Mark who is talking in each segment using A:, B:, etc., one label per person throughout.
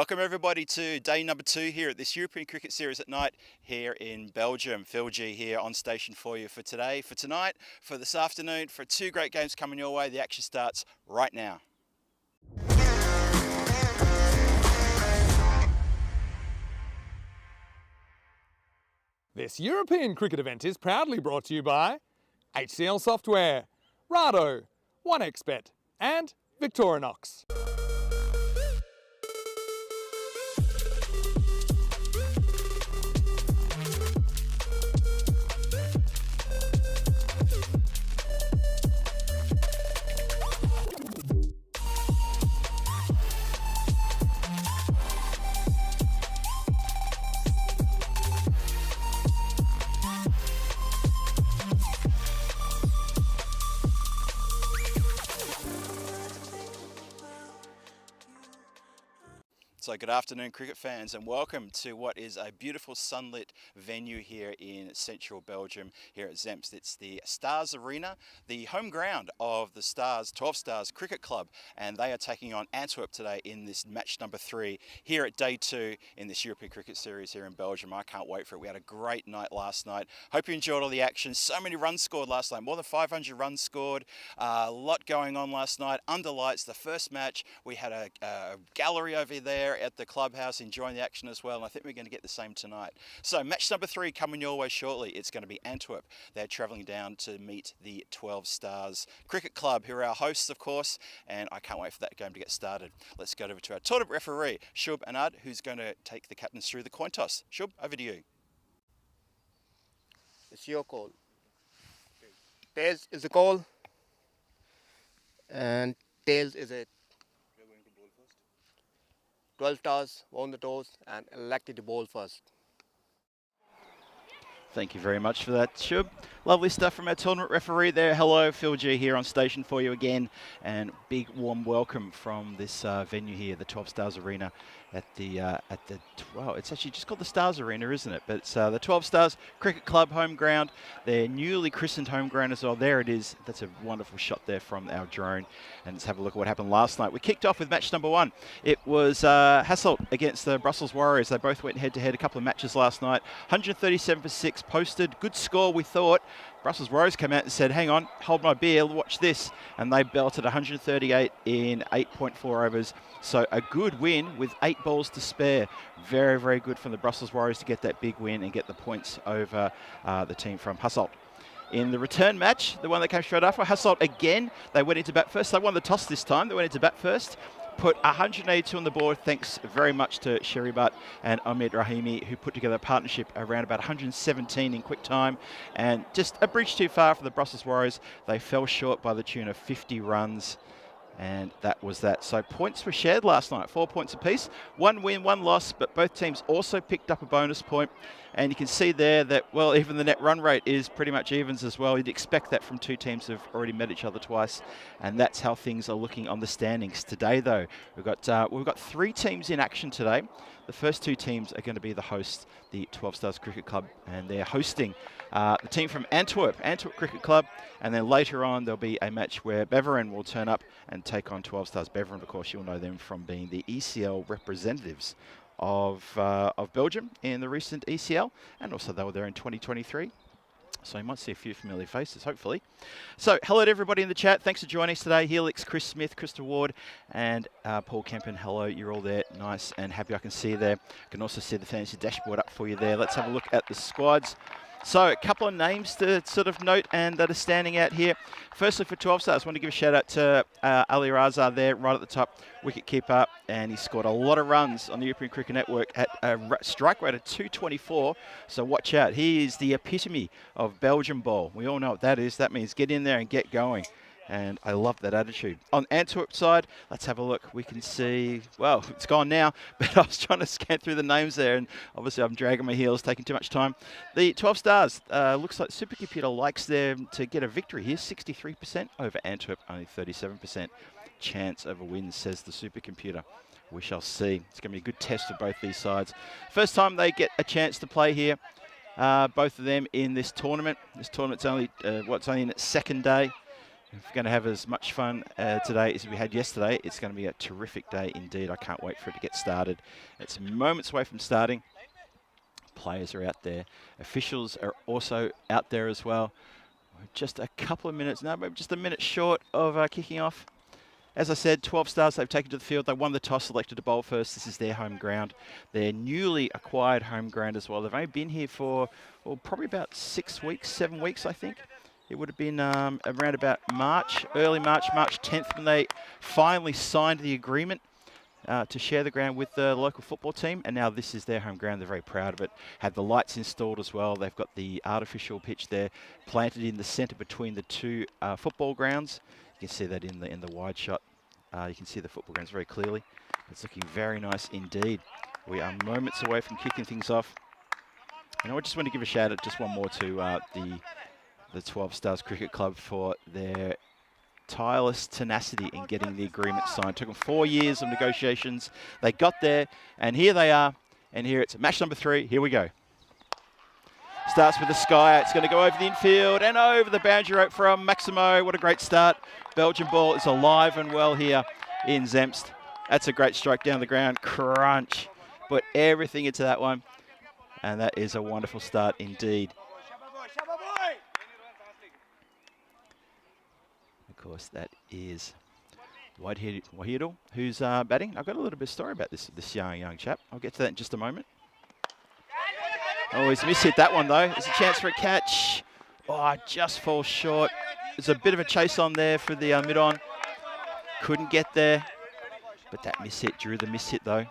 A: Welcome everybody to day number 2 here at this European Cricket Series at night here in Belgium. Phil G here on station for you for today, for tonight, for this afternoon, for 2 great games coming your way. The action starts right now.
B: This European cricket event is proudly brought to you by HCL Software, Rado, 1xBet and Victorinox.
A: So good afternoon cricket fans, and welcome to what is a beautiful sunlit venue here in central Belgium here at Zemst. It's the Stars Arena, the home ground of the Stars, 12 Stars Cricket Club, and they are taking on Antwerp today in this match number 3 here at day 2 in this European Cricket Series here in Belgium. I can't wait for it. We had a great night last night. Hope you enjoyed all the action. So many runs scored last night, more than 500 runs scored. A lot going on last night. Under lights, the first match, we had a gallery over there at the clubhouse enjoying the action as well, and I think we're going to get the same tonight. So match number 3 coming your way shortly. It's going to be Antwerp. They're travelling down to meet the 12 Stars Cricket Club, who are our hosts of course, and I can't wait for that game to get started. Let's go over to our tournament referee Shub Anad, who's going to take the captains through the coin toss. Shub, over to you.
C: It's your call. Tails is a call, and tails is it. 12 stars won the toss and elected to bowl first.
A: Thank you very much for that, Shub. Lovely stuff from our tournament referee there. Hello, Phil G here on station for you again, and big warm welcome from this venue here, the 12 Stars Arena at the well, it's actually just called the Stars Arena, isn't it? But it's the 12 Stars Cricket Club home ground, their newly christened home ground as well. There it is. That's a wonderful shot there from our drone. And let's have a look at what happened last night. We kicked off with match number 1. It was Hasselt against the Brussels Warriors. They both went head-to-head a couple of matches last night. 137 for 6 posted. Good score, we thought. Brussels Warriors came out and said, hang on, hold my beer, watch this. And they belted 138 in 8.4 overs. So a good win with 8 balls to spare. Very, very good from the Brussels Warriors to get that big win and get the points over the team from Hasselt. In the return match, the one that came straight after, Hasselt again, they went into bat first. They won the toss this time. They went into bat first. Put 182 on the board, thanks very much to Sherry Butt and Ahmed Rahimi, who put together a partnership around about 117 in quick time, and just a bridge too far for the Brussels Warriors. They fell short by the tune of 50 runs, and that was that. So points were shared last night, 4 points apiece. 1 win, 1 loss, but both teams also picked up a bonus point. And you can see there that, well, even the net run rate is pretty much evens as well. You'd expect that from 2 teams who've already met each other twice. And that's how things are looking on the standings. Today, though, we've got 3 teams in action today. The first 2 teams are going to be the hosts, the 12 Stars Cricket Club, and they're hosting the team from Antwerp Cricket Club. And then later on, there'll be a match where Beveren will turn up and take on 12 Stars. Beveren, of course, you'll know them from being the ECL representatives of Belgium in the recent ECL, and also they were there in 2023. So you might see a few familiar faces, hopefully. So hello to everybody in the chat. Thanks for joining us today. Helix, Chris Smith, Krista Ward, and Paul Kempen. Hello, you're all there. Nice and happy I can see you there. I can also see the fantasy dashboard up for you there. Let's have a look at the squads. So a couple of names to sort of note and that are standing out here. Firstly, for 12 Stars, I want to give a shout out to Ali Raza there, right at the top, wicket keeper, and he scored a lot of runs on the European Cricket Network at a strike rate of 224. So watch out. He is the epitome of Belgian ball. We all know what that is. That means get in there and get going. And I love that attitude. On Antwerp side, let's have a look. We can see, well, it's gone now, but I was trying to scan through the names there, and obviously I'm dragging my heels, taking too much time. The 12 Stars, looks like Supercomputer likes them to get a victory here, 63% over Antwerp, only 37% chance of a win, says the Supercomputer. We shall see. It's going to be a good test for both these sides. First time they get a chance to play here, both of them in this tournament. This tournament's only, it's only in its 2nd day. If we're going to have as much fun today as we had yesterday, it's going to be a terrific day indeed. I can't wait for it to get started. It's moments away from starting. Players are out there. Officials are also out there as well. We're just a couple of minutes, no, maybe just a minute short of kicking off. As I said, 12 Stars they've taken to the field. They won the toss, selected to bowl first. This is their home ground. Their newly acquired home ground as well. They've only been here for, well, probably about 6 weeks, 7 weeks, I think. It would have been around about March, early March, March 10th, when they finally signed the agreement to share the ground with the local football team. And now this is their home ground. They're very proud of it. Had the lights installed as well. They've got the artificial pitch there planted in the centre between the two football grounds. You can see that in the wide shot. You can see the football grounds very clearly. It's looking very nice indeed. We are moments away from kicking things off. And I just want to give a shout out just one more to the 12 Stars Cricket Club for their tireless tenacity in getting the agreement signed. It took them 4 years of negotiations. They got there, and here they are. And here it's match number 3. Here we go. Starts with the sky. It's going to go over the infield and over the boundary rope from Maximo. What a great start. Belgian ball is alive and well here in Zemst. That's a great strike down the ground. Crunch. Put everything into that one. And that is a wonderful start indeed. Of course, that is Wahidul, who's batting. I've got a little bit of story about this young chap. I'll get to that in just a moment. Oh, he's mishit that one, though. There's a chance for a catch. Oh, just falls short. There's a bit of a chase on there for the mid-on. Couldn't get there. But that mishit drew the mishit, though.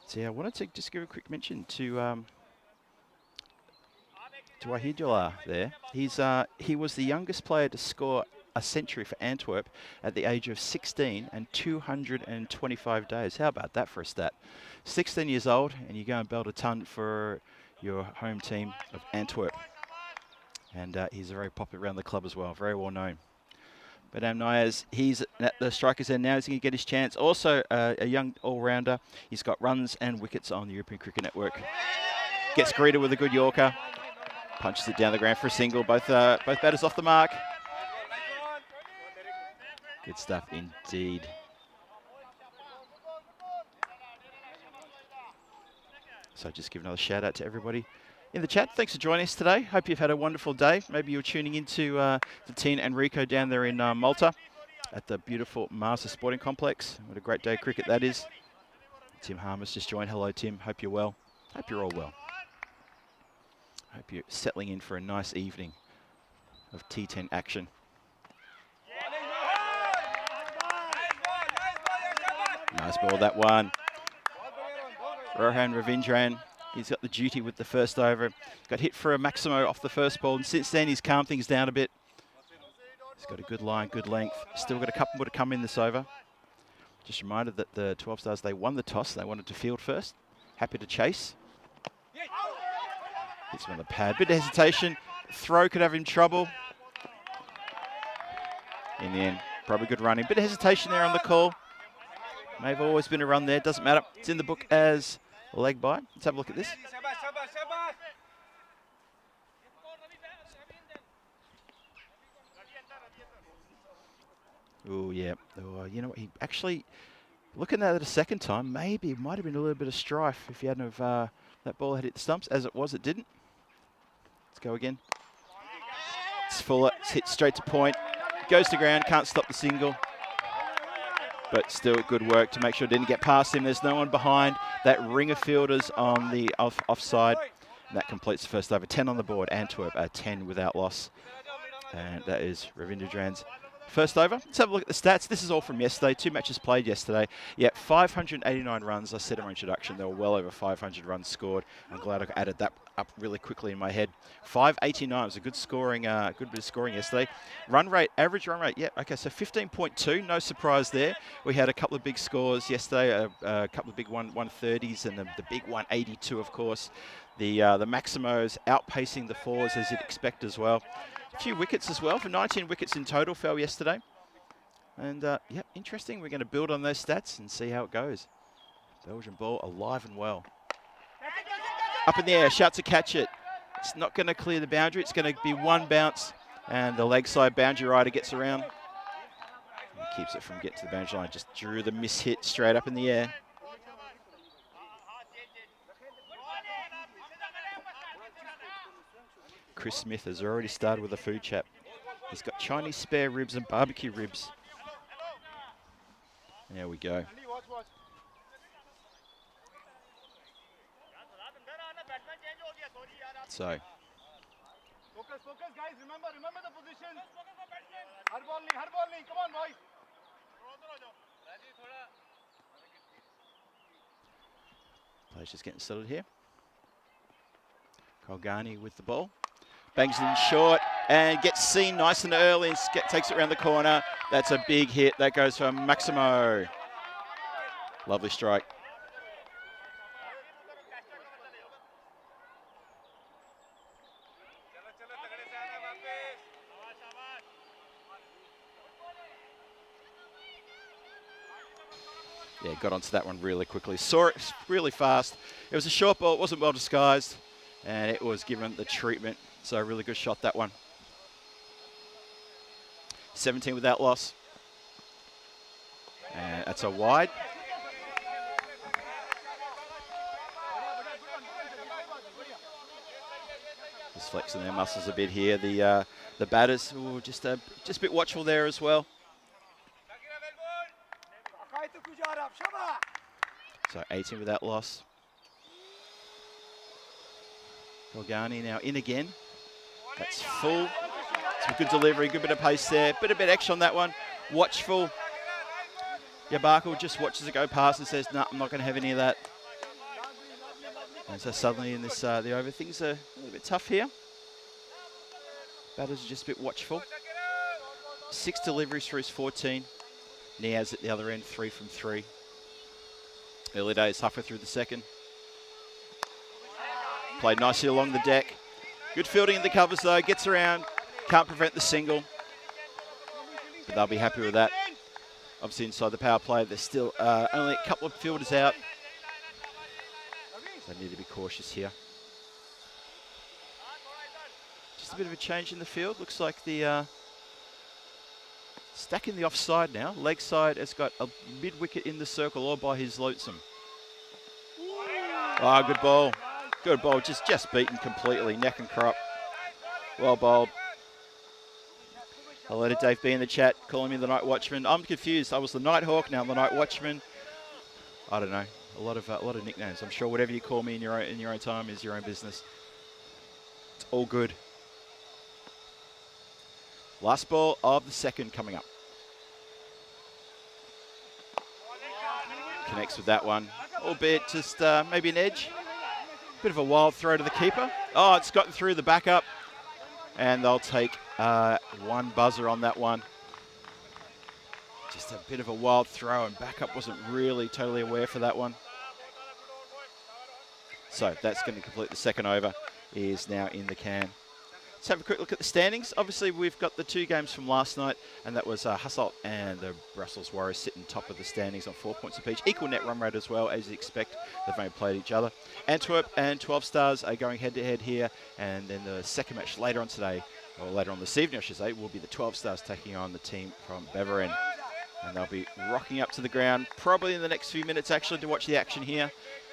A: So, yeah, I wanted to just give a quick mention to Wahidullah there. He was the youngest player to score a century for Antwerp at the age of 16 and 225 days. How about that for a stat? 16 years old, and you go and belt a ton for your home team of Antwerp. And he's very popular around the club as well, very well known. But Niaz, he's at the striker's end now. He's going to get his chance. Also a young all-rounder. He's got runs and wickets on the European Cricket Network. Gets greeted with a good Yorker. Punches it down the ground for a single. Both batters off the mark. Good stuff indeed. So just give another shout out to everybody in the chat. Thanks for joining us today. Hope you've had a wonderful day. Maybe you're tuning into the Teen and Rico down there in Malta at the beautiful Master Sporting Complex. What a great day of cricket that is. Tim Harmer's just joined. Hello, Tim. Hope you're well. Hope you're all well. Hope you're settling in for a nice evening of T10 action. Nice ball, that one. Rohan Ravindran, he's got the duty with the first over. Got hit for a Maximo off the first ball, and since then he's calmed things down a bit. He's got a good line, good length. Still got a couple more to come in this over. Just reminded that the 12 Stars, they won the toss. They wanted to field first. Happy to chase. Hits him on the pad. Bit of hesitation. Throw could have him trouble. In the end, probably good running. Bit of hesitation there on the call. May have always been a run there. Doesn't matter. It's in the book as a leg by. Let's have a look at this. Oh, yeah. Oh, you know what? He actually, looking at it a second time, maybe it might have been a little bit of strife if he hadn't have that ball had hit the stumps. As it was, it didn't. Let's go again. It's Fuller. It's hit straight to point. Goes to ground. Can't stop the single. But still good work to make sure it didn't get past him. There's no one behind. That ring of fielders on the offside. And that completes the first over. 10 on the board. Antwerp 10 without loss. And that is Ravindran's first over. Let's have a look at the stats. This is all from yesterday. 2 matches played yesterday. Yeah, 589 runs. I said in my introduction, there were well over 500 runs scored. I'm glad I added that up really quickly in my head. 589 was a good scoring, good bit of scoring yesterday. Run rate, average run rate, yeah, okay, so 15.2, no surprise there. We had a couple of big scores yesterday, a couple of big 130s and the big 182, of course. The Maximos outpacing the 4s as you'd expect as well. A few wickets as well, for 19 wickets in total fell yesterday. And yeah, interesting. We're going to build on those stats and see how it goes. Belgian ball alive and well. Up in the air, shout to catch it. It's not going to clear the boundary. It's going to be one bounce, and the leg side boundary rider gets around. And keeps it from getting to the boundary line. Just drew the miss hit straight up in the air. Chris Smith has already started with a food chat. He's got Chinese spare ribs and barbecue ribs. There we go. So.
D: Focus, guys. Remember the position. Hard ball nahi. Come on, boys.
A: Players just getting settled here. Colgani with the ball. Bangs it in short and gets seen nice and early and takes it around the corner. That's a big hit. That goes for Maximo. Lovely strike. Yeah, got onto that one really quickly. Saw it really fast. It was a short ball. It wasn't well disguised. And it was given the treatment. So a really good shot, that one. 17 without loss. And that's a wide. Just flexing their muscles a bit here. The batters, ooh, just a bit watchful there as well. So 18 without loss. Colgani now in again. That's full. Some good delivery, good bit of pace there. Bit extra on that one. Watchful. Yabako just watches it go past and says, "No, I'm not going to have any of that." And so suddenly in this the over, things are a little bit tough here. Batters are just a bit watchful. 6 deliveries for his 14. Niaz at the other end, 3 from 3. Early days, halfway through the second. Played nicely along the deck. Good fielding in the covers though, gets around. Can't prevent the single. But they'll be happy with that. Obviously inside the power play, there's still only a couple of fielders out. They need to be cautious here. Just a bit of a change in the field. Looks like the stack in the offside now. Leg side has got a mid-wicket in the circle all by his lonesome. Oh, good ball. Good ball. Just beaten completely. Neck and crop. Well bowled. Hello to Dave B in the chat, calling me the Night Watchman. I'm confused. I was the Nighthawk, now I'm the Night Watchman. I don't know. A lot of nicknames. I'm sure whatever you call me in your own time is your own business. It's all good. Last ball of the second coming up. Connects with that one. Albeit just maybe an edge. Bit of a wild throw to the keeper. Oh, it's gotten through the backup. And they'll take one buzzer on that one. Just a bit of a wild throw, and backup wasn't really totally aware for that one. So that's going to complete the second over. Is now in the can. Let's have a quick look at the standings. Obviously, we've got the 2 games from last night, and that was Hasselt and the Brussels Warriors sitting top of the standings on 4 points apiece. Equal net run rate as well, as you expect. They've only played each other. Antwerp and 12 Stars are going head-to-head here, and then the second match later on today, or later on this evening, I should say, will be the 12 Stars taking on the team from Beveren. And they'll be rocking up to the ground, probably in the next few minutes, actually, to watch the action here.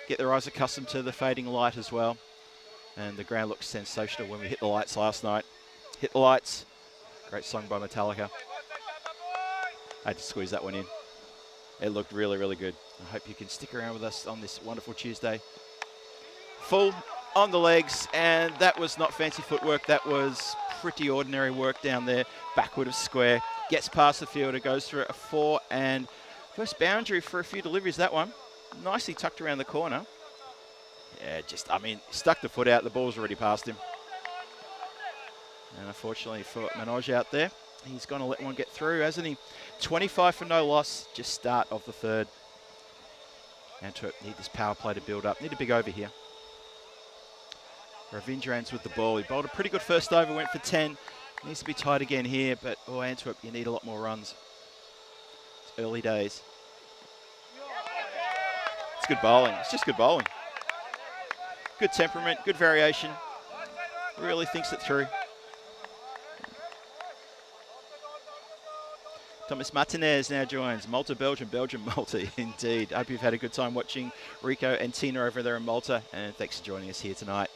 A: Get their eyes accustomed to the fading light as well. And the ground looks sensational when we hit the lights last night. Hit the lights. Great song by Metallica. I had to squeeze that one in. It looked really, really good. I hope you can stick around with us on this wonderful Tuesday. Full on the legs, and that was not fancy footwork. That was pretty ordinary work down there. Backward of square. Gets past the fielder, goes through a 4, and first boundary for a few deliveries, that one. Nicely tucked around the corner. Yeah, stuck the foot out. The ball's already past him. And unfortunately for Manoj out there, he's going to let one get through, hasn't he? 25 for no loss, just start of the third. Antwerp need this power play to build up. Need a big over here. Ravindran's with the ball. He bowled a pretty good first over, went for 10. Needs to be tight again here, but Antwerp, you need a lot more runs. It's early days. It's good bowling. It's just good bowling. Good temperament, good variation. Really thinks it through. Thomas Martinez now joins. Malta, Belgium, Belgium, Malta, indeed. I hope you've had a good time watching Rico and Tina over there in Malta. And thanks for joining us here tonight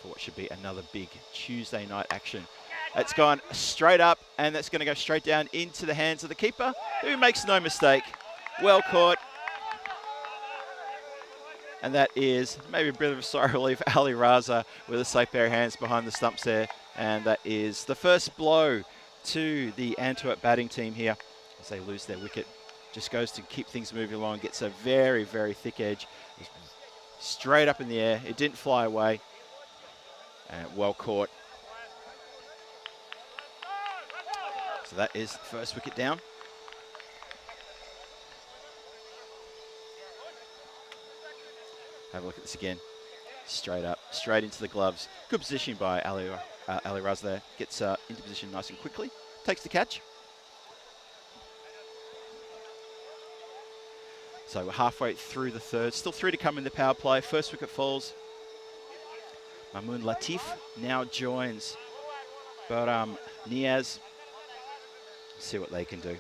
A: for what should be another big Tuesday night action. It's gone straight up, and that's going to go straight down into the hands of the keeper, who makes no mistake. Well caught. And that is maybe a bit of a sigh of relief. Ali Raza with a safe pair of hands behind the stumps there. And that is the first blow to the Antwerp batting team here as they lose their wicket. Just goes to keep things moving along, gets a very, very thick edge. Straight up in the air. It didn't fly away. And well caught. So that is the first wicket down. Have a look at this again. Straight up, straight into the gloves. Good position by Ali Raz there. Gets into position nice and quickly. Takes the catch. So we're halfway through the third. Still 3 to come in the power play. First wicket falls. Mamoun Latif now joins Baram Niaz. See what they can do.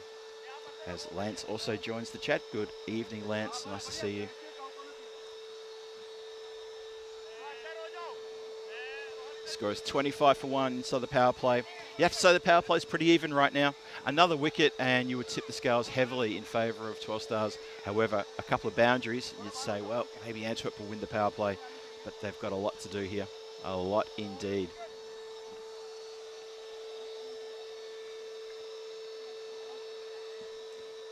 A: As Lance also joins the chat. Good evening, Lance. Nice to see you. Score is 25 for 1 inside the power play. You have to say the power play is pretty even right now. Another wicket and you would tip the scales heavily in favour of 12 Stars. However, a couple of boundaries, you'd say, well, maybe Antwerp will win the power play. But they've got a lot to do here. A lot indeed.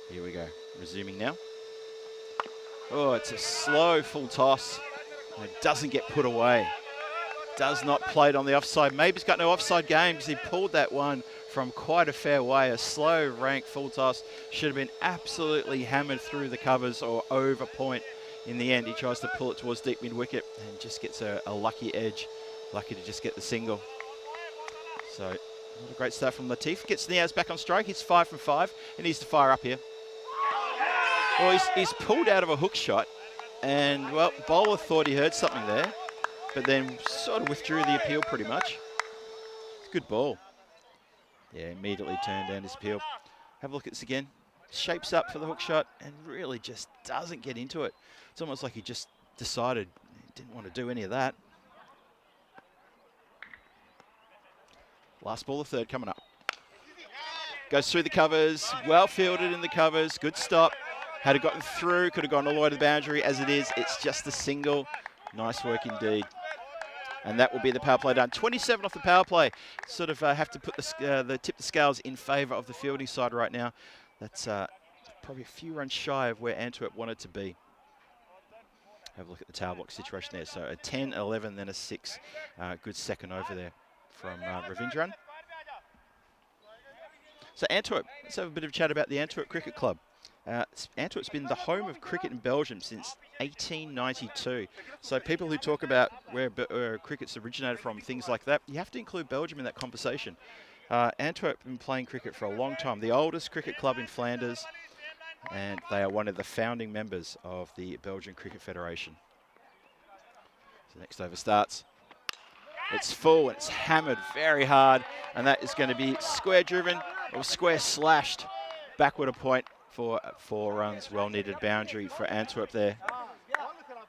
A: Here we go. Resuming now. Oh, it's a slow full toss. It doesn't get put away. Does not play it on the offside. Maybe he's got no offside game because he pulled that one from quite a fair way. A slow rank full toss. Should have been absolutely hammered through the covers or over point. In the end, he tries to pull it towards deep mid wicket and just gets a lucky edge. Lucky to just get the single. So, what a great start from Latif. Gets Niaz back on strike. He's 5 from 5. He needs to fire up here. Well, he's pulled out of a hook shot. And, well, bowler thought he heard something there. But then sort of withdrew the appeal pretty much. It's a good ball. Yeah, immediately turned down his appeal. Have a look at this again. Shapes up for the hook shot and really just doesn't get into it. It's almost like he just decided he didn't want to do any of that. Last ball of third coming up. Goes through the covers. Well fielded in the covers. Good stop. Had it gotten through, could have gone all the way to the boundary. As it is, it's just a single. Nice work indeed. And that will be the power play done. 27 off the power play. Sort of have to put the tip the scales in favour of the fielding side right now. That's probably a few runs shy of where Antwerp wanted to be. Have a look at the tower block situation there. So a 10, 11, then a 6. Good second over there from Ravindran. So Antwerp, let's have a bit of a chat about the Antwerp Cricket Club. Antwerp's been the home of cricket in Belgium since 1892. So people who talk about where cricket's originated from, things like that, you have to include Belgium in that conversation. Antwerp have been playing cricket for a long time. The oldest cricket club in Flanders, and they are one of the founding members of the Belgian Cricket Federation. So next over starts. It's full, and it's hammered very hard, and that is going to be square driven or square slashed backward a point for 4 runs. Well needed boundary for Antwerp there.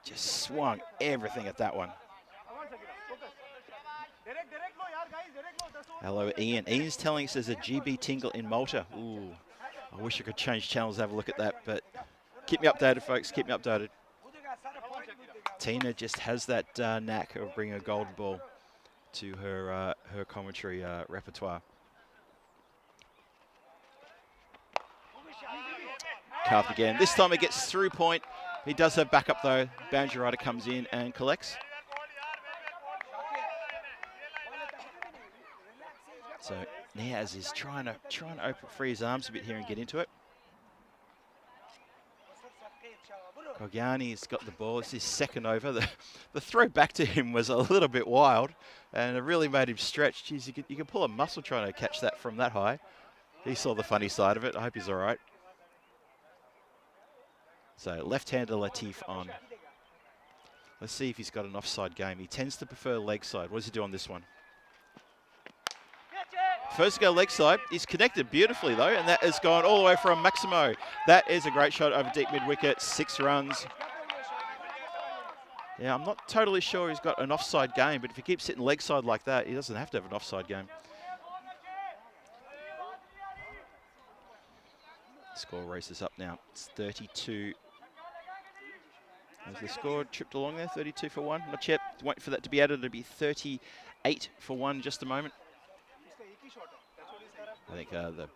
A: Just swung everything at that one. Hello, Ian. Ian's telling us there's a GB tingle in Malta. Ooh, I wish I could change channels, have a look at that, but keep me updated, folks. Keep me updated. Tina just has that knack of bringing a golden ball to her commentary repertoire. Carved again. This time it gets through point. He does have backup though. Boundary rider comes in and collects. So Niaz is trying to open free his arms a bit here and get into it. Kogiani's got the ball. It's his second over. The throw back to him was a little bit wild and it really made him stretch. Jeez, you could pull a muscle trying to catch that from that high. He saw the funny side of it. I hope he's all right. So left-hander Latif on. Let's see if he's got an offside game. He tends to prefer leg side. What does he do on this one? First to go leg side. He's connected beautifully, though, and that has gone all the way from Maximo. That is a great shot over deep mid-wicket. 6 runs. Yeah, I'm not totally sure he's got an offside game, but if he keeps hitting leg side like that, he doesn't have to have an offside game. Score races up now. It's 32. As the score tripped along there, 32 for 1. Not yet. Wait for that to be added. It'll be 38 for 1 in just a moment. I think the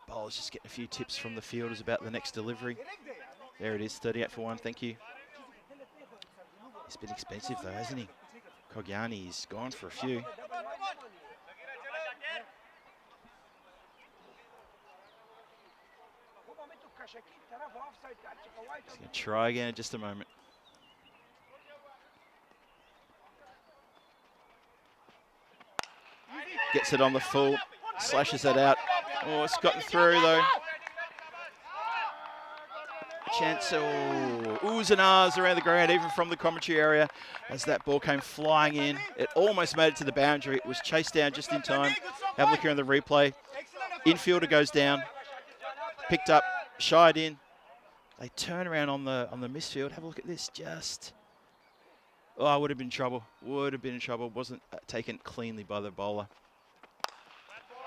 A: bowler's just getting a few tips from the fielders about the next delivery. There it is, 38 for 1. Thank you. He's been expensive though, hasn't he? Kogyani's gone for a few. He's going to try again in just a moment. Gets it on the full, slashes that out. Oh, it's gotten through though. Chance, oh, oohs and ahs around the ground, even from the commentary area, as that ball came flying in. It almost made it to the boundary. It was chased down just in time. Have a look here on the replay. Infielder goes down, picked up, shied in. They turn around on the misfield. Have a look at this. Just, oh, I would have been in trouble. Would have been in trouble. Wasn't taken cleanly by the bowler.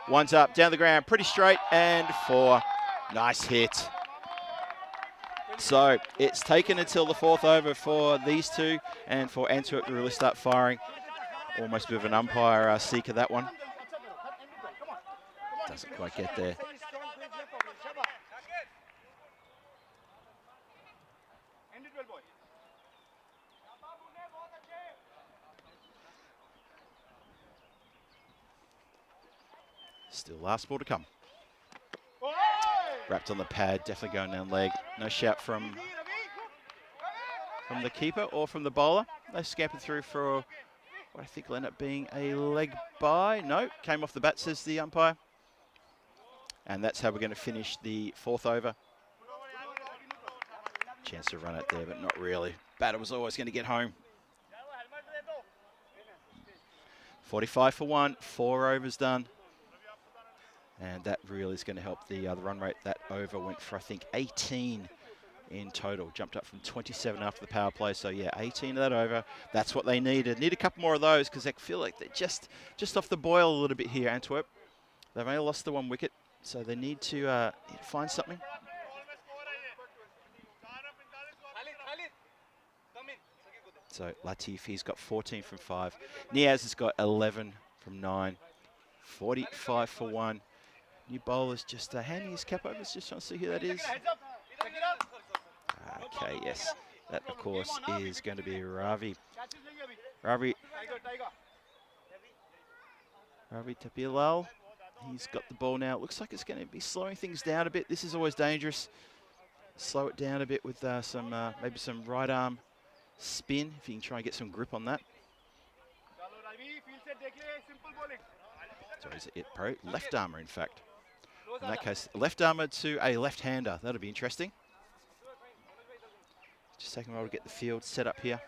A: One's up, down the ground, pretty straight, and 4. Nice hit. So it's taken until the 4th over for these two, and for Antwerp to really start firing. Almost a bit of an umpire seeker, that one. Doesn't quite get there. Still last ball to come. Wrapped on the pad, definitely going down leg. No shout from the keeper or from the bowler. They scampered through for what I think will end up being a leg bye. No, came off the bat, says the umpire. And that's how we're going to finish the 4th over. Chance to run out there, but not really. Batter was always going to get home. 45 for 1, 4 overs done. And that really is going to help the run rate. That over went for, I think, 18 in total. Jumped up from 27 after the power play. So, yeah, 18 of that over. That's what they needed. Need a couple more of those because they feel like they're just off the boil a little bit here, Antwerp. They've only lost the 1 wicket, so they need to find something. So, Latif, he's got 14 from 5. Niaz has got 11 from 9. 45 for 1. New bowler's just handing his cap over. Just trying to see who that is. Okay, yes. That, of course, is going to be Ravi. Ravi Tapilal. He's got the ball now. It looks like it's going to be slowing things down a bit. This is always dangerous. Slow it down a bit with maybe some right arm spin, if you can try and get some grip on that. So is it pro? Left armour, in fact. In that case, left armour to a left-hander. That'll be interesting. Just taking a while to get the field set up here.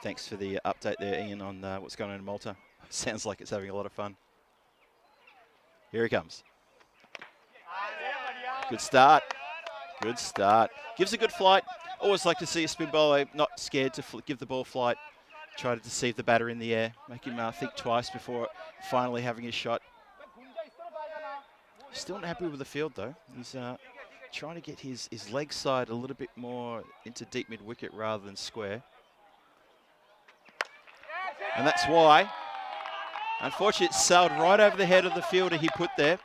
A: Thanks for the update there, Ian, on what's going on in Malta. Sounds like it's having a lot of fun. Here he comes. Good start. Good start. Gives a good flight. Always like to see a spin bowler not scared to give the ball flight. Try to deceive the batter in the air. Make him think twice before finally having his shot. Still not happy with the field, though. He's trying to get his leg side a little bit more into deep mid-wicket rather than square. And that's why, unfortunately, it sailed right over the head of the fielder he put there.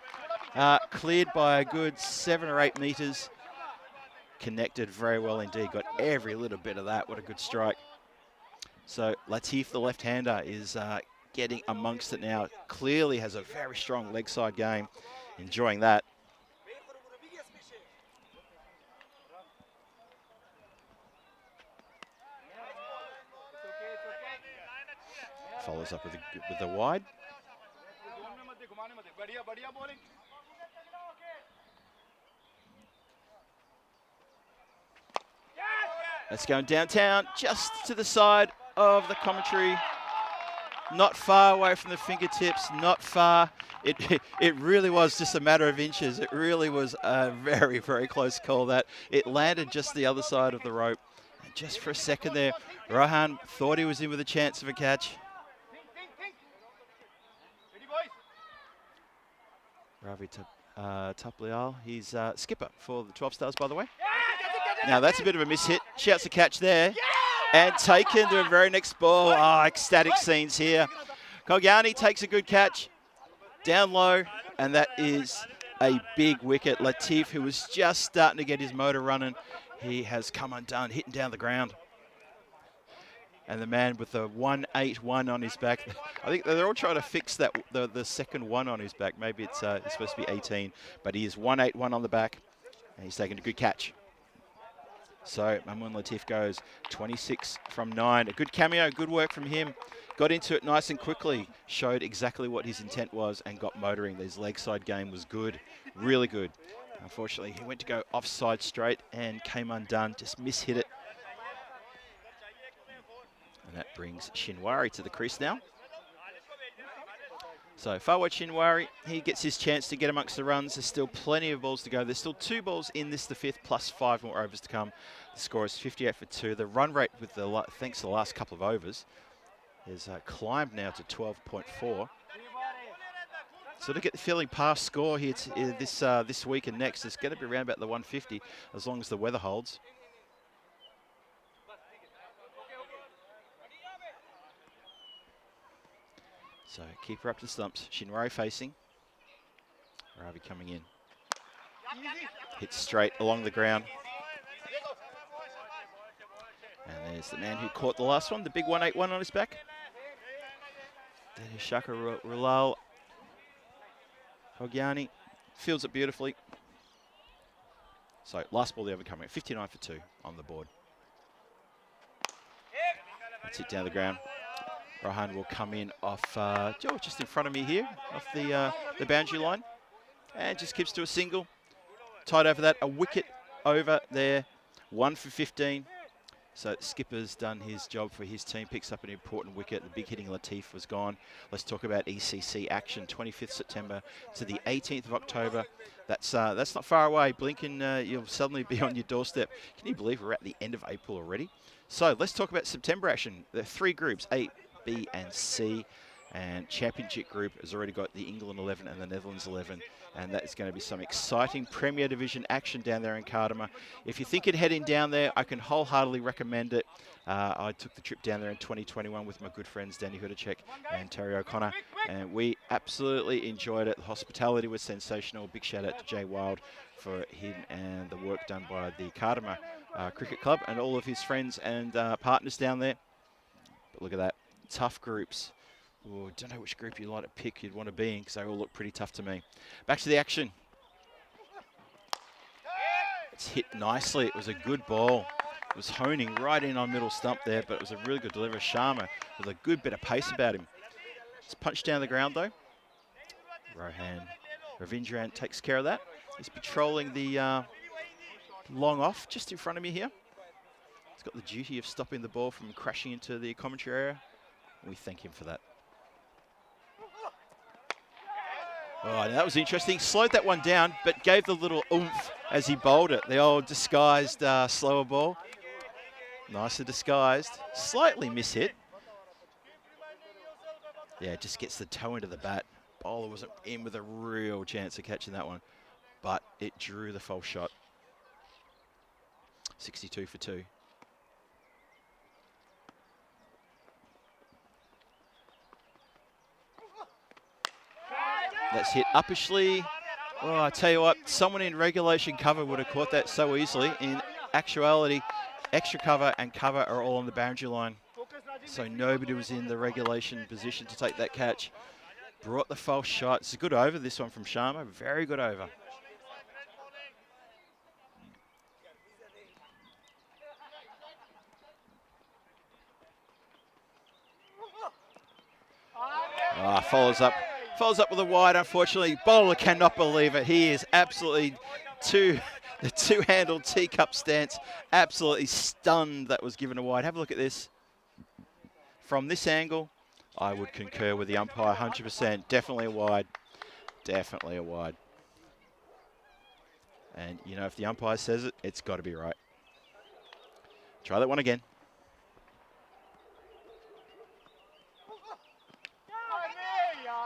A: Cleared by a good 7 or 8 metres. Connected very well indeed. Got every little bit of that. What a good strike. So Latif, the left-hander, is getting amongst it now. Clearly has a very strong leg side game. Enjoying that. Follows up with the wide. It's going downtown, just to the side of the commentary. Not far away from the fingertips, not far. It really was just a matter of inches. It really was a very, very close call that. It landed just the other side of the rope. And just for a second there, Rohan thought he was in with a chance of a catch. Ravi Taplial, he's skipper for the 12 Stars, by the way. Now that's a bit of a miss hit. Shouts a catch there. And taken to the very next ball. Oh, ecstatic scenes here. Kogiani takes a good catch. Down low. And that is a big wicket. Latif, who was just starting to get his motor running, he has come undone, hitting down the ground. And the man with the 181 on his back. I think they're all trying to fix that the second one on his back. Maybe it's supposed to be 18. But he is 181 on the back. And he's taking a good catch. So Mamoun Latif goes 26 from 9. A good cameo, good work from him. Got into it nice and quickly. Showed exactly what his intent was and got motoring. His leg side game was good, really good. Unfortunately, he went to go offside straight and came undone. Just mishit it. And that brings Shinwari to the crease now. So Fawad Shinwari, he gets his chance to get amongst the runs. There's still plenty of balls to go. There's still 2 balls in this, the 5th, plus 5 more overs to come. The score is 58 for 2. The run rate, with the thanks to the last couple of overs, has climbed now to 12.4. So to get the feeling past score here this week and next, it's going to be around about the 150 as long as the weather holds. So keeper up to stumps. Shinwari facing. Ravi coming in. Hits straight along the ground. And there's the man who caught the last one, the big 181 on his back. That is Shaka Rulal Hogiani. Fields it beautifully. So last ball the over coming. 59 for 2 on the board. That's it down the ground. Rohan will come in off just in front of me here, off the boundary line. And just keeps to a single. Tied over that, a wicket over there. 1 for 15. So skipper's done his job for his team, picks up an important wicket. The big hitting Latif was gone. Let's talk about ECC action, 25th September to the 18th of October. That's not far away. Blink and you'll suddenly be on your doorstep. Can you believe we're at the end of April already? So let's talk about September action. There are 3 groups, A, B and C. And Championship group has already got the England 11 and the Netherlands 11. And that is going to be some exciting Premier Division action down there in Cardamom. If you're thinking heading down there, I can wholeheartedly recommend it. I took the trip down there in 2021 with my good friends Danny Hudacek and Terry O'Connor, and we absolutely enjoyed it. The hospitality was sensational. Big shout out to Jay Wild for him and the work done by the Cardamom Cricket Club and all of his friends and partners down there. But look at that, tough groups. Oh, I don't know which group you'd like to pick you'd want to be in because they all look pretty tough to me. Back to the action. It's hit nicely. It was a good ball. It was honing right in on middle stump there, but it was a really good delivery. Sharma with a good bit of pace about him. It's punched down the ground though. Rohan Ravindran takes care of that. He's patrolling the long off just in front of me here. He's got the duty of stopping the ball from crashing into the commentary area. We thank him for that. Oh, that was interesting. Slowed that one down, but gave the little oomph as he bowled it. The old disguised slower ball. Nicely disguised. Slightly mishit. Yeah, just gets the toe into the bat. Bowler wasn't in with a real chance of catching that one, but it drew the false shot. 62 for 2. That's hit uppishly. Oh, I tell you what, someone in regulation cover would have caught that so easily. In actuality, extra cover and cover are all on the boundary line. So nobody was in the regulation position to take that catch. Brought the false shot. It's a good over, this one from Sharma. Very good over. Follows up with a wide, unfortunately. Bowler cannot believe it. He is absolutely too The two-handled teacup stance, absolutely stunned that was given a wide. Have a look at this. From this angle, I would concur with the umpire 100%. Definitely a wide. Definitely a wide. And, you know, if the umpire says it, it's got to be right. Try that one again.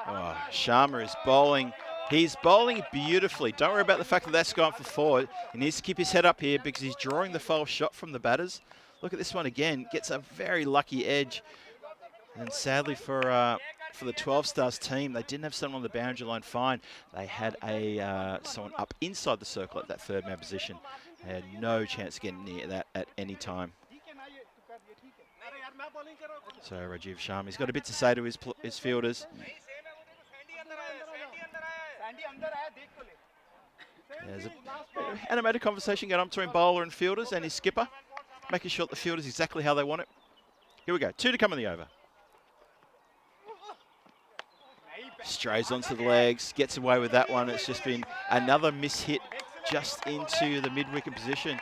A: Oh, Sharma is bowling. He's bowling beautifully. Don't worry about the fact that that's gone for forward. He needs to keep his head up here because he's drawing the foul shot from the batters. Look at this one again. Gets a very lucky edge. And sadly for the 12 Stars team, they didn't have someone on the boundary line fine. They had someone up inside the circle at that third man position. They had no chance of getting near that at any time. So Rajiv Sharma, he's got a bit to say to his fielders. There's an animated conversation going on between bowler and fielders and his skipper, making sure that the field is exactly how they want it. Here we go, 2 to come in the over. Strays onto the legs, gets away with that one. It's just been another mishit just into the mid-wicket position.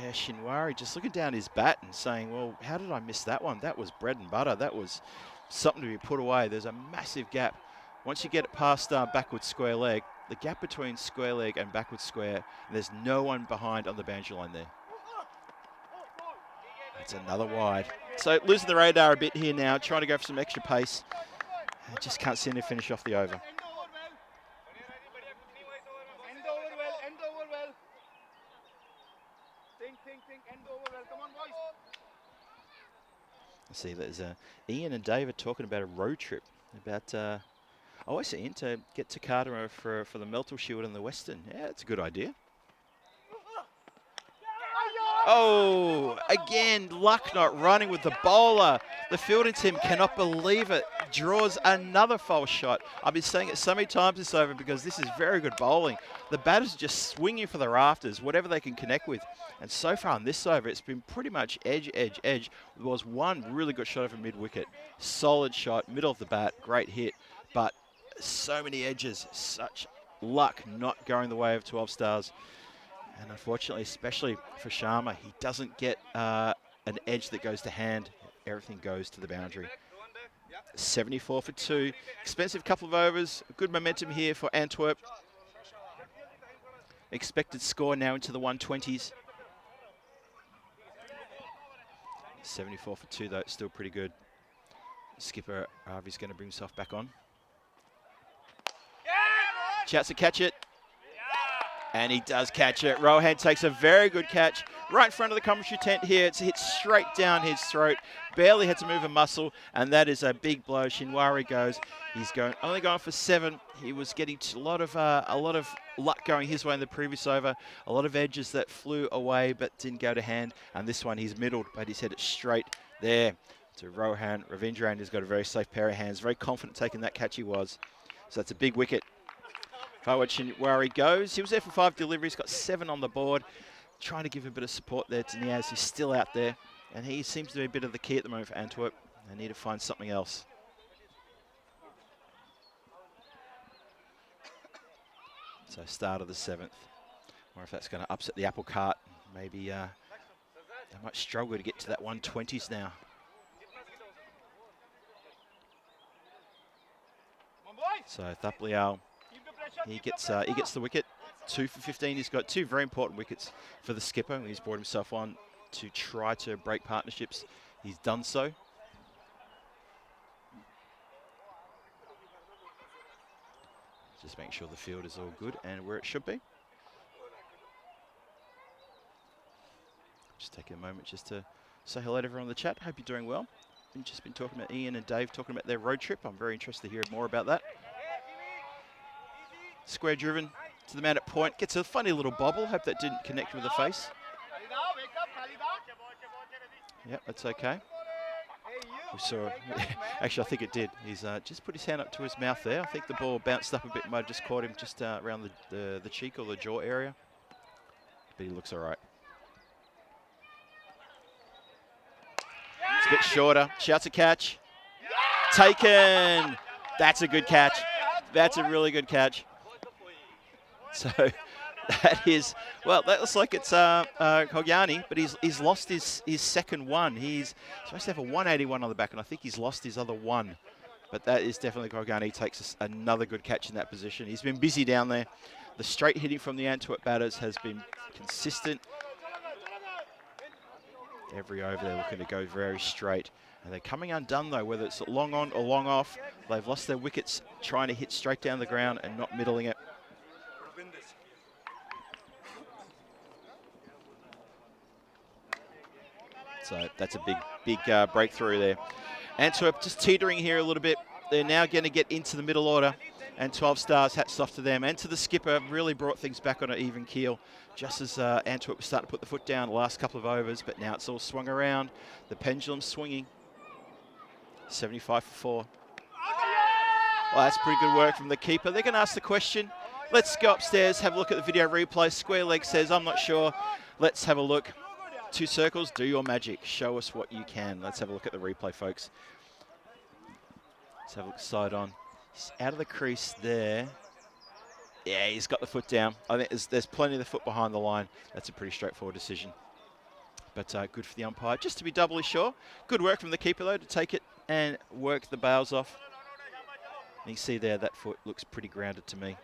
A: Yeah, Shinwari just looking down his bat and saying, well, how did I miss that one? That was bread and butter. That was something to be put away. There's a massive gap. Once you get it past backward square leg, the gap between square leg and backward square, there's no one behind on the boundary line there. That's another wide. So losing the radar a bit here now, trying to go for some extra pace. I just can't seem to finish off the over. I see there's Ian and David talking about a road trip. About, I see Ian to get to Carter for the Meltle Shield in the Western. Yeah, that's a good idea. Oh, again, luck not running with the bowler. The fielding team cannot believe it. Draws another false shot. I've been saying it so many times this over because this is very good bowling. The batters are just swinging for the rafters, whatever they can connect with. And so far on this over, it's been pretty much edge, edge, edge. There was one really good shot over mid-wicket. Solid shot, middle of the bat, great hit. But so many edges, such luck not going the way of 12 Stars. And unfortunately, especially for Sharma, he doesn't get an edge that goes to hand. Everything goes to the boundary. 74 for 2. Expensive couple of overs. Good momentum here for Antwerp. Expected score now into the 120s. 74 for 2, though. It's still pretty good. Skipper Ravi's going to bring himself back on. Shouts to catch it. And he does catch it. Rohan takes a very good catch right in front of the commentary tent here. It's hit straight down his throat. Barely had to move a muscle, and that is a big blow. Shinwari goes. He's only going for 7. He was getting a lot of luck going his way in the previous over. A lot of edges that flew away but didn't go to hand. And this one he's middled, but he's hit it straight there to Rohan. Ravindran has got a very safe pair of hands. Very confident taking that catch he was. So that's a big wicket. Fawad Shinwari goes. He was there for 5 deliveries, got 7 on the board. Trying to give a bit of support there to Niaz. He's still out there. And he seems to be a bit of the key at the moment for Antwerp. They need to find something else. So start of the 7th. Or if that's going to upset the apple cart, maybe they might struggle to get to that 120s now. So Thaplial, he gets the wicket. 2 for 15. He's got 2 very important wickets for the skipper. He's brought himself on to try to break partnerships. He's done so. Just making sure the field is all good and where it should be. Just taking a moment just to say hello to everyone in the chat. Hope you're doing well. We've just been talking about Ian and Dave talking about their road trip. I'm very interested to hear more about that. Square driven to the man at point. Gets a funny little bobble. Hope that didn't connect with the face. Yep, that's okay. We saw, actually I think it did. He's just put his hand up to his mouth there. I think the ball bounced up a bit, might have just caught him just around the cheek or the jaw area. But he looks all right. It's a bit shorter. Shouts a catch. Taken. That's a good catch. That's a really good catch. So That is, well, that looks like it's Kogyani, but he's lost his second one. He's supposed to have a 181 on the back, and I think he's lost his other one. But that is definitely Kogyani. He takes another good catch in that position. He's been busy down there. The straight hitting from the Antwerp batters has been consistent. Every over they're looking to go very straight. And they're coming undone though, whether it's long on or long off. They've lost their wickets trying to hit straight down the ground and not middling it. So that's a big breakthrough there. Antwerp just teetering here a little bit. They're now going to get into the middle order. And 12 stars, hats off to them. And to the skipper, really brought things back on an even keel. Just as Antwerp was starting to put the foot down the last couple of overs. But now it's all swung around. The pendulum's swinging. 75 for 4. Well, that's pretty good work from the keeper. They're going to ask the question. Let's go upstairs, have a look at the video replay. Square leg says, I'm not sure. Let's have a look. 2 circles, do your magic. Show us what you can. Let's have a look at the replay, folks. Let's have a look side on. He's out of the crease there. Yeah, he's got the foot down. I think there's plenty of the foot behind the line. That's a pretty straightforward decision. But good for the umpire, just to be doubly sure. Good work from the keeper, though, to take it and work the bails off. And you see there, that foot looks pretty grounded to me.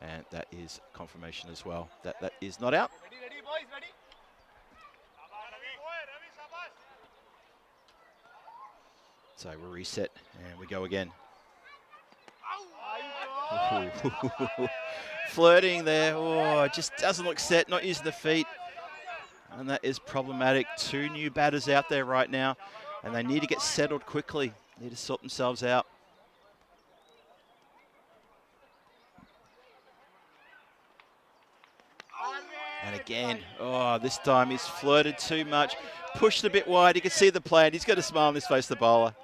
A: And that is confirmation as well. That is not out.
D: Ready, boys, ready.
A: So we'll reset and we go again. Flirting there. Oh, it just doesn't look set, not using the feet. And that is problematic. 2 new batters out there right now. And they need to get settled quickly. Need to sort themselves out. And again, oh, this time he's flirted too much. Pushed a bit wide. You can see the plan. He's got a smile on his face, the bowler.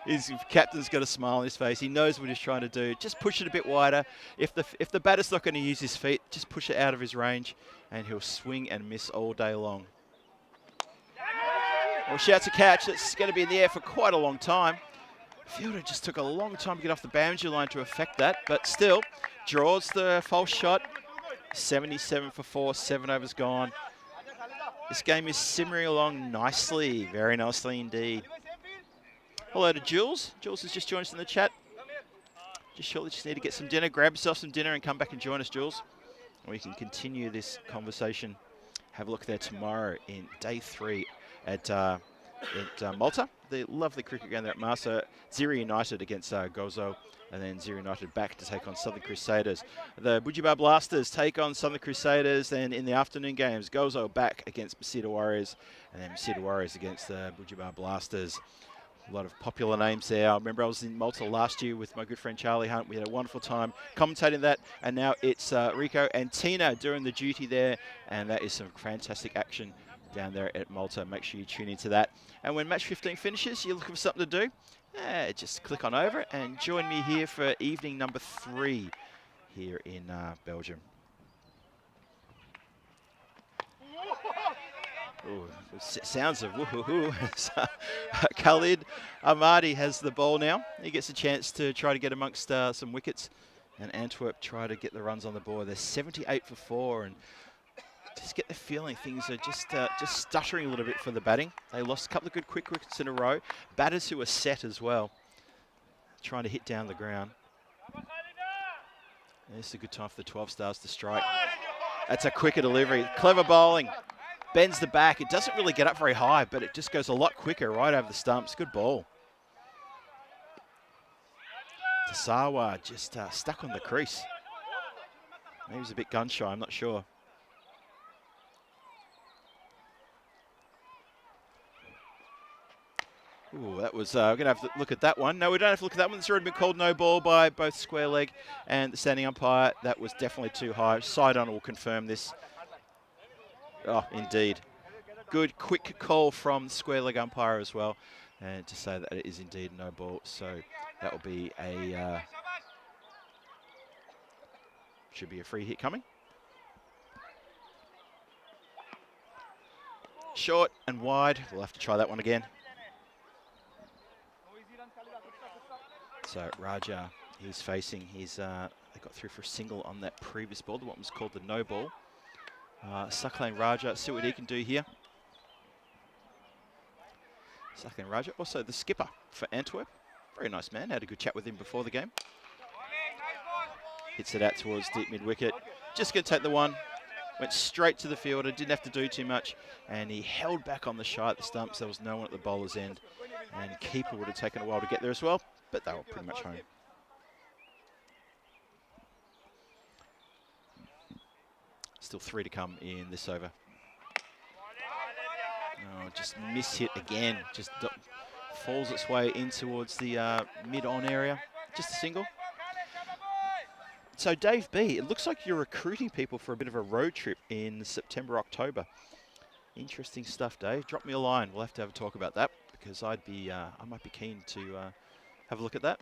A: His captain's got a smile on his face. He knows what he's trying to do. Just push it a bit wider. If the batter's not going to use his feet, just push it out of his range, and he'll swing and miss all day long. Well, shouts a catch. It's going to be in the air for quite a long time. Fielder just took a long time to get off the boundary line to affect that, but still draws the false shot. 77 for 4, 7 overs gone. This game is simmering along nicely, very nicely indeed. Hello to Jules. Jules has just joined us in the chat. Just need to get some dinner, grab yourself some dinner and come back and join us, Jules. And we can continue this conversation. Have a look there tomorrow in day 3 at Malta. The lovely cricket game there at Marsa. Ziri United against Gozo. And then Ziri United back to take on Southern Crusaders. The Bujiba Blasters take on Southern Crusaders. Then in the afternoon games, Gozo back against Masita Warriors. And then Masita Warriors against the Bujiba Blasters. A lot of popular names there. I remember I was in Malta last year with my good friend Charlie Hunt. We had a wonderful time commentating that. And now it's Rico and Tina doing the duty there. And that is some fantastic action down there at Malta. Make sure you tune into that. And when match 15 finishes, you're looking for something to do, just click on over and join me here for evening number 3 here in Belgium. Ooh, sounds of woohoo. Khalid Ahmadi has the ball now. He gets a chance to try to get amongst some wickets, and Antwerp try to get the runs on the board. They're 78 for 4, and just get the feeling things are just stuttering a little bit for the batting. They lost a couple of good quick wickets in a row. Batters who are set as well, trying to hit down the ground. And this is a good time for the 12 stars to strike. That's a quicker delivery. Clever bowling. Bends the back. It doesn't really get up very high, but it just goes a lot quicker right over the stumps. Good ball. Tasawa just stuck on the crease. Maybe he was a bit gun shy, I'm not sure. Ooh, that was, we're going to have to look at that one. No, we don't have to look at that one. It's already been called no ball by both square leg and the standing umpire. That was definitely too high. Side on will confirm this. Oh, indeed. Good, quick call from the square leg umpire as well. And to say that it is indeed no ball. So that will be a, should be a free hit coming. Short and wide. We'll have to try that one again. So Raja, he's facing his, they got through for a single on that previous ball. The one was called the no ball. Saklan Raja, see what he can do here. Saklan Raja, also the skipper for Antwerp. Very nice man, had a good chat with him before the game. Hits it out towards deep mid-wicket. Just going to take the one. Went straight to the fielder, didn't have to do too much. And he held back on the shy at the stumps. There was no one at the bowler's end. And keeper would have taken a while to get there as well, but they were pretty much home. Still 3 to come in this over. Oh, just miss-hit again. Just falls its way in towards the mid-on area. Just a single. So Dave B, it looks like you're recruiting people for a bit of a road trip in September, October. Interesting stuff, Dave. Drop me a line. We'll have to have a talk about that because I might be keen to have a look at that.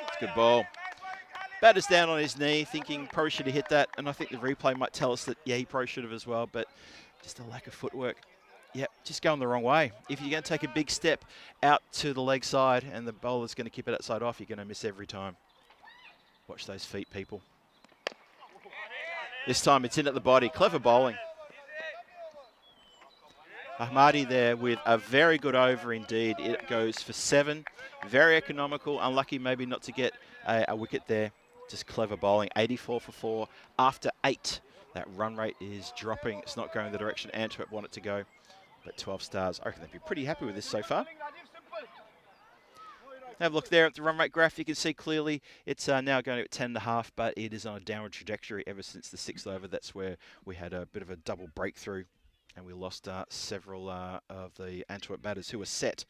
A: It's a good ball. Batter's down on his knee, thinking probably should have hit that, and I think the replay might tell us that, yeah, he probably should have as well, but just a lack of footwork. Yep, just going the wrong way. If you're going to take a big step out to the leg side and the bowler's going to keep it outside off, you're going to miss every time. Watch those feet, people. This time it's in at the body. Clever bowling. Ahmadi there with a very good over indeed. It goes for 7. Very economical. Unlucky maybe not to get a wicket there. Just clever bowling. 84 for 4 after 8. That run rate is dropping. It's not going the direction Antwerp want it to go. But 12 stars. I reckon they'd be pretty happy with this so far. Have a look there at the run rate graph. You can see clearly it's now going at 10.5, but it is on a downward trajectory ever since the 6th over. That's where we had a bit of a double breakthrough, and we lost several of the Antwerp batters who were set,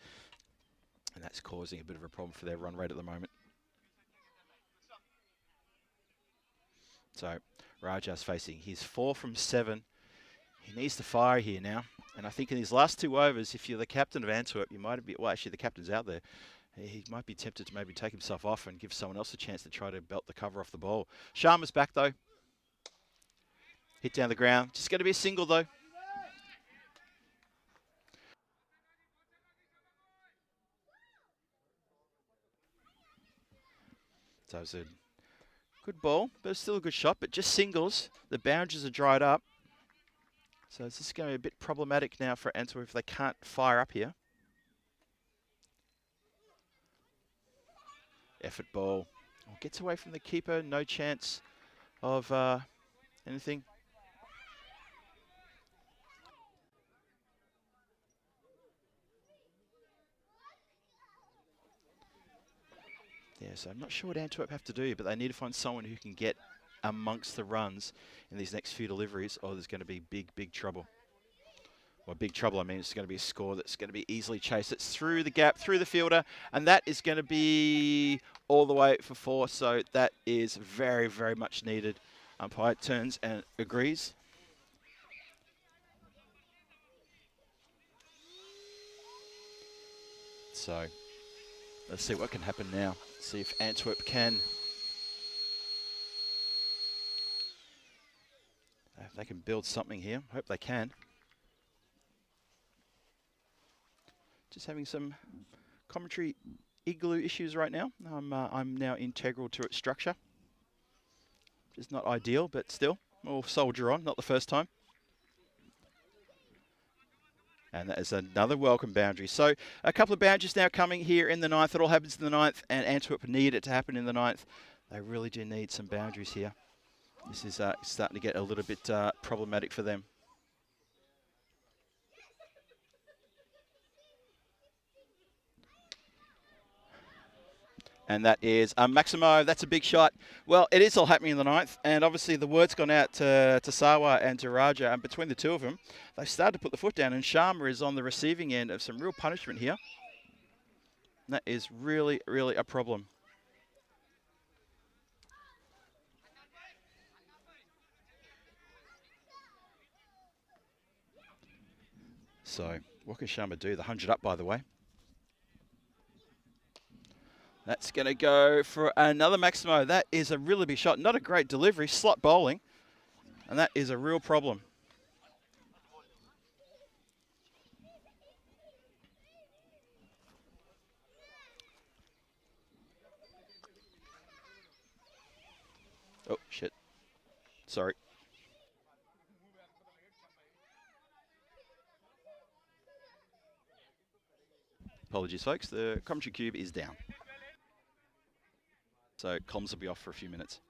A: and that's causing a bit of a problem for their run rate at the moment. So Raja's facing his 4 from 7. He needs to fire here now, and I think in his last 2 overs, if you're the captain of Antwerp, you might be, well, actually the captain's out there. He might be tempted to maybe take himself off and give someone else a chance to try to belt the cover off the ball. Sharma's back though. Hit down the ground. Just going to be a single though. So it was a good ball, but it's still a good shot, but just singles. The boundaries are dried up. So it's just going to be a bit problematic now for Antwerp if they can't fire up here. Effort ball. Oh, gets away from the keeper. No chance of anything. Yeah, so I'm not sure what Antwerp have to do, but they need to find someone who can get amongst the runs in these next few deliveries, or there's going to be big trouble. Well, big trouble, I mean, it's going to be a score that's going to be easily chased. It's through the gap, through the fielder, and that is going to be all the way for 4, so that is very, very much needed. Umpire turns and agrees. So, let's see what can happen now. See if Antwerp can. If they can build something here. Hope they can. Just having some commentary igloo issues right now. I'm now integral to its structure. Which is not ideal, but still, we'll soldier on. Not the first time. And that is another welcome boundary. So a couple of boundaries now coming here in the 9th. It all happens in the 9th, and Antwerp need it to happen in the 9th. They really do need some boundaries here. This is starting to get a little bit problematic for them. And that is Maximo. That's a big shot. Well, it is all happening in the 9th. And obviously the word's gone out to Sawa and to Raja. And between the two of them, they've started to put the foot down. And Sharma is on the receiving end of some real punishment here. And that is really, really a problem. So what can Sharma do? The 100 up, by the way. That's going to go for another Maximo. That is a really big shot. Not a great delivery. Slot bowling. And that is a real problem. Oh, shit. Sorry. Apologies, folks. The commentary cube is down. So comms will be off for a few minutes.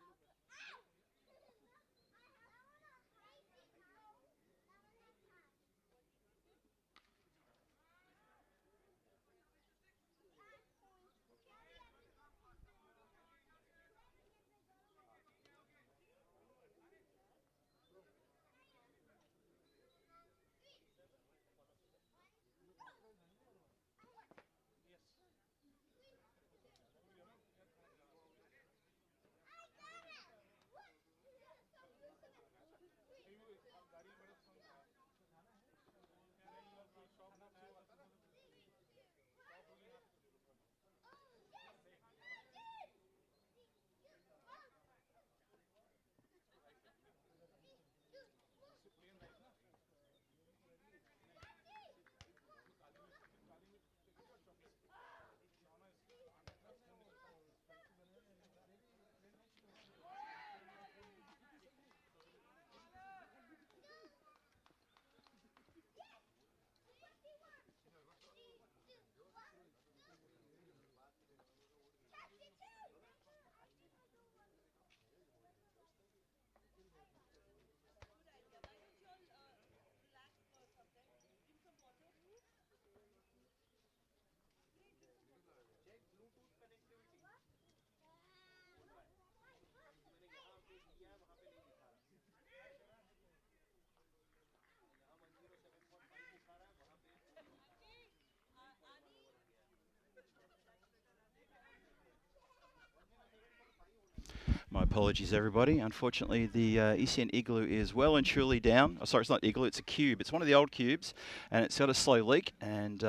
A: My apologies, everybody. Unfortunately, the ECN Igloo is well and truly down. Oh, sorry, it's not Igloo, it's a cube. It's one of the old cubes, and it's got a slow leak, and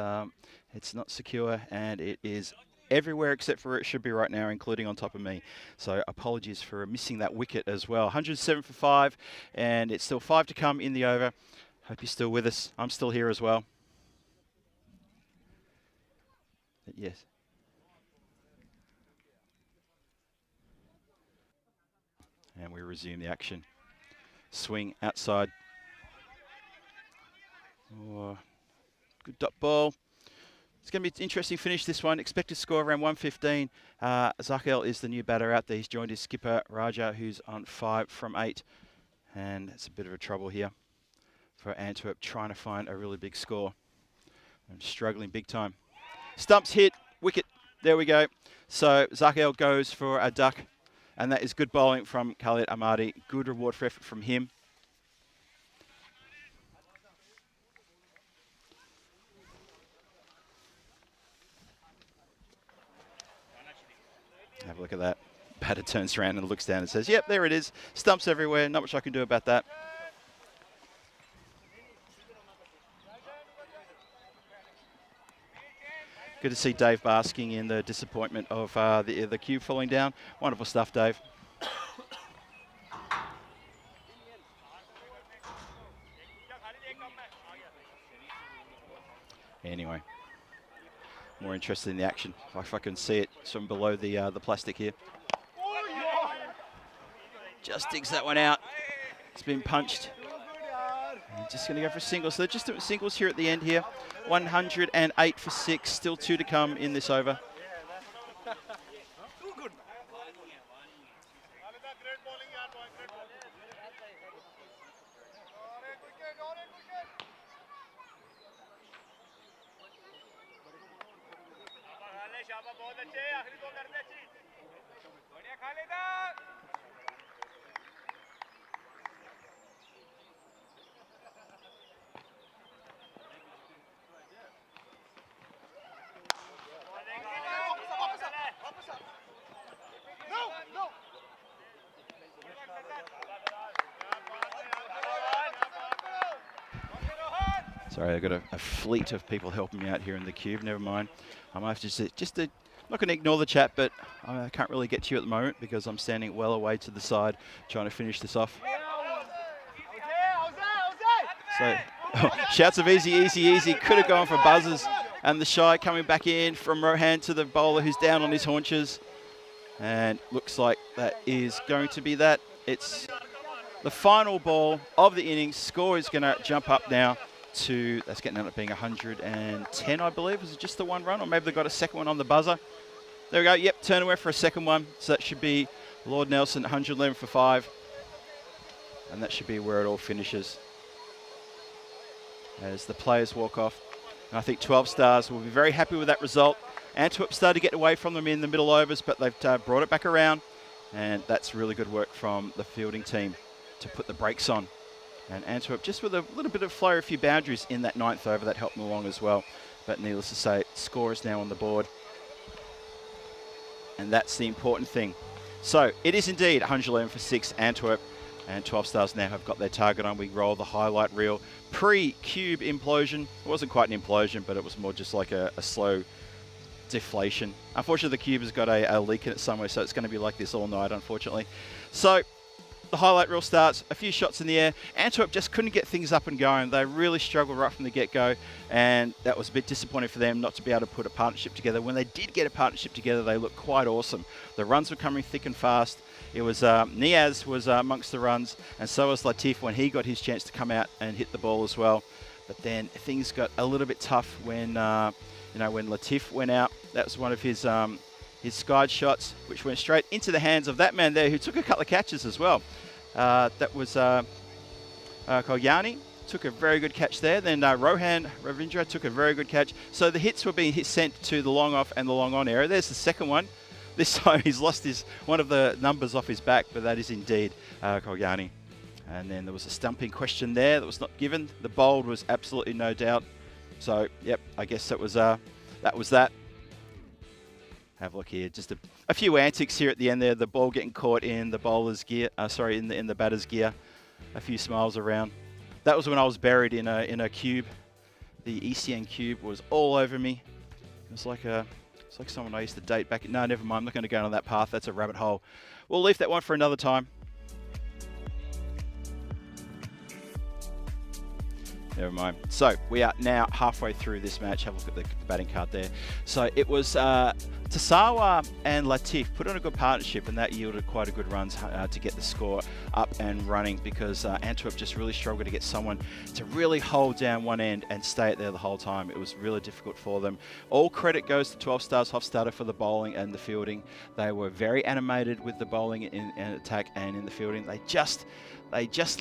A: it's not secure, and it is everywhere except for where it should be right now, including on top of me. So apologies for missing that wicket as well. 107 for 5, and it's still 5 to come in the over. Hope you're still with us. I'm still here as well. But yes. And we resume the action. Swing outside. Oh, good dot ball. It's going to be an interesting finish, this one. Expected score around 115. Zakel is the new batter out there. He's joined his skipper, Raja, who's on 5 from 8. And it's a bit of a trouble here for Antwerp, trying to find a really big score. I'm struggling big time. Stumps hit, wicket. There we go. So Zakel goes for a duck. And that is good bowling from Khalid Ahmadi. Good reward for effort from him. Have a look at that. Batter turns around and looks down and says, yep, there it is. Stumps everywhere. Not much I can do about that. Good to see Dave basking in the disappointment of the cube falling down. Wonderful stuff, Dave. Anyway, more interested in the action. If I can see it from below the plastic here. Just digs that one out. It's been punched. And just going to go for a single. So they're just doing singles here at the end here. 108 for 6. Still 2 to come in this over. Sorry, I've got a fleet of people helping me out here in the cube. Never mind. I might have to I'm not going to ignore the chat, but I can't really get to you at the moment because I'm standing well away to the side trying to finish this off. So, shouts of easy, easy, easy. Could have gone for buzzers. And the shy coming back in from Rohan to the bowler who's down on his haunches. And looks like that is going to be that. It's the final ball of the innings. Score is going to jump up now to, that's getting out of being 110, I believe. Was it just the one run? Or maybe they got a second one on the buzzer. There we go. Yep, Turner for a second one. So that should be Lord Nelson, 111 for 5. And that should be where it all finishes. As the players walk off. And I think 12 Stars will be very happy with that result. Antwerp started to get away from them in the middle overs, but they've brought it back around. And that's really good work from the fielding team to put the brakes on. And Antwerp just with a little bit of flow, a few boundaries in that 9th over, that helped them along as well. But needless to say, score is now on the board. And that's the important thing. So it is indeed 111 for 6, Antwerp. And 12 Stars now have got their target on. We roll the highlight reel. Pre-cube implosion. It wasn't quite an implosion, but it was more just like a slow deflation. Unfortunately, the cube has got a leak in it somewhere, so it's going to be like this all night, unfortunately. So the highlight reel starts, a few shots in the air. Antwerp just couldn't get things up and going. They really struggled right from the get-go, and that was a bit disappointing for them not to be able to put a partnership together. When they did get a partnership together, they looked quite awesome. The runs were coming thick and fast. It was Niaz was amongst the runs, and so was Latif when he got his chance to come out and hit the ball as well. But then things got a little bit tough when when Latif went out. That was one of his skied shots, which went straight into the hands of that man there, who took a couple of catches as well. That was Kogyani. Took a very good catch there. Then Rohan Ravindra took a very good catch. So the hits were being sent to the long off and the long on area. There's the second one. This time he's lost one of the numbers off his back, but that is indeed Kogyani. And then there was a stumping question there that was not given. The bowled was absolutely no doubt. So, yep, I guess that was that. Have a look here. Just a few antics here at the end there. The ball getting caught in the bowler's gear. In the batter's gear. A few smiles around. That was when I was buried in a cube. The ECN cube was all over me. It was like someone I used to date back. No, never mind. I'm not going to go on that path. That's a rabbit hole. We'll leave that one for another time. Never mind. So we are now halfway through this match. Have a look at the batting card there. So it was Tasawa and Latif put on a good partnership, and that yielded quite a good runs to get the score up and running, because Antwerp just really struggled to get someone to really hold down one end and stay it there the whole time. It was really difficult for them. All credit goes to 12 Stars Hofstadter for the bowling and the fielding. They were very animated with the bowling in attack and in the fielding. They just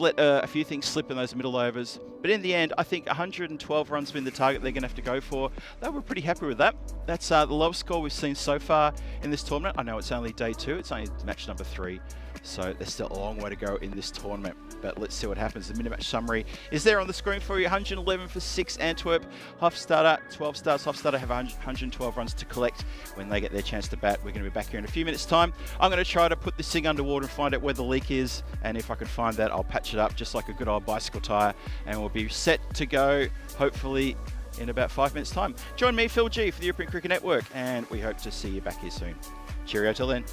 A: let a few things slip in those middle overs. But in the end, I think 112 runs has been the target they're going to have to go for. They were pretty happy with that. That's the lowest score we've seen so far in this tournament. I know it's only day 2. It's only match number 3. So there's still a long way to go in this tournament. But let's see what happens. The minute match summary is there on the screen for you. 111 for 6 Antwerp. Hofstadter, 12 Stars Hofstadter have 112 runs to collect when they get their chance to bat. We're going to be back here in a few minutes' time. I'm going to try to put this thing underwater and find out where the leak is. And if I can find that, I'll patch it up just like a good old bicycle tyre. And we'll be set to go, hopefully, in about 5 minutes' time. Join me, Phil G, for the European Cricket Network. And we hope to see you back here soon. Cheerio till then.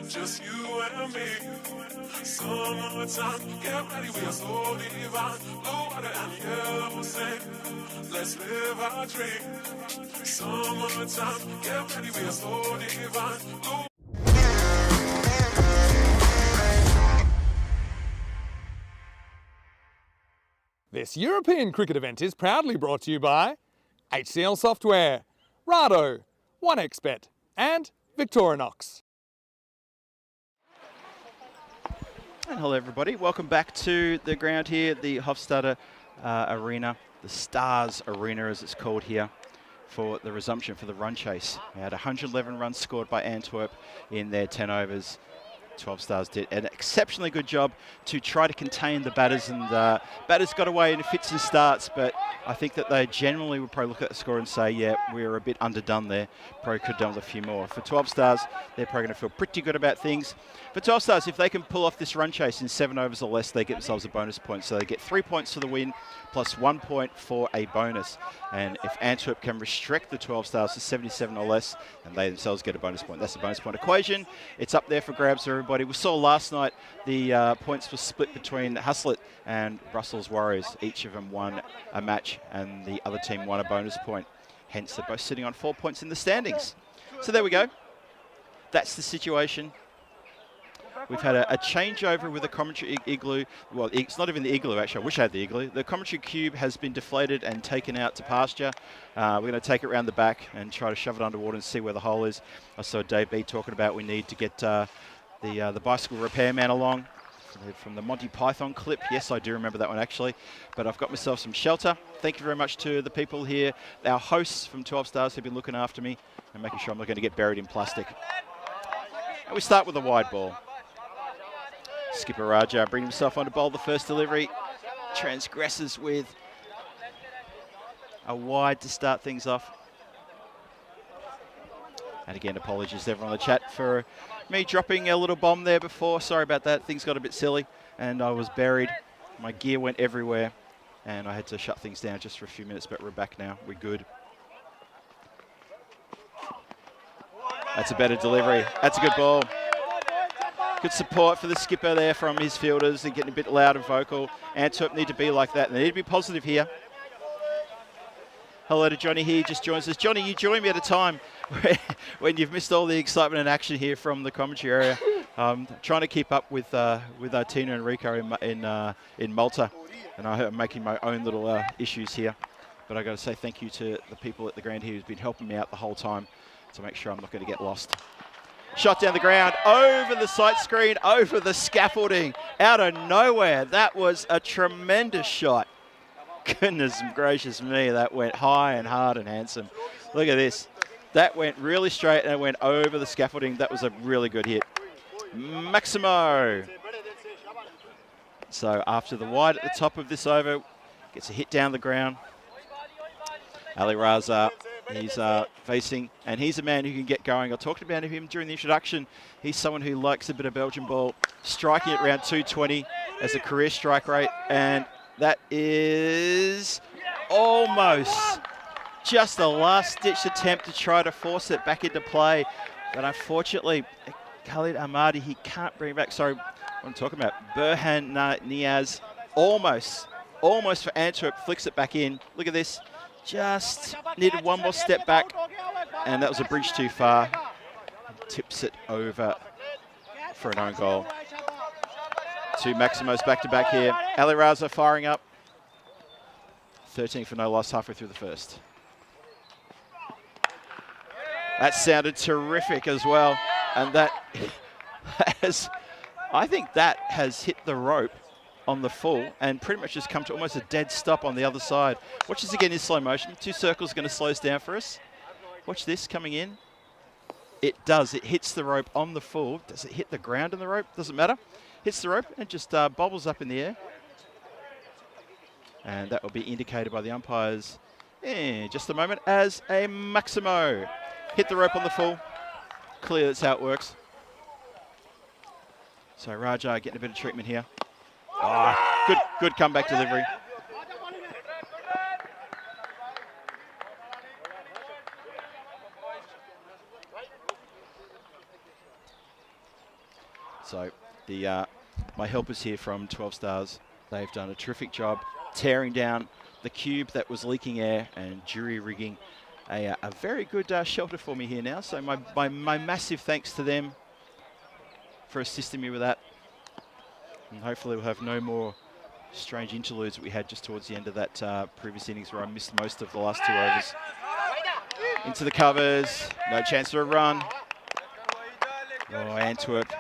E: just you and me. Summertime, get ready, we are so divine. Blue water and yellow sand, let's live our dream. Summertime, get ready, we are so divine. Blue
B: This European cricket event is proudly brought to you by HCL Software, Rado, 1xBet and Victorinox.
A: And hello everybody, welcome back to the ground here at the Hofstadter Arena, the Stars Arena as it's called here, for the resumption for the run chase. We had 111 runs scored by Antwerp in their 10 overs. 12 Stars did an exceptionally good job to try to contain the batters, and batters got away in fits and starts, but I think that they generally would probably look at the score and say, yeah, we were a bit underdone there, probably could have done with a few more. For 12 Stars, they're probably going to feel pretty good about things. For 12 Stars, if they can pull off this run chase in 7 overs or less, they get themselves a bonus point, so they get 3 points for the win, plus 1 point for a bonus. And if Antwerp can restrict the 12 Stars to 77 or less, then they themselves get a bonus point. That's the bonus point equation. It's up there for grabs for everybody. We saw last night the points were split between Haslet and Brussels Warriors. Each of them won a match and the other team won a bonus point. Hence, they're both sitting on 4 points in the standings. So there we go. That's the situation. We've had a changeover with the commentary igloo. Well, it's not even the igloo, actually. I wish I had the igloo. The commentary cube has been deflated and taken out to pasture. We're going to take it around the back and try to shove it underwater and see where the hole is. I saw Dave B talking about we need to get the bicycle repairman along from the Monty Python clip. Yes, I do remember that one, actually. But I've got myself some shelter. Thank you very much to the people here, our hosts from 12 Stars who've been looking after me and making sure I'm not going to get buried in plastic. And we start with a wide ball. Skipper Raja bringing himself on to bowl the first delivery. Transgresses with a wide to start things off. And again, apologies to everyone in the chat for me dropping a little bomb there before. Sorry about that. Things got a bit silly and I was buried. My gear went everywhere and I had to shut things down just for a few minutes, but we're back now. We're good. That's a better delivery. That's a good ball. Good support for the skipper there from his fielders. They're getting a bit loud and vocal. Antwerp need to be like that. And they need to be positive here. Hello to Johnny here, just joins us. Johnny, you joined me at a time when you've missed all the excitement and action here from the commentary area. Trying to keep up with Tina and Rico in Malta. And I'm making my own little issues here. But I've got to say thank you to the people at the ground here who's been helping me out the whole time to make sure I'm not going to get lost. Shot down the ground, over the sight screen, over the scaffolding, out of nowhere. That was a tremendous shot. Goodness gracious me, that went high and hard and handsome. Look at this. That went really straight and it went over the scaffolding. That was a really good hit. Maximo. So after the wide at the top of this over, gets a hit down the ground. Ali Raza. He's facing, and he's a man who can get going. I talked about him during the introduction. He's someone who likes a bit of Belgian ball, striking at around 220 as a career strike rate, and that is almost just a last-ditch attempt to try to force it back into play. But unfortunately, Khalid Ahmadi, he can't bring it back. Sorry, what I'm talking about. Burhan Niaz, almost for Antwerp, flicks it back in. Look at this. Just needed one more step back, and that was a bridge too far. Tips it over for an own goal. Two Maximos back-to-back here. Ali Raza firing up. 13 for no loss halfway through the first. That sounded terrific as well, and that has, I think that has hit the rope on the full and pretty much just come to almost a dead stop on the other side. Watch this again in slow motion. 2 circles going to slow us down for us. Watch this coming in. It does. It hits the rope on the full. Does it hit the ground in the rope? Doesn't matter. Hits the rope and just bobbles up in the air. And that will be indicated by the umpires in just a moment as a Maximo. Hit the rope on the full. Clear, that's how it works. So Raja getting a bit of treatment here. Oh, good comeback delivery. So my helpers here from 12 Stars, they've done a terrific job tearing down the cube that was leaking air and jury rigging a very good shelter for me here now. So my massive thanks to them for assisting me with that. And hopefully we'll have no more strange interludes that we had just towards the end of that previous innings where I missed most of the last 2 overs. Into the covers, no chance for a run. Oh, Antwerp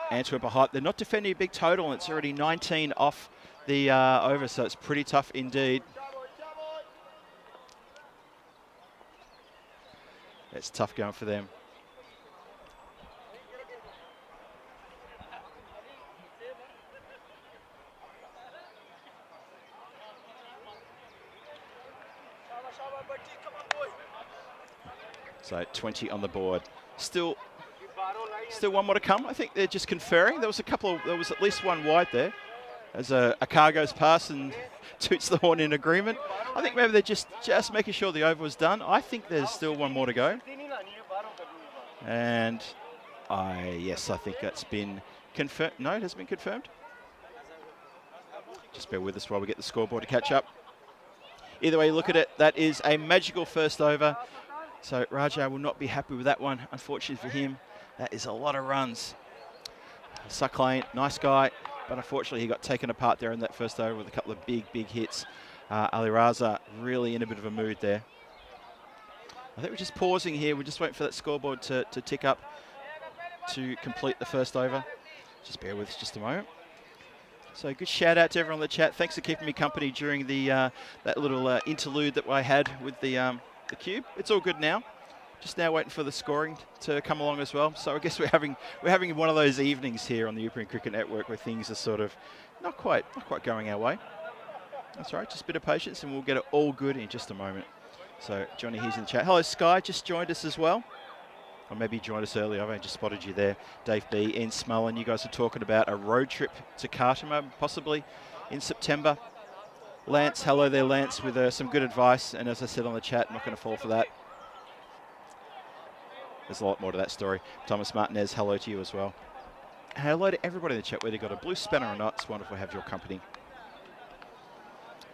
A: are hot. They're not defending a big total, and it's already 19 off the over, so it's pretty tough indeed. It's tough going for them. So 20 on the board. Still one more to come. I think they're just conferring. There was at least one wide there as a car goes past and toots the horn in agreement. I think maybe they're just making sure the over was done. I think there's still one more to go. And yes, I think that's been confirmed. No, it hasn't been confirmed. Just bear with us while we get the scoreboard to catch up. Either way you look at it, that is a magical first over. So Rajah will not be happy with that one, unfortunately for him. That is a lot of runs. Sucklane, nice guy, but unfortunately he got taken apart there in that first over with a couple of big hits. Ali Raza really in a bit of a mood there. I think we're just pausing here. We're just waiting for that scoreboard to tick up to complete the first over. Just bear with us just a moment. So good shout out to everyone in the chat. Thanks for keeping me company during the that little interlude that I had with the cube. It's all good now. Just now waiting for the scoring to come along as well. So I guess we're having one of those evenings here on the European Cricket Network where things are sort of not quite going our way. That's all right. Just a bit of patience and we'll get it all good in just a moment. So Johnny here's in the chat. Hello Sky, just joined us as well. Or maybe you joined us earlier. I've only just spotted you there. Dave B, Ian Smullen, you guys are talking about a road trip to Khartoum possibly in September. Lance, hello there Lance, with some good advice. And as I said on the chat, I'm not going to fall for that. There's a lot more to that story. Thomas Martinez, hello to you as well. And hello to everybody in the chat, whether you've got a blue spanner or not. It's wonderful to have your company.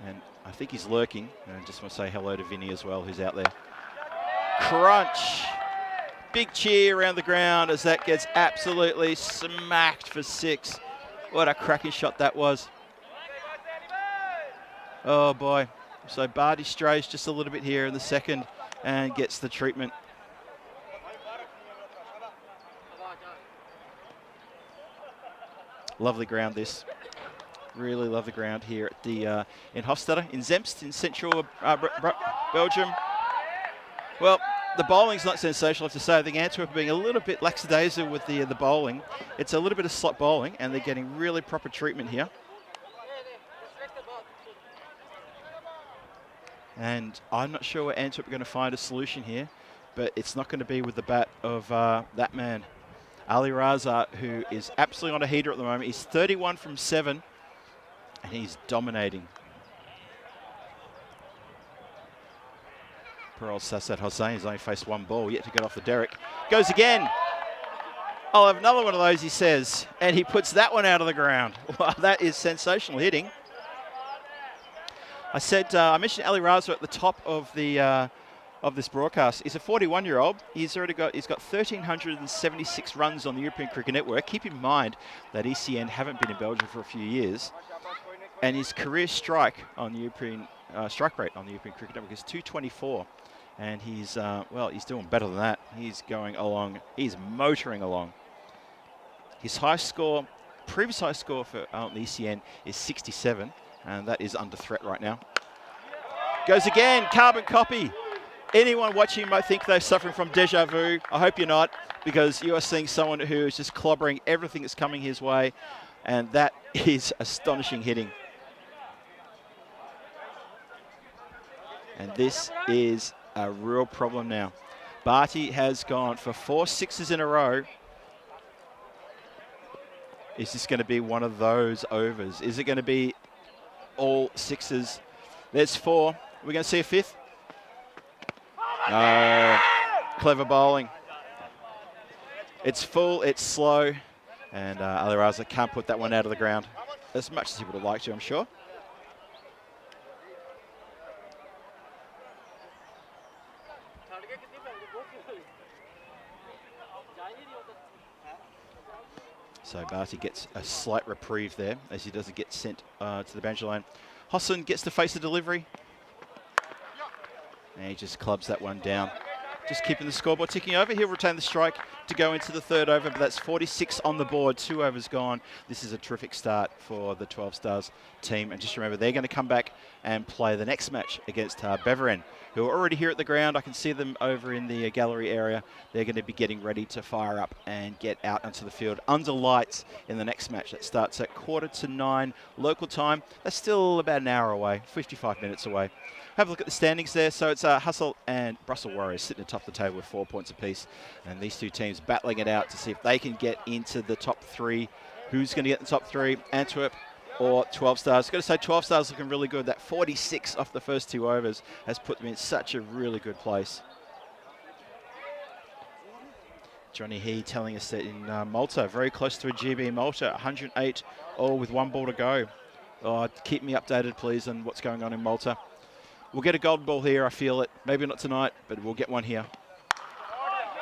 A: And I think he's lurking. And I just want to say hello to Vinny as well, who's out there. Crunch. Big cheer around the ground as that gets absolutely smacked for 6. What a cracking shot that was. Oh boy. So Barty strays just a little bit here in the second and gets the treatment. Lovely ground this. Really love the ground here at the in Hofstede, in Zemst, in central Belgium. Well, the bowling's not sensational, I have to say. I think Antwerp are being a little bit lackadaisical with the bowling. It's a little bit of slot bowling, and they're getting really proper treatment here. And I'm not sure where Antwerp are going to find a solution here, but it's not going to be with the bat of that man, Ali Raza, who is absolutely on a heater at the moment. He's 31 from 7, and he's dominating. Poor old Sassad Hossain has only faced one ball, yet to get off the derrick. Goes again. I'll have another one of those, he says, and he puts that one out of the ground. Wow, that is sensational hitting. I mentioned Ali Raza at the top of the of this broadcast. He's a 41-year-old. He's got 1,376 runs on the European Cricket Network. Keep in mind that ECN haven't been in Belgium for a few years, and his career strike on the European strike rate on the European Cricket Network is 224, and he's he's doing better than that. He's going along. He's motoring along. His previous high score for the ECN is 67, and that is under threat right now. Goes again, carbon copy. Anyone watching might think they're suffering from deja vu. I hope you're not, because you are seeing someone who is just clobbering everything that's coming his way, and that is astonishing hitting. And this is a real problem now. Barty has gone for 4 6s in a row. Is this going to be one of those overs? Is it going to be all 6s? There's 4. We're going to see a 5th. No. Clever bowling. It's full, it's slow. And Ali Raza can't put that one out of the ground as much as he would have liked to, I'm sure. So Barty gets a slight reprieve there as he doesn't get sent to the boundary line. Hosson gets to face the delivery. And he just clubs that one down. Just keeping the scoreboard ticking over. He'll retain the strike to go into the third over, but that's 46 on the board, 2 overs gone. This is a terrific start for the 12 Stars team. And just remember, they're going to come back and play the next match against Beveren, who are already here at the ground. I can see them over in the gallery area. They're going to be getting ready to fire up and get out onto the field under lights in the next match. That starts at 8:45 local time. That's still about an hour away, 55 minutes away. Have a look at the standings there. So it's Hustle and Brussels Warriors sitting atop the table with 4 points apiece. And these two teams battling it out to see if they can get into the top 3. Who's going to get in the top 3? Antwerp or 12 Stars? Got to say 12 Stars looking really good. That 46 off the first 2 overs has put them in such a really good place. Johnny He telling us that in Malta, very close to a GB Malta, 108 all with 1 ball to go. Oh, keep me updated, please, on what's going on in Malta. We'll get a gold ball here, I feel it. Maybe not tonight, but we'll get one here.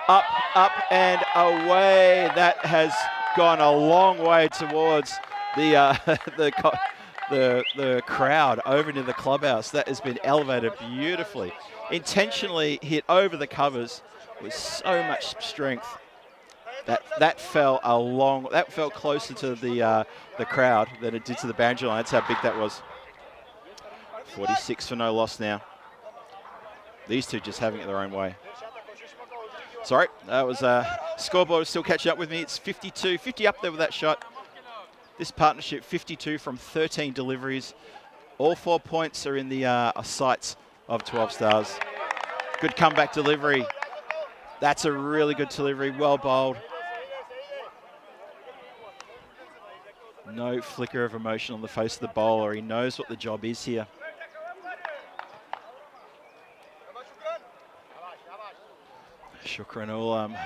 A: Up, up, and away. That has gone a long way towards the crowd over near the clubhouse. That has been elevated beautifully. Intentionally hit over the covers with so much strength. That fell closer to the crowd than it did to the boundary line. That's how big that was. 46 for no loss now. These two just having it their own way. Sorry, that was scoreboard is still catching up with me. It's 52, 50 up there with that shot. This partnership, 52 from 13 deliveries. All 4 points are in the sights of 12 Stars. Good comeback delivery. That's a really good delivery, well bowled. No flicker of emotion on the face of the bowler. He knows what the job is here. Shukran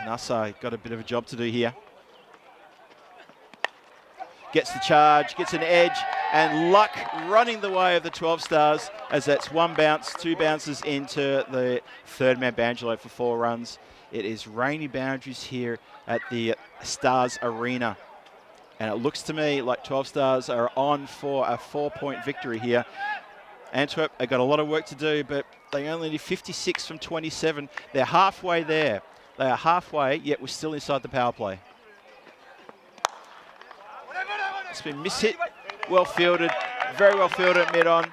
A: Nasa got a bit of a job to do here. Gets the charge, gets an edge, and luck running the way of the 12 Stars as that's 1 bounce, 2 bounces into the third man boundary for 4 runs. It is rainy boundaries here at the Stars Arena. And it looks to me like 12 Stars are on for a 4-point victory here. Antwerp, they've got a lot of work to do, but they only need 56 from 27. They're halfway there. They are halfway, yet we're still inside the power play. It's been mishit, well fielded, very well fielded at mid-on.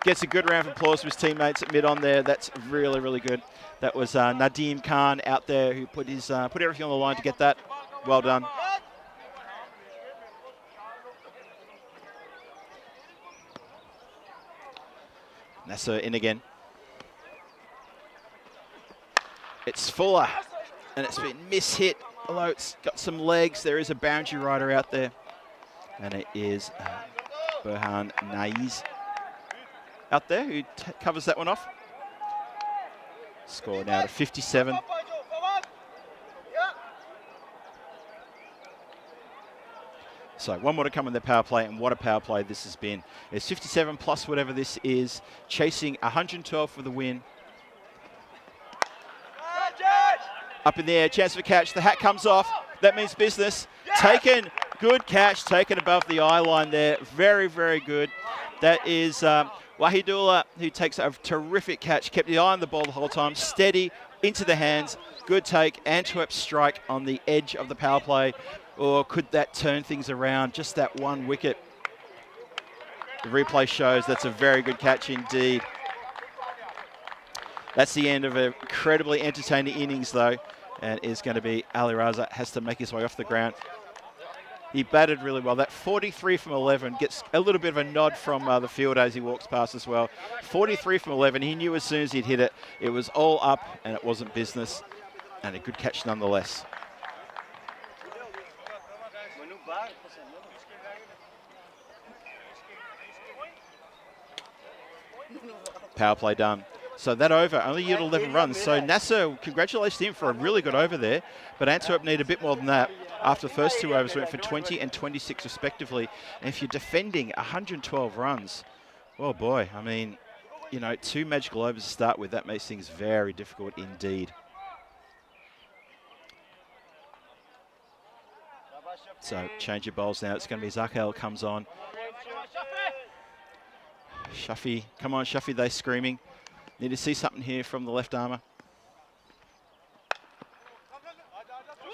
A: Gets a good round of applause from his teammates at mid-on there. That's really, really good. That was Nadeem Khan out there who put everything on the line to get that. Well done. Nasser in again. It's Fuller, and it's been mishit, although it's got some legs. There is a boundary rider out there, and it is Burhan Naiz out there who covers that one off. Score now to 57. So 1 more to come in the power play, and what a power play this has been. It's 57 plus whatever this is, chasing 112 for the win. Up in the air, chance for catch. The hat comes off. That means business. Taken, good catch, taken above the eye line there. Very, very good. That is Wahidullah, who takes a terrific catch, kept the eye on the ball the whole time, steady, into the hands. Good take. Antwerp strike on the edge of the power play. Or could that turn things around? Just that 1 wicket. The replay shows that's a very good catch indeed. That's the end of an incredibly entertaining innings, though, and is going to be Ali Raza has to make his way off the ground. He batted really well. That 43 from 11 gets a little bit of a nod from the field as he walks past as well. 43 from 11. He knew as soon as he'd hit it, it was all up and it wasn't business. And a good catch nonetheless. Power play done. So that over only yielded 11 runs. So Nasser, congratulations to him for a really good over there. But Antwerp need a bit more than that. after the first 2 overs went for 20 and 26 respectively. And if you're defending 112 runs, well, boy, I mean, you know, 2 magical overs to start with, that makes things very difficult indeed. So change your bowls now. It's going to be Zakel comes on. Shuffy, come on, Shuffy, they're screaming. Need to see something here from the left armour.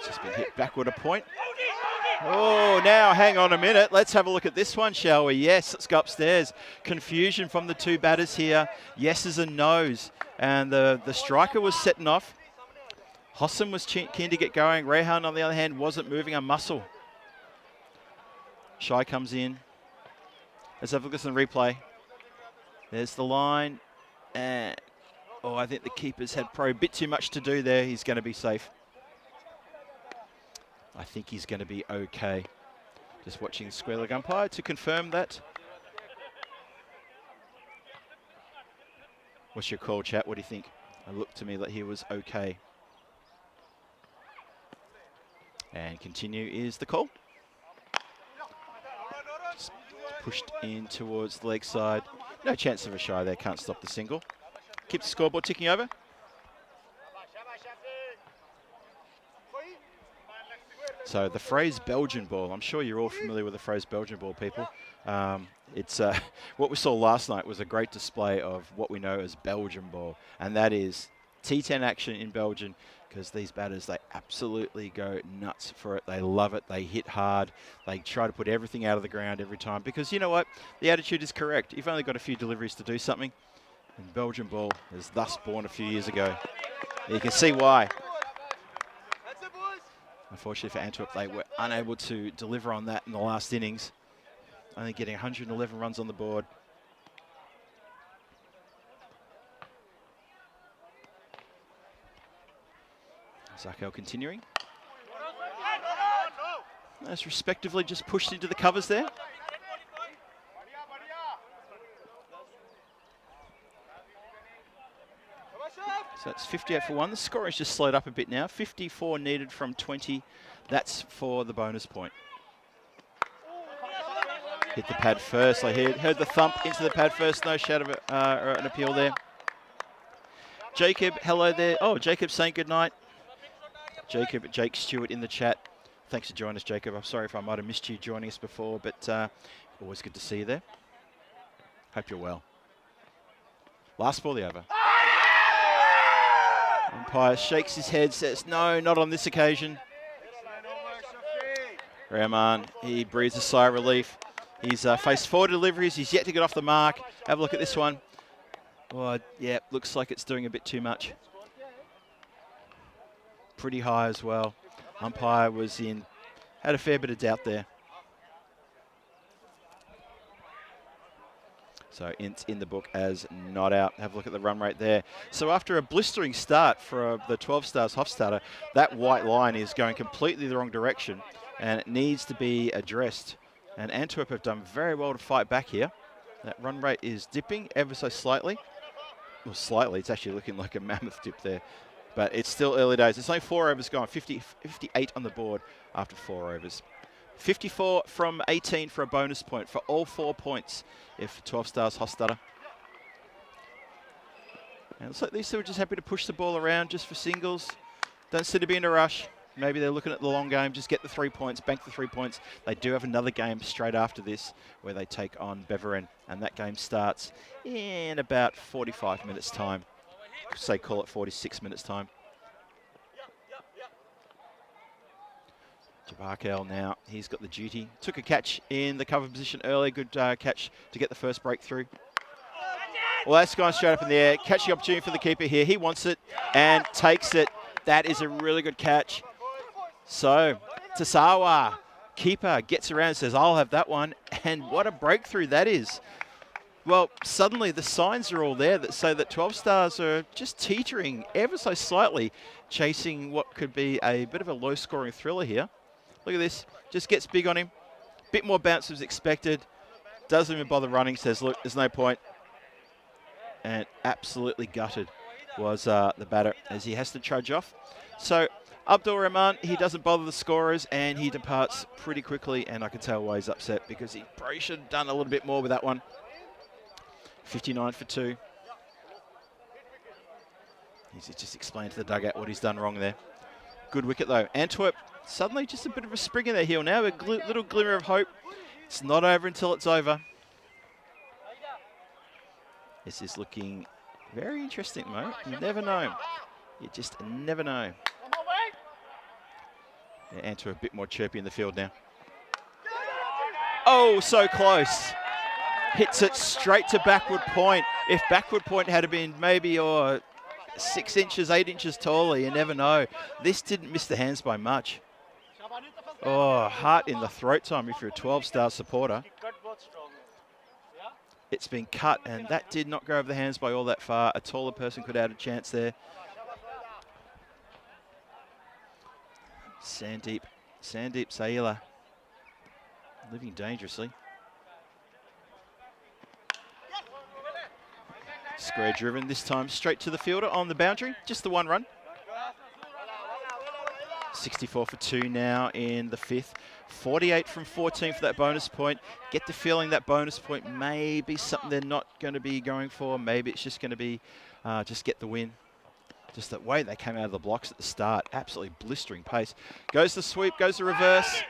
A: Just been hit backward a point. Oh, now hang on a minute. Let's have a look at this one, shall we? Yes, let's go upstairs. Confusion from the 2 batters here. Yeses and nos. And the striker was setting off. Hossam was keen to get going. Rehan, on the other hand, wasn't moving a muscle. Shai comes in. Let's have a look at the replay. There's the line. And, oh, I think the keeper's had probably a bit too much to do there. He's going to be safe. I think he's going to be okay. Just watching the square leg umpire to confirm that. What's your call, chat? What do you think? It looked to me that he was okay. And continue is the call. Just pushed in towards the leg side. No chance of a shy there. Can't stop the single. Keep the scoreboard ticking over. So the phrase Belgian ball, I'm sure you're all familiar with the phrase Belgian ball, people. It's what we saw last night was a great display of what we know as Belgian ball, and that is T10 action in Belgium, because these batters, they absolutely go nuts for it. They love it. They hit hard. They try to put everything out of the ground every time, because you know what? The attitude is correct. You've only got a few deliveries to do something, and Belgian ball was thus born a few years ago. You can see why. Unfortunately for Antwerp, they were unable to deliver on that in the last innings, only getting 111 runs on the board. Zakel continuing. As respectively just pushed into the covers there. So it's 58 for 1. The score has just slowed up a bit now. 54 needed from 20. That's for the bonus point. Hit the pad first. I heard the thump into the pad first. No shadow of an appeal there. Jacob, hello there. Oh, Jacob saying good night. Jake Stewart in the chat. Thanks for joining us, Jacob. I'm sorry if I might have missed you joining us before, but always good to see you there. Hope you're well. Last ball, the over. Umpire shakes his head, says, no, not on this occasion. Rahman, he breathes a sigh of relief. He's faced 4 deliveries. He's yet to get off the mark. Have a look at this one. Oh, yeah, looks like it's doing a bit too much. Pretty high as well. Umpire was had a fair bit of doubt there. So it's in the book as not out. Have a look at the run rate there. So after a blistering start for the 12 Stars Hofstadter, that white line is going completely the wrong direction, and it needs to be addressed. And Antwerp have done very well to fight back here. That run rate is dipping ever so slightly. Well, slightly. It's actually looking like a mammoth dip there. But it's still early days. It's only 4 overs gone. 58 on the board after 4 overs. 54 from 18 for a bonus point for all 4 points if 12 Stars Hofstadter. And it looks like these two are just happy to push the ball around just for singles. Don't seem to be in a rush. Maybe they're looking at the long game. Just get the 3 points, bank the 3 points. They do have another game straight after this where they take on Beveren. And that game starts in about 45 minutes' time. Say call it 46 minutes' time. Jabarkel now, he's got the duty. Took a catch in the cover position early. Good catch to get the first breakthrough. Well, that's gone straight up in the air. Catching opportunity for the keeper here. He wants it and takes it. That is a really good catch. So, Tasawa, keeper, gets around and says, I'll have that one. And what a breakthrough that is. Well, suddenly the signs are all there that say that 12 Stars are just teetering ever so slightly, chasing what could be a bit of a low-scoring thriller here. Look at this. Just gets big on him. Bit more bounce was expected. Doesn't even bother running. Says, look, there's no point. And absolutely gutted was the batter as he has to trudge off. So Abdul Rahman, he doesn't bother the scorers and he departs pretty quickly, and I can tell why he's upset because he probably should have done a little bit more with that one. 59 for 2. He's just explained to the dugout what he's done wrong there. Good wicket though. Antwerp suddenly just a bit of a spring in their heel now, a little glimmer of hope. It's not over until it's over. This is looking very interesting, mate. You never know. You just never know. Yeah, Antwerp a bit more chirpy in the field now. Oh, so close. Hits it straight to backward point. If backward point had been maybe 6 inches, 8 inches taller, you never know. This didn't miss the hands by much. Oh, heart in the throat time if you're a 12-star supporter. It's been cut, and that did not go over the hands by all that far. A taller person could have had a chance there. Sandeep Saila, living dangerously. Square driven this time, straight to the fielder on the boundary. Just the 1 run. 64 for 2 now in the 5th. 48 from 14 for that bonus point. Get the feeling that bonus point may be something they're not going to be going for. Maybe it's just going to be just get the win. Just that way they came out of the blocks at the start. Absolutely blistering pace. Goes the sweep, goes the reverse.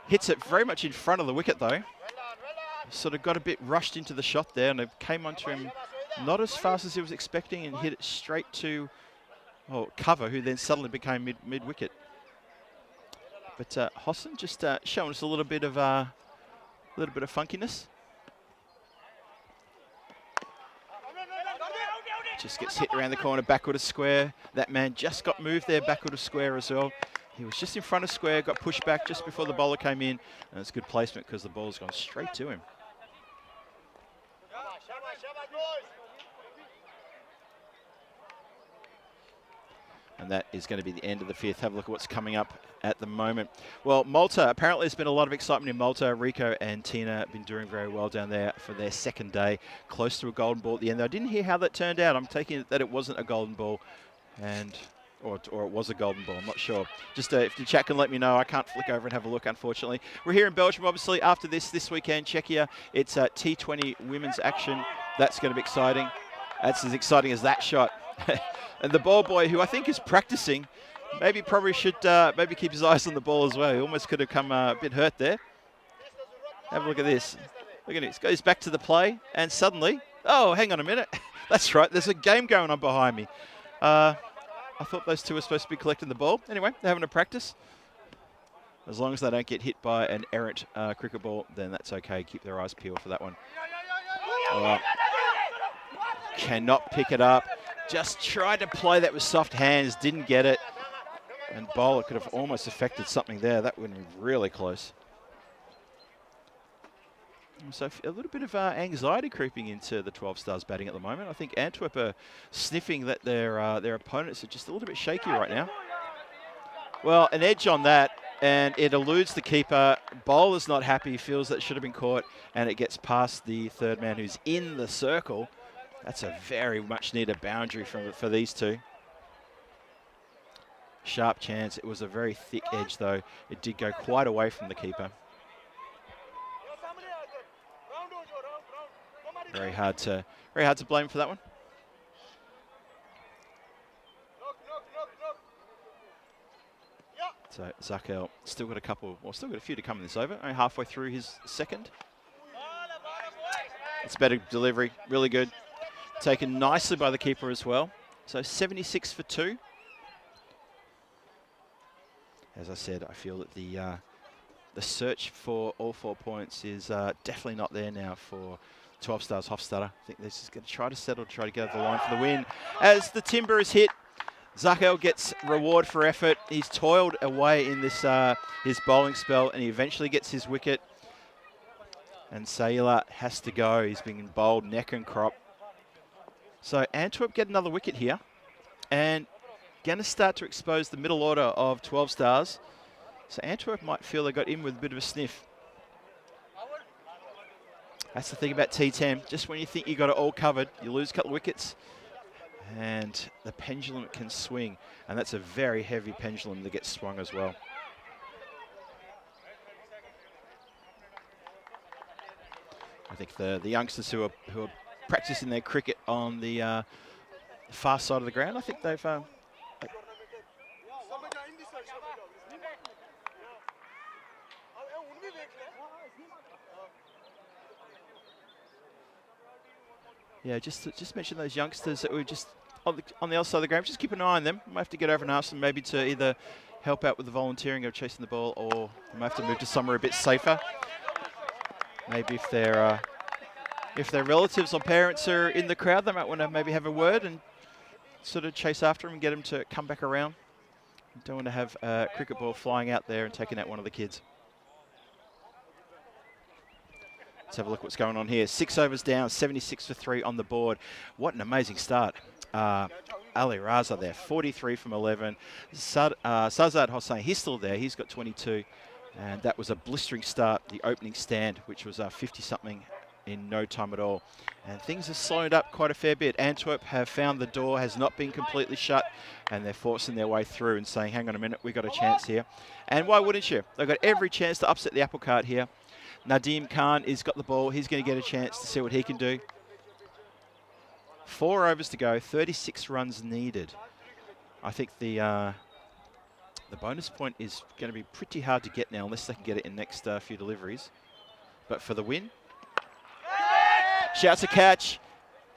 A: Hits it very much in front of the wicket though. Sort of got a bit rushed into the shot there, and it came onto him not as fast as he was expecting and hit it straight to cover, who then suddenly became mid-wicket. But Hosson just showing us a little bit of funkiness. Just gets hit around the corner, backward of square. That man just got moved there, backward of square as well. He was just in front of square, got pushed back just before the bowler came in, and it's good placement because the ball's gone straight to him. And that is going to be the end of the 5th. Have a look at what's coming up at the moment. Well, Malta, apparently there's been a lot of excitement in Malta. Rico and Tina have been doing very well down there for their 2nd day. Close to a golden ball at the end. I didn't hear how that turned out. I'm taking it that it wasn't a golden ball, or it was a golden ball. I'm not sure. Just if the chat can let me know. I can't flick over and have a look, unfortunately. We're here in Belgium, obviously, after this weekend. Czechia, it's T20 women's action. That's going to be exciting. That's as exciting as that shot. And the ball boy, who I think is practicing, probably should maybe keep his eyes on the ball as well. He almost could have come a bit hurt there. Have a look at this. Look at it. It goes back to the play, and suddenly, oh, hang on a minute. That's right. There's a game going on behind me. I thought those two were supposed to be collecting the ball. Anyway, they're having a practice. As long as they don't get hit by an errant cricket ball, then that's okay. Keep their eyes peeled for that one. Oh. Cannot pick it up. Just tried to play that with soft hands, didn't get it. And bowler could have almost affected something there. That would have been really close. So a little bit of anxiety creeping into the 12 Stars batting at the moment. I think Antwerp are sniffing that their opponents are just a little bit shaky right now. Well, an edge on that, and it eludes the keeper. Bowler's not happy, feels that should have been caught, and it gets past the 3rd man who's in the circle. That's a very much needed boundary for these two. Sharp chance. It was a very thick edge, though. It did go quite away from the keeper. Very hard to blame for that one. So Zakel still got still got a few to come in this over. Only halfway through his 2nd. It's better delivery, really good. Taken nicely by the keeper as well. So 76 for 2. As I said, I feel that the search for all 4 points is definitely not there now for 12 Stars Hofstadter. I think they're just going to try to settle, try to get over the line for the win. As the timber is hit, Zakel gets reward for effort. He's toiled away in this his bowling spell, and he eventually gets his wicket. And Sailor has to go. He's being bowled neck and crop. So Antwerp get another wicket here, and going to start to expose the middle order of 12 Stars. So Antwerp might feel they got in with a bit of a sniff. That's the thing about T10. Just when you think you got it all covered, you lose a couple of wickets. And the pendulum can swing, and that's a very heavy pendulum that gets swung as well. I think the youngsters who are practicing their cricket on the far side of the ground, I think they've yeah, just mention those youngsters that were just on the other side of the ground. Just keep an eye on them. Might have to get over and ask them maybe to either help out with the volunteering of chasing the ball, or we might have to move to somewhere a bit safer. Maybe if their relatives or parents are in the crowd, they might want to maybe have a word and sort of chase after them and get them to come back around. Don't want to have a cricket ball flying out there and taking out one of the kids. Let's have a look what's going on here. 6 overs down, 76 for 3 on the board. What an amazing start. Ali Raza there, 43 from 11. Sazad Hossain, he's still there. He's got 22. And that was a blistering start, the opening stand, which was 50-something in no time at all. And things have slowed up quite a fair bit. Antwerp have found the door has not been completely shut, and they're forcing their way through and saying, hang on a minute, we've got a chance here. And why wouldn't you? They've got every chance to upset the apple cart here. Nadim Khan has got the ball. He's going to get a chance to see what he can do. 4 overs to go, 36 runs needed. I think the bonus point is going to be pretty hard to get now unless they can get it in next few deliveries. But for the win, shouts a catch.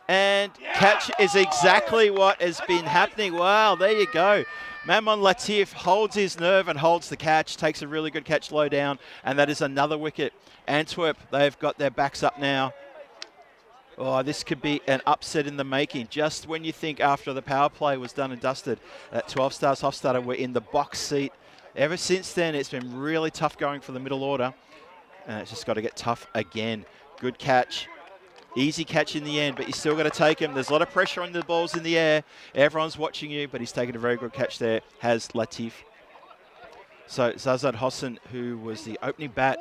A: And catch is exactly what has been happening. Wow, there you go. Mammon Latif holds his nerve and holds the catch, takes a really good catch low down, and that is another wicket. Antwerp, they've got their backs up now. Oh, this could be an upset in the making. Just when you think after the power play was done and dusted, that 12 Stars Hofstadter were in the box seat. Ever since then, it's been really tough going for the middle order. And it's just got to get tough again. Good catch. Easy catch in the end, but you still got to take him. There's a lot of pressure on the balls in the air. Everyone's watching you, but he's taken a very good catch there, has Latif. So Zazad Hossain, who was the opening bat,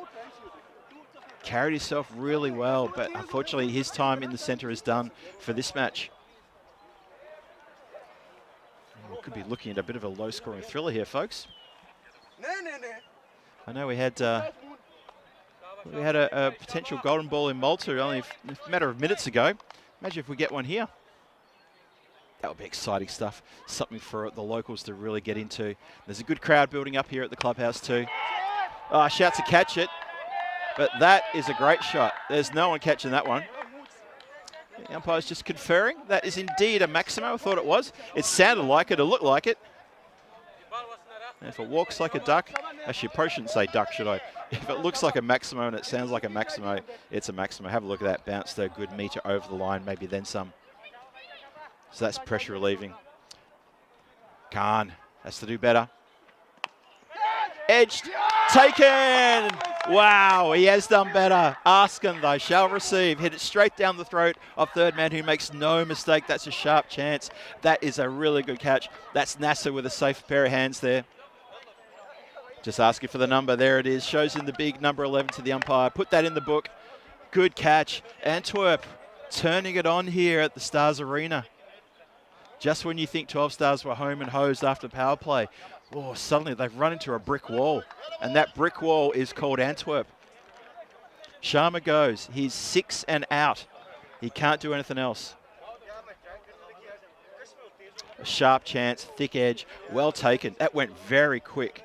A: carried himself really well, but unfortunately his time in the centre is done for this match. We could be looking at a bit of a low-scoring thriller here, folks. I know we had a potential golden ball in Malta only a matter of minutes ago. Imagine if we get one here. That would be exciting stuff. Something for the locals to really get into. There's a good crowd building up here at the clubhouse too. Oh, shouts to catch it. But that is a great shot. There's no one catching that one. The umpire's just conferring. That is indeed a maximo. I thought it was. It sounded like it. It looked like it. And if it walks like a duck, actually, I probably shouldn't say duck, should I? If it looks like a maximo and it sounds like a maximo, it's a maximo. Have a look at that. Bounced a good metre over the line, maybe then some. So that's pressure relieving. Khan has to do better. Edged. Taken! Wow, he has done better. Askin, they shall receive. Hit it straight down the throat of third man, who makes no mistake. That's a sharp chance. That is a really good catch. That's Nasser with a safe pair of hands there. Just asking for the number. There it is. Shows in the big number 11 to the umpire. Put that in the book. Good catch. Antwerp turning it on here at the Stars Arena. Just when you think 12 Stars were home and hosed after power play, oh, suddenly they've run into a brick wall. And that brick wall is called Antwerp. Sharma goes. He's 6 and out. He can't do anything else. A sharp chance, thick edge, well taken. That went very quick.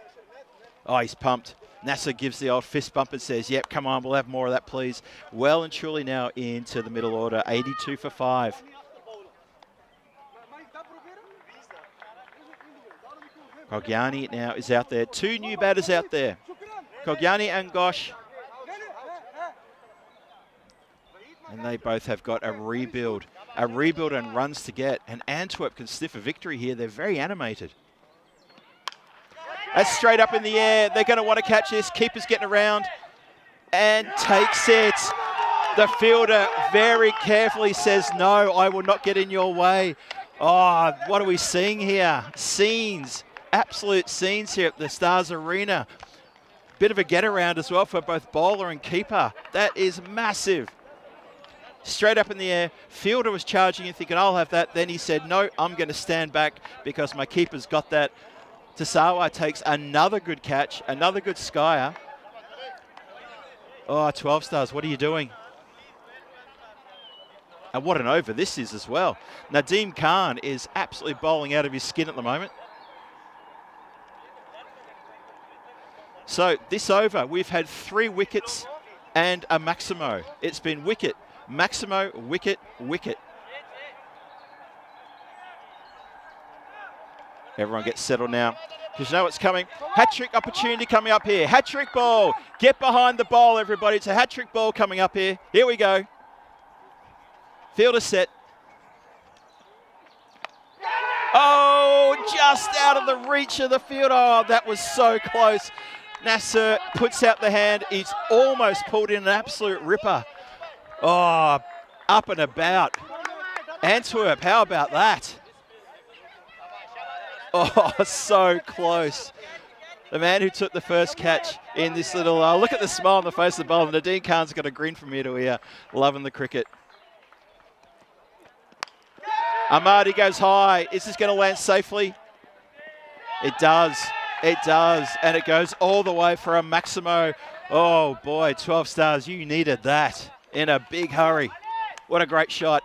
A: Oh, he's pumped. Nasser gives the old fist bump and says, yep, come on, we'll have more of that, please. Well and truly now into the middle order, 82 for 5. Kogyani now is out there. 2 new batters out there. Kogyani and Gosh. And they both have got a rebuild and runs to get. And Antwerp can sniff a victory here. They're very animated. That's straight up in the air. They're going to want to catch this. Keeper's getting around and takes it. The fielder very carefully says, no, I will not get in your way. Oh, what are we seeing here? Scenes. Absolute scenes here at the Stars Arena. Bit of a get around as well for both bowler and keeper. That is massive. straight up in the air. Fielder was charging and thinking, I'll have that. Then he said, no, I'm going to stand back because my keeper's got that. Tasawa takes another good catch, another good skyer. Oh, 12 stars, what are you doing? And what an over this is as well. Nadeem Khan is absolutely bowling out of his skin at the moment. So this over, we've had 3 wickets and a Maximo. It's been wicket, Maximo, wicket, wicket. Everyone gets settled now, because you know what's coming. Hat-trick opportunity coming up here. Hat-trick ball. Get behind the ball, everybody. It's a hat-trick ball coming up here. Here we go. Fielder set. Oh, just out of the reach of the field. Oh, that was so close. Nasser puts out the hand. He's almost pulled in an absolute ripper. Oh, up and about. Antwerp, how about that? Oh, so close. The man who took the first catch in this little, look at the smile on the face of the bowler. Nadeem Khan's got a grin from ear to ear, loving the cricket. Ahmadi goes high. Is this going to land safely? It does. It does. And it goes all the way for a Maximo. Oh, boy, 12 stars. You needed that in a big hurry. What a great shot.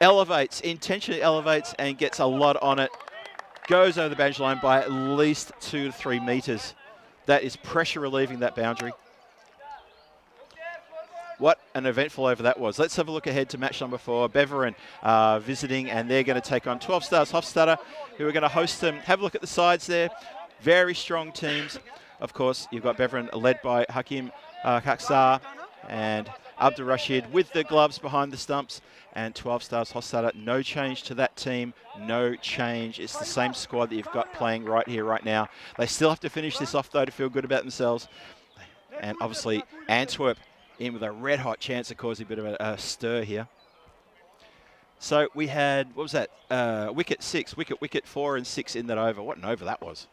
A: Elevates, intentionally elevates and gets a lot on it. Goes over the boundary line by at least 2 to 3 metres. That is pressure relieving that boundary. What an eventful over that was. Let's have a look ahead to match number 4. Beveren visiting, and they're going to take on 12 Stars Hofstadter, who are going to host them. Have a look at the sides there. Very strong teams. Of course, you've got Beveren led by Hakim Kaksar and Abdul Rashid with the gloves behind the stumps. And 12 Stars Hofstadter, no change to that team. No change. It's the same squad that you've got playing right here, right now. They still have to finish this off, though, to feel good about themselves. And obviously, Antwerp in with a red-hot chance of causing a bit of a stir here. So we had, what was that? Wicket 6, wicket 4 and 6 in that over. What an over that was.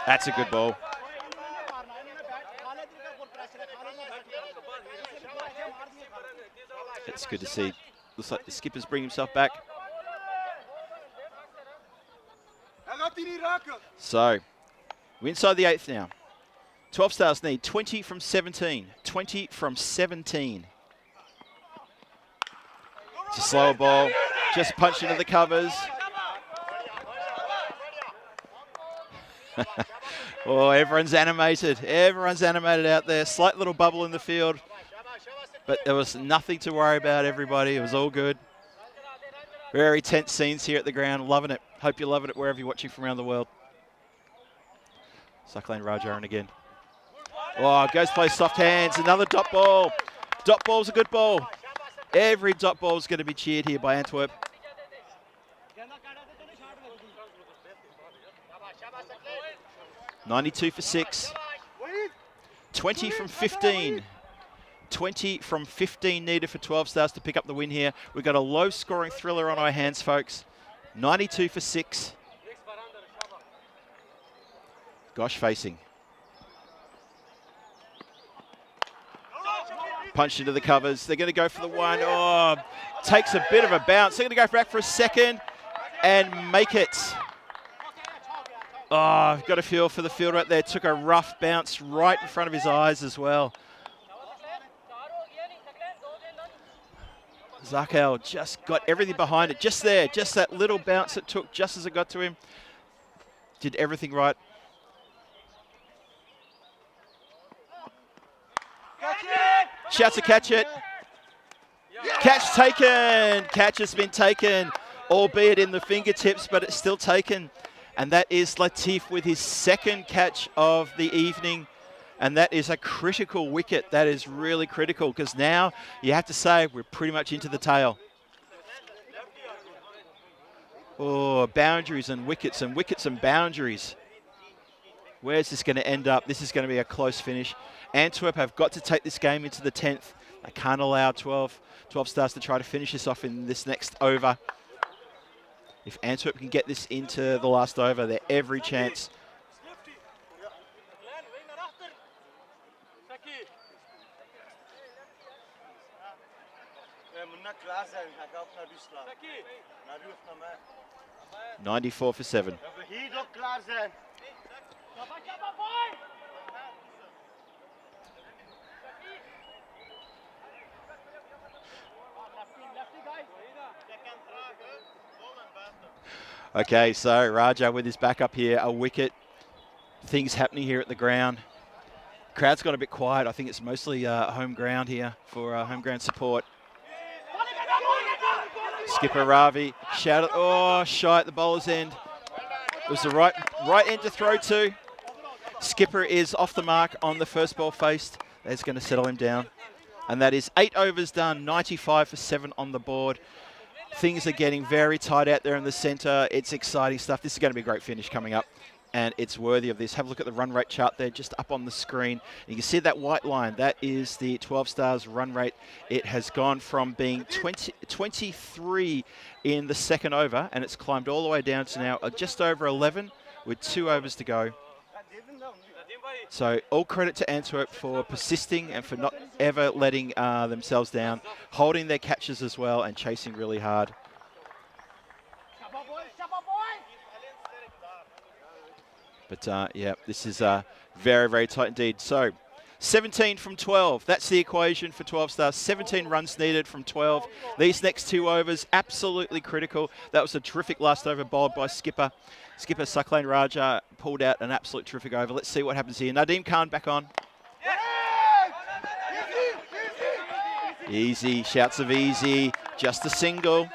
A: That's a good ball. It's good to see. Looks like the skipper's bringing himself back. So, we're inside the 8th now. 12 Stars need 20 from 17. 20 from 17. It's a slower ball. Just punched into the covers. Oh, everyone's animated. Everyone's animated out there. Slight little bubble in the field. But there was nothing to worry about, everybody. It was all good. Very tense scenes here at the ground. Loving it. Hope you're loving it wherever you're watching from around the world. Saklan Rajaran again. Oh, goes to play soft hands. Another dot ball. Dot ball's a good ball. Every dot ball is going to be cheered here by Antwerp. $92 for 6. 20 from 15. 20 from 15 needed for 12 Stars to pick up the win here. We've got a low-scoring thriller on our hands, folks. 92 for 6. Gosh facing. Punched into the covers. They're going to go for the one. Oh, takes a bit of a bounce. They're going to go back for a second and make it. Oh, I've got a feel for the fielder right there. Took a rough bounce right in front of his eyes as well. Zakel just got everything behind it. Just there. Just that little bounce it took just as it got to him. Did everything right. Shouts to catch it. Catch taken. Catch has been taken, albeit in the fingertips, but it's still taken. And that is Latif with his second catch of the evening. And that is a critical wicket. That is really critical because now you have to say we're pretty much into the tail. Oh, boundaries and wickets and boundaries. Where's this going to end up? This is going to be a close finish. Antwerp have got to take this game into the 10th. They can't allow 12 Stars to try to finish this off in this next over. If Antwerp can get this into the last over, they're every chance.
D: We moet net klaar zijn. Ga ik ook naar u slaan. Naar u of naar mij.
A: 94 for 7.
D: Dat we hier ook klaar zijn.
A: Okay, so Raja with his back up here, a wicket. Things happening here at the ground. Crowd's got a bit quiet. I think it's mostly home ground here for home ground support. Skipper Ravi shouted, oh, shy at the bowler's end. It was the right end to throw to. Skipper is off the mark on the first ball faced. That's going to settle him down. And that is 8 overs done, 95 for 7 on the board. Things are getting very tight out there in the centre. It's exciting stuff. This is going to be a great finish coming up, and it's worthy of this. Have a look at the run rate chart there, just up on the screen. You can see that white line. That is the 12 Stars run rate. It has gone from being 23 in the second over, and it's climbed all the way down to now just over 11 with 2 overs to go. So all credit to Antwerp for persisting and for not ever letting themselves down, holding their catches as well and chasing really hard. But yeah, this is very, very tight indeed. So 17 from 12. That's the equation for 12 Stars. 17 runs needed from 12. These next 2 overs, absolutely critical. That was a terrific last over bowled by Skipper. Skipper Sucklane Raja pulled out an absolute terrific over. Let's see what happens here. Nadeem Khan back on. Easy, shouts of easy, just a single.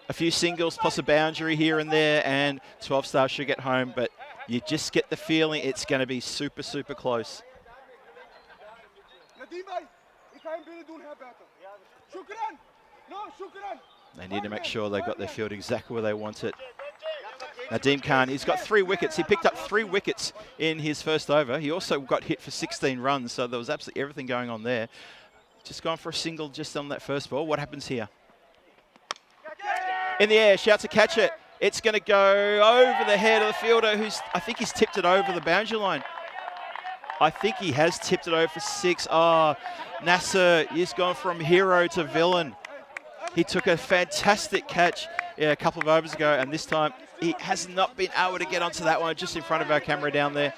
A: A few singles plus a boundary here and there, and 12 Stars should get home, but you just get the feeling it's going to be super, super close. They need to make sure they've got their field exactly where they want it. Nadeem Khan, he's got 3 wickets. He picked up 3 wickets in his first over. He also got hit for 16 runs, so there was absolutely everything going on there. Just gone for a single just on that first ball. What happens here? In the air, shouts to catch it. It's going to go over the head of the fielder, who's, I think he's tipped it over the boundary line. I think he has tipped it over for 6. Oh, Nasser, he's gone from hero to villain. He took a fantastic catch a couple of overs ago, and this time he has not been able to get onto that one, just in front of our camera down there.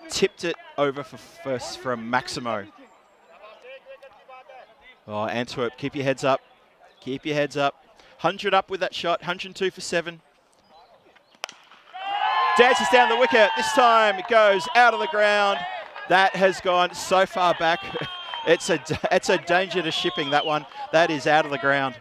A: Tipped it over for first from Maximo. Oh, Antwerp, keep your heads up. Keep your heads up. 100 up with that shot, 102 for 7. Dances down the wicket. This time it goes out of the ground. That has gone so far back. It's a danger to shipping, that one. That is out of the ground.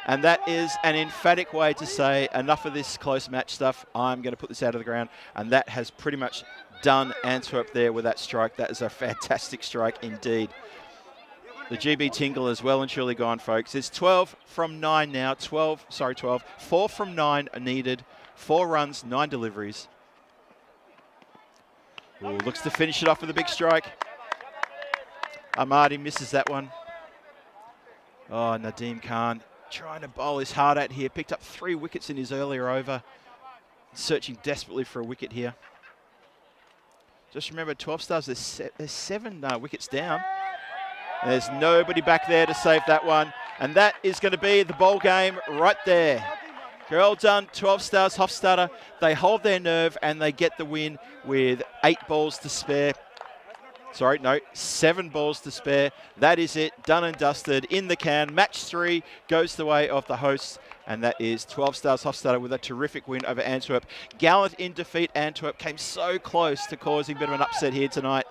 A: And that is an emphatic way to say, enough of this close match stuff. I'm going to put this out of the ground. And that has pretty much done Antwerp there with that strike. That is a fantastic strike indeed. The GB tingle has well and truly gone, folks. It's 12 from 9 now. 12. 4 from 9 are needed. 4 runs, 9 deliveries. Ooh, looks to finish it off with a big strike. Ahmadi misses that one. Oh, Nadeem Khan trying to bowl his heart out here. Picked up 3 wickets in his earlier over. Searching desperately for a wicket here. Just remember, 12 Stars, there's 7 wickets down. And there's nobody back there to save that one. And that is going to be the ball game right there. Well done, 12 Stars Hofstadter. They hold their nerve and they get the win with 8 balls to spare. Sorry, no, 7 balls to spare. That is it, done and dusted, in the can. Match 3 goes the way of the hosts, and that is 12 Stars Hofstadter with a terrific win over Antwerp. Gallant in defeat, Antwerp came so close to causing a bit of an upset here tonight,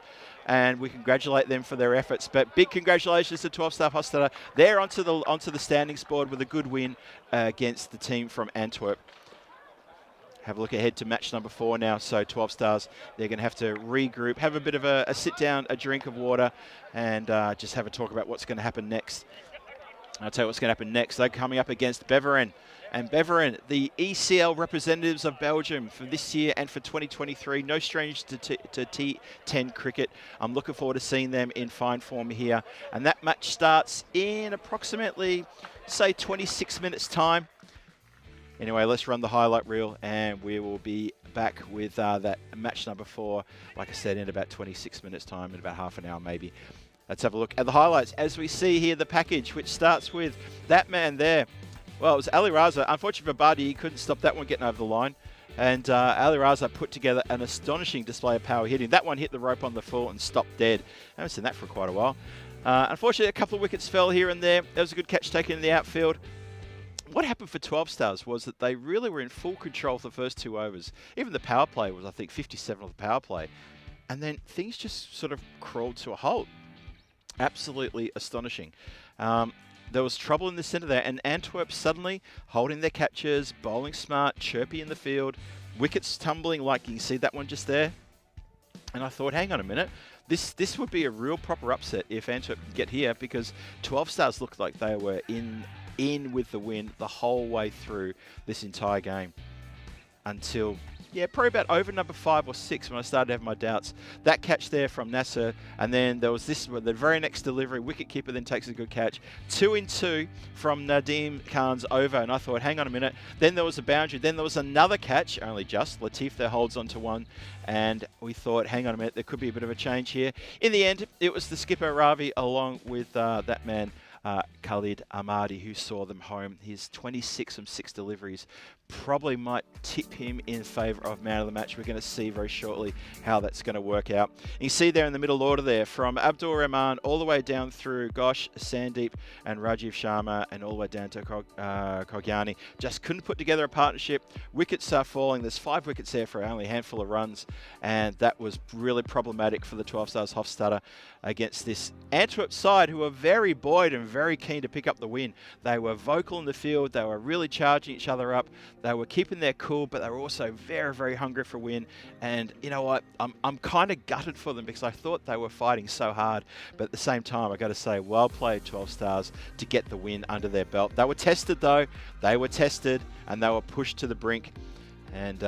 A: and we congratulate them for their efforts. But big congratulations to 12 Stars Hofstadter. They're onto the standings board with a good win against the team from Antwerp. Have a look ahead to match number 4 now. So 12 Stars, they're going to have to regroup, have a bit of a sit down, a drink of water, and just have a talk about what's going to happen next. I'll tell you what's going to happen next. They're coming up against Beveren. And Beveren, the ECL representatives of Belgium for this year and for 2023. No strangers to T10 cricket. I'm looking forward to seeing them in fine form here. And that match starts in approximately, say, 26 minutes' time. Anyway, let's run the highlight reel, and we will be back with that match number 4, like I said, in about 26 minutes time, in about half an hour maybe. Let's have a look at the highlights as we see here the package, which starts with that man there. Well, it was Ali Raza. Unfortunately for Bardi, he couldn't stop that one getting over the line. And Ali Raza put together an astonishing display of power hitting. That one hit the rope on the full and stopped dead. I haven't seen that for quite a while. Unfortunately, a couple of wickets fell here and there. There was a good catch taken in the outfield. What happened for 12 Stars was that they really were in full control for the first 2 overs. Even the power play was, I think, 57 of the power play. And then things just sort of crawled to a halt. Absolutely astonishing. There was trouble in the centre there, and Antwerp suddenly holding their catches, bowling smart, chirpy in the field, wickets tumbling like you can see that one just there. And I thought, hang on a minute, this would be a real proper upset if Antwerp could get here, because 12 Stars looked like they were in with the win the whole way through this entire game until, yeah, probably about over number 5 or 6 when I started to have my doubts. That catch there from Nasser, and then there was this, the very next delivery, wicketkeeper then takes a good catch. 2 in 2 from Nadeem Khan's over, and I thought, hang on a minute. Then there was a boundary, then there was another catch, only just. Latif there holds onto one, and we thought, hang on a minute, there could be a bit of a change here. In the end, it was the skipper Ravi along with that man, Khalid Ahmadi, who saw them home. His 26 from 6 deliveries probably might tip him in favour of man of the match. We're going to see very shortly how that's going to work out. And you see there in the middle order there, from Abdul Rahman all the way down through Ghosh, Sandeep and Rajiv Sharma, and all the way down to Kogyani. Just couldn't put together a partnership. Wickets are falling. There's 5 wickets there for only a handful of runs, and that was really problematic for the 12 Stars Hofstadter against this Antwerp side, who were very buoyed and very keen to pick up the win. They were vocal in the field. They were really charging each other up. They were keeping their cool, but they were also very, very hungry for a win. And you know what? I'm kind of gutted for them, because I thought they were fighting so hard. But at the same time, I got to say, well played 12 Stars to get the win under their belt. They were tested though. They were tested and they were pushed to the brink. And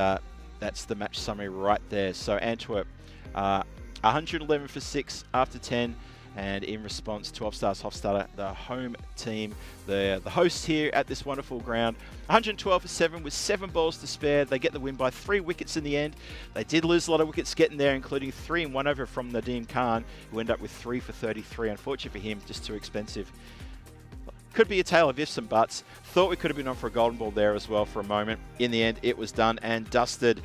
A: that's the match summary right there. So Antwerp, 111 for 6 after 10. And in response, 12 Stars Hofstadter, the home team, the hosts here at this wonderful ground, 112 for 7 with 7 balls to spare. They get the win by 3 wickets in the end. They did lose a lot of wickets getting there, including 3 in 1 over from Nadeem Khan, who ended up with 3 for 33. Unfortunately for him, just too expensive. Could be a tale of ifs and buts. Thought we could have been on for a golden ball there as well for a moment. In the end, it was done and dusted.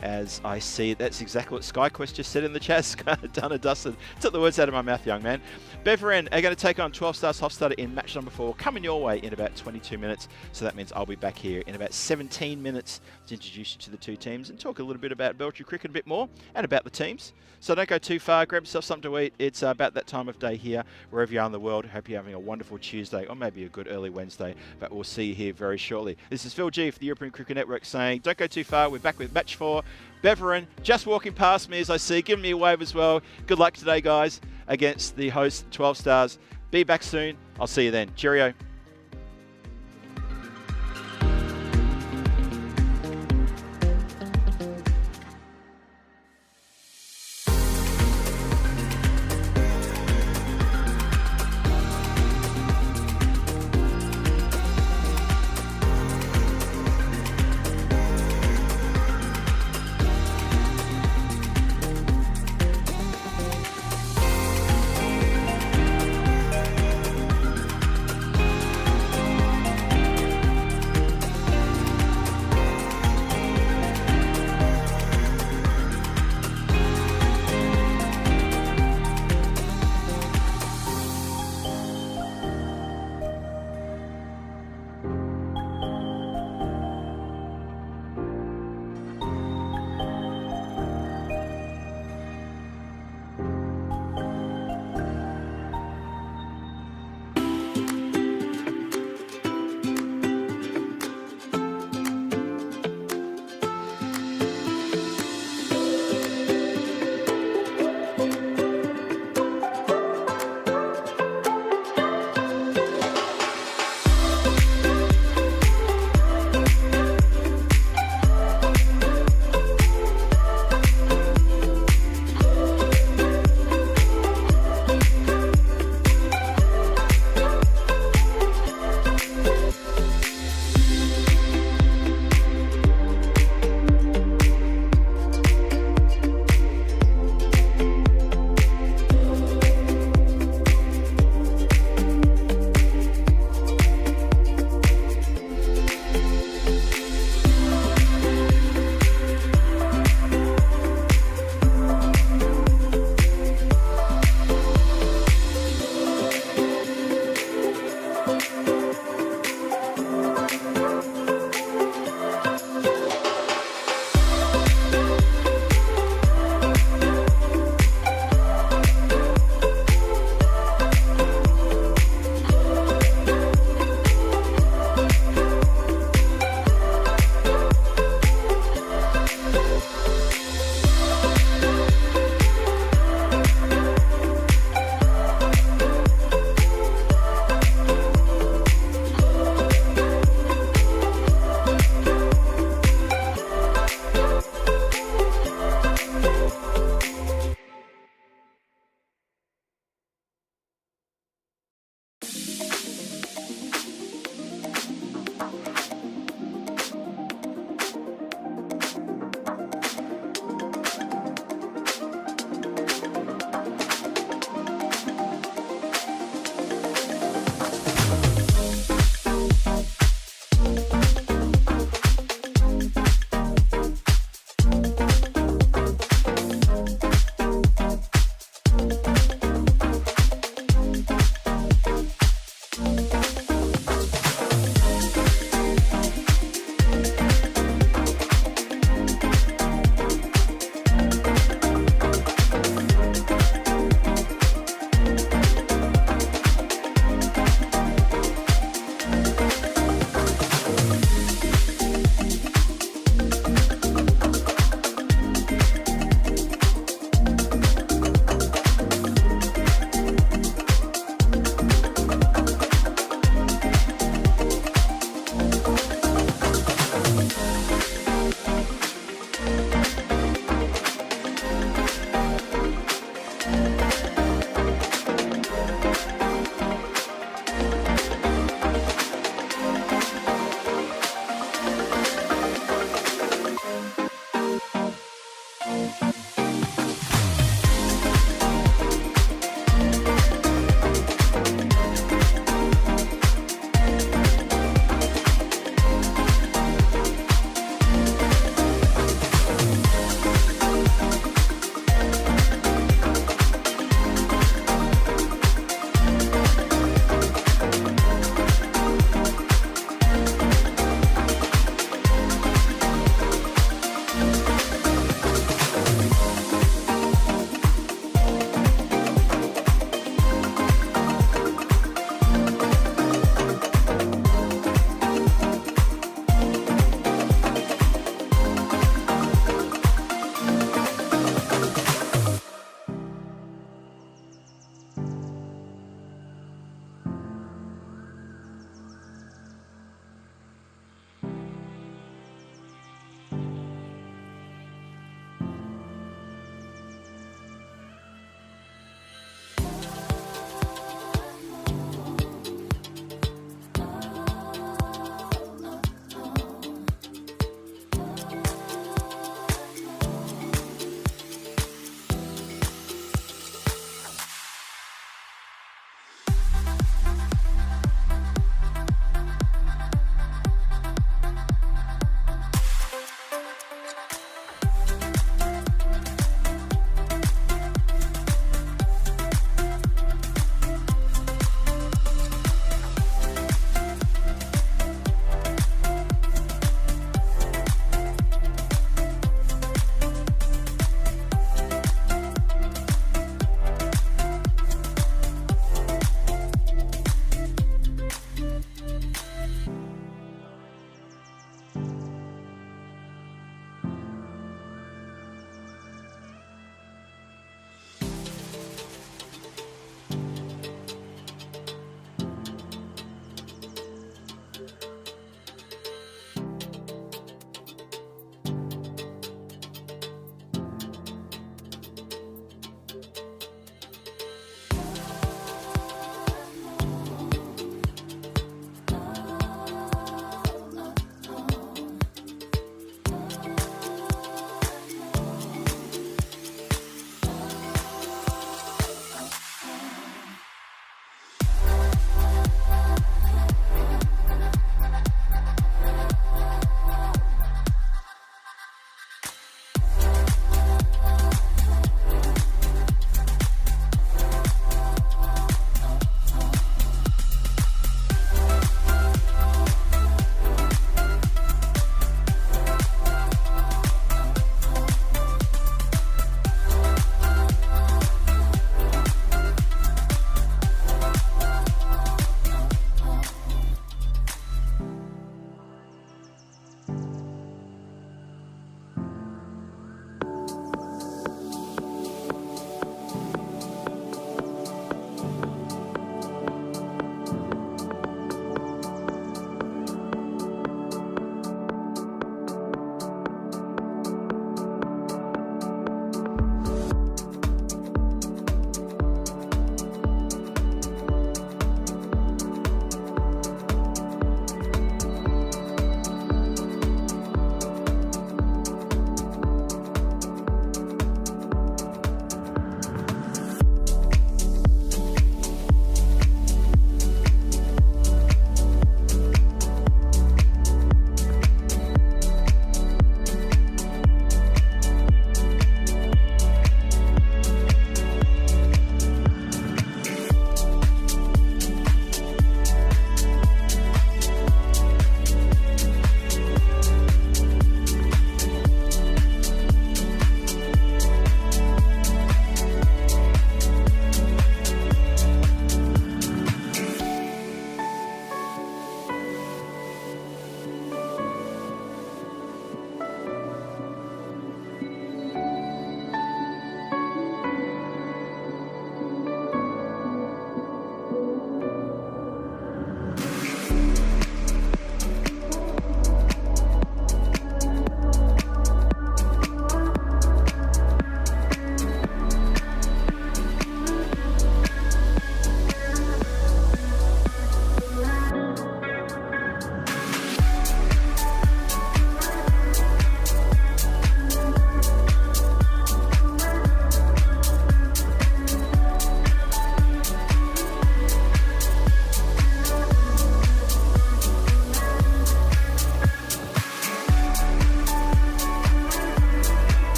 A: As I see, that's exactly what SkyQuest just said in the chat. Done and dusted. Took the words out of my mouth, young man. Beveren are going to take on 12 Stars Hofstadter in match number 4, coming your way in about 22 minutes. So that means I'll be back here in about 17 minutes to introduce you to the 2 teams and talk a little bit about Belgian cricket a bit more and about the teams. So don't go too far. Grab yourself something to eat. It's about that time of day here, wherever you are in the world. Hope you're having a wonderful Tuesday, or maybe a good early Wednesday. But we'll see you here very shortly. This is Phil G for the European Cricket Network saying, don't go too far. We're back with match 4. Beveren just walking past me as I see, giving me a wave as well. Good luck today, guys, against the host 12 Stars. Be back soon. I'll see you then. Cheerio.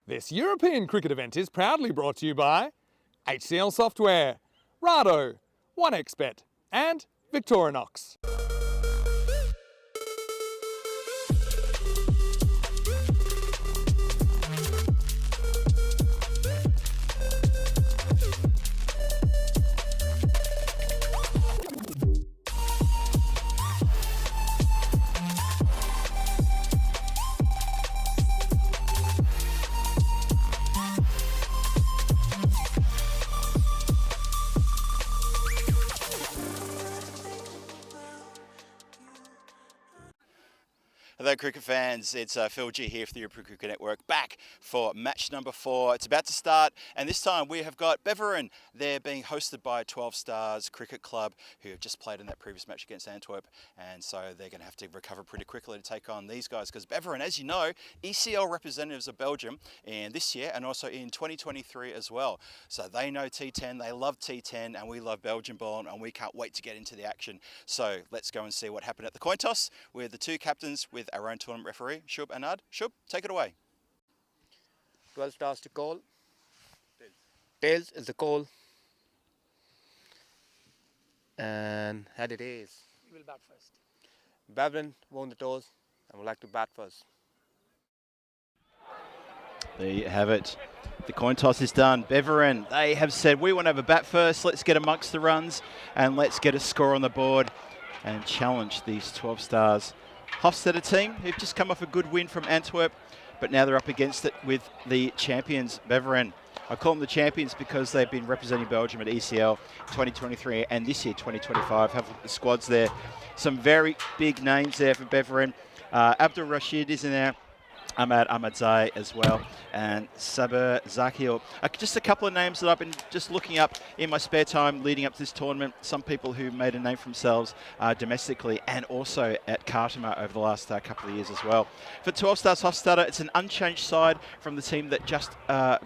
B: This European cricket event is proudly brought to you by HCL Software, Rado, 1xBet and Victorinox.
A: Hello cricket fans, it's Phil G here for the European Cricket Network, back for match number 4. It's about to start, and this time we have got Beveren. They're being hosted by 12 Stars Cricket Club, who have just played in that previous match against Antwerp, and so they're going to have to recover pretty quickly to take on these guys, because Beveren, as you know, ECL representatives of Belgium, and this year, and also in 2023 as well. So they know T10, they love T10, and we love Belgian ball, and we can't wait to get into the action. So let's go and see what happened at the coin toss with the two captains, with our own tournament referee, Shub Anad. Shub, take it away.
C: 12 Stars to call. Tails is the call. And head it is.
F: You will bat first.
C: Beveren won the toss and would like to bat first.
A: There you have it. The coin toss is done. Beveren, they have said, we want to have a bat first. Let's get amongst the runs and let's get a score on the board and challenge these 12 Stars Hofstede team, who've just come off a good win from Antwerp, but now they're up against it with the champions, Beveren. I call them the champions because they've been representing Belgium at ECL 2023 and this year 2025. Have the squads there. Some very big names there for Beveren. Abdul Rashid is in there. Ahmad Ahmadzai as well, and Saber Zakil. Just a couple of names that I've been just looking up in my spare time leading up to this tournament. Some people who made a name for themselves domestically and also at Khartoum over the last couple of years as well. For 12 Stars Hofstede, it's an unchanged side from the team that just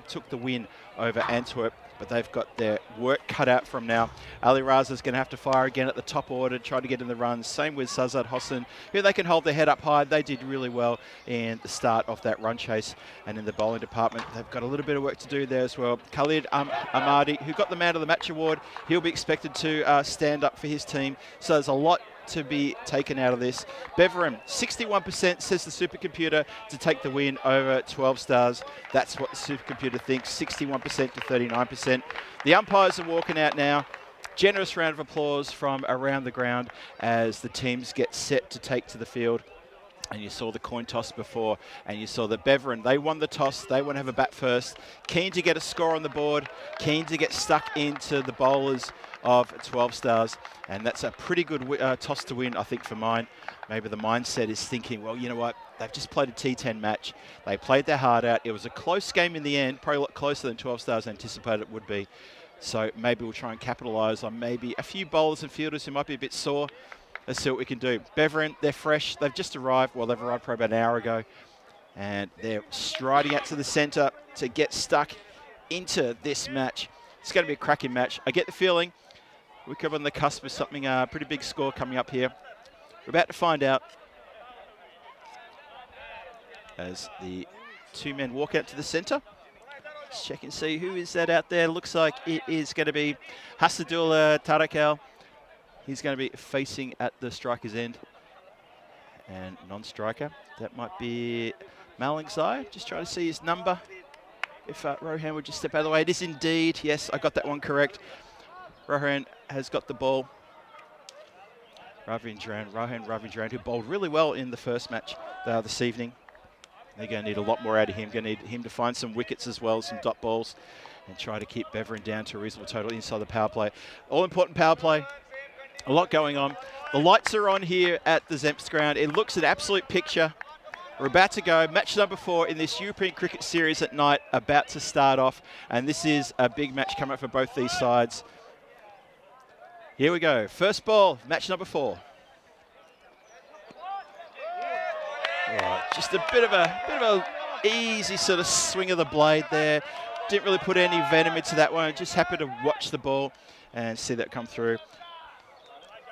A: took the win over Antwerp, but they've got their work cut out from now. Ali Raza's going to have to fire again at the top order, try to get in the runs. Same with Sazad Hossain, who they can hold their head up high. They did really well in the start of that run chase, and in the bowling department, they've got a little bit of work to do there as well. Khalid Ahmadi, who got the Man of the Match award, he'll be expected to stand up for his team. So there's a lot to be taken out of this. Beveren, 61% says the supercomputer to take the win over 12 Stars. That's what the supercomputer thinks, 61% to 39%. The umpires are walking out now. Generous round of applause from around the ground as the teams get set to take to the field. And you saw the coin toss before, and you saw that Beveren, they won the toss. They want to have a bat first. Keen to get a score on the board. Keen to get stuck into the bowlers of 12 Stars. And that's a pretty good toss to win, I think, for mine. Maybe the mindset is thinking, well, you know what? They've just played a T10 match. They played their heart out. It was a close game in the end, probably a lot closer than 12 Stars anticipated it would be. So maybe we'll try and capitalise on maybe a few bowlers and fielders who might be a bit sore. Let's see what we can do. Beveren, they're fresh. They've just arrived. Well, they've arrived probably about an hour ago. And they're striding out to the centre to get stuck into this match. It's going to be a cracking match. I get the feeling We could be on the cusp of something, pretty big score coming up here. We're about to find out as the two men walk out to the centre. Let's check and see who is that out there. Looks like it is going to be Hasadullah Tarakal. He's going to be facing at the striker's end. And non-striker, that might be Malingzai. Just trying to see his number. If Rohan would just step out of the way. It is indeed, yes, I got that one correct. Rohan has got the ball. Rohan Ravindran, who bowled really well in the first match this evening. They're going to need a lot more out of him. Going to need him to find some wickets as well, some dot balls, and try to keep Beveren down to a reasonable total inside the power play. All-important power play. A lot going on. The lights are on here at the Zemps ground. It looks an absolute picture. We're about to go. Match number 4 in this European Cricket Series at night, about to start off. And this is a big match coming up for both these sides. Here we go. First ball, match number 4. Right, just a bit of a easy sort of swing of the blade there. Didn't really put any venom into that one. Just happy to watch the ball and see that come through.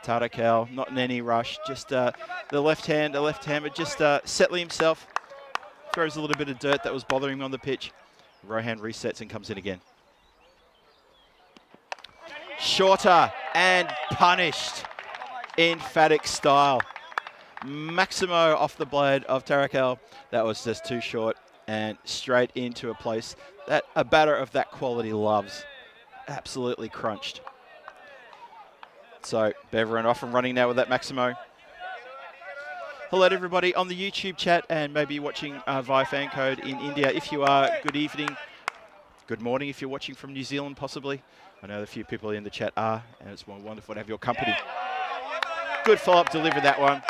A: Tarakal, not in any rush. Just the left-hander just settling himself. Throws a little bit of dirt that was bothering him on the pitch. Rohan resets and comes in again. Shorter and punished in emphatic style. Maximo off the blade of Tarakal. That was just too short and straight into a place that a batter of that quality loves. Absolutely crunched. So Beveren off and running now with that Maximo. Hello to everybody on the YouTube chat and maybe watching via fan code in India. If you are, good evening. Good morning if you're watching from New Zealand possibly. I know a few people in the chat are, and it's wonderful to have your company. Good follow-up, delivered that one.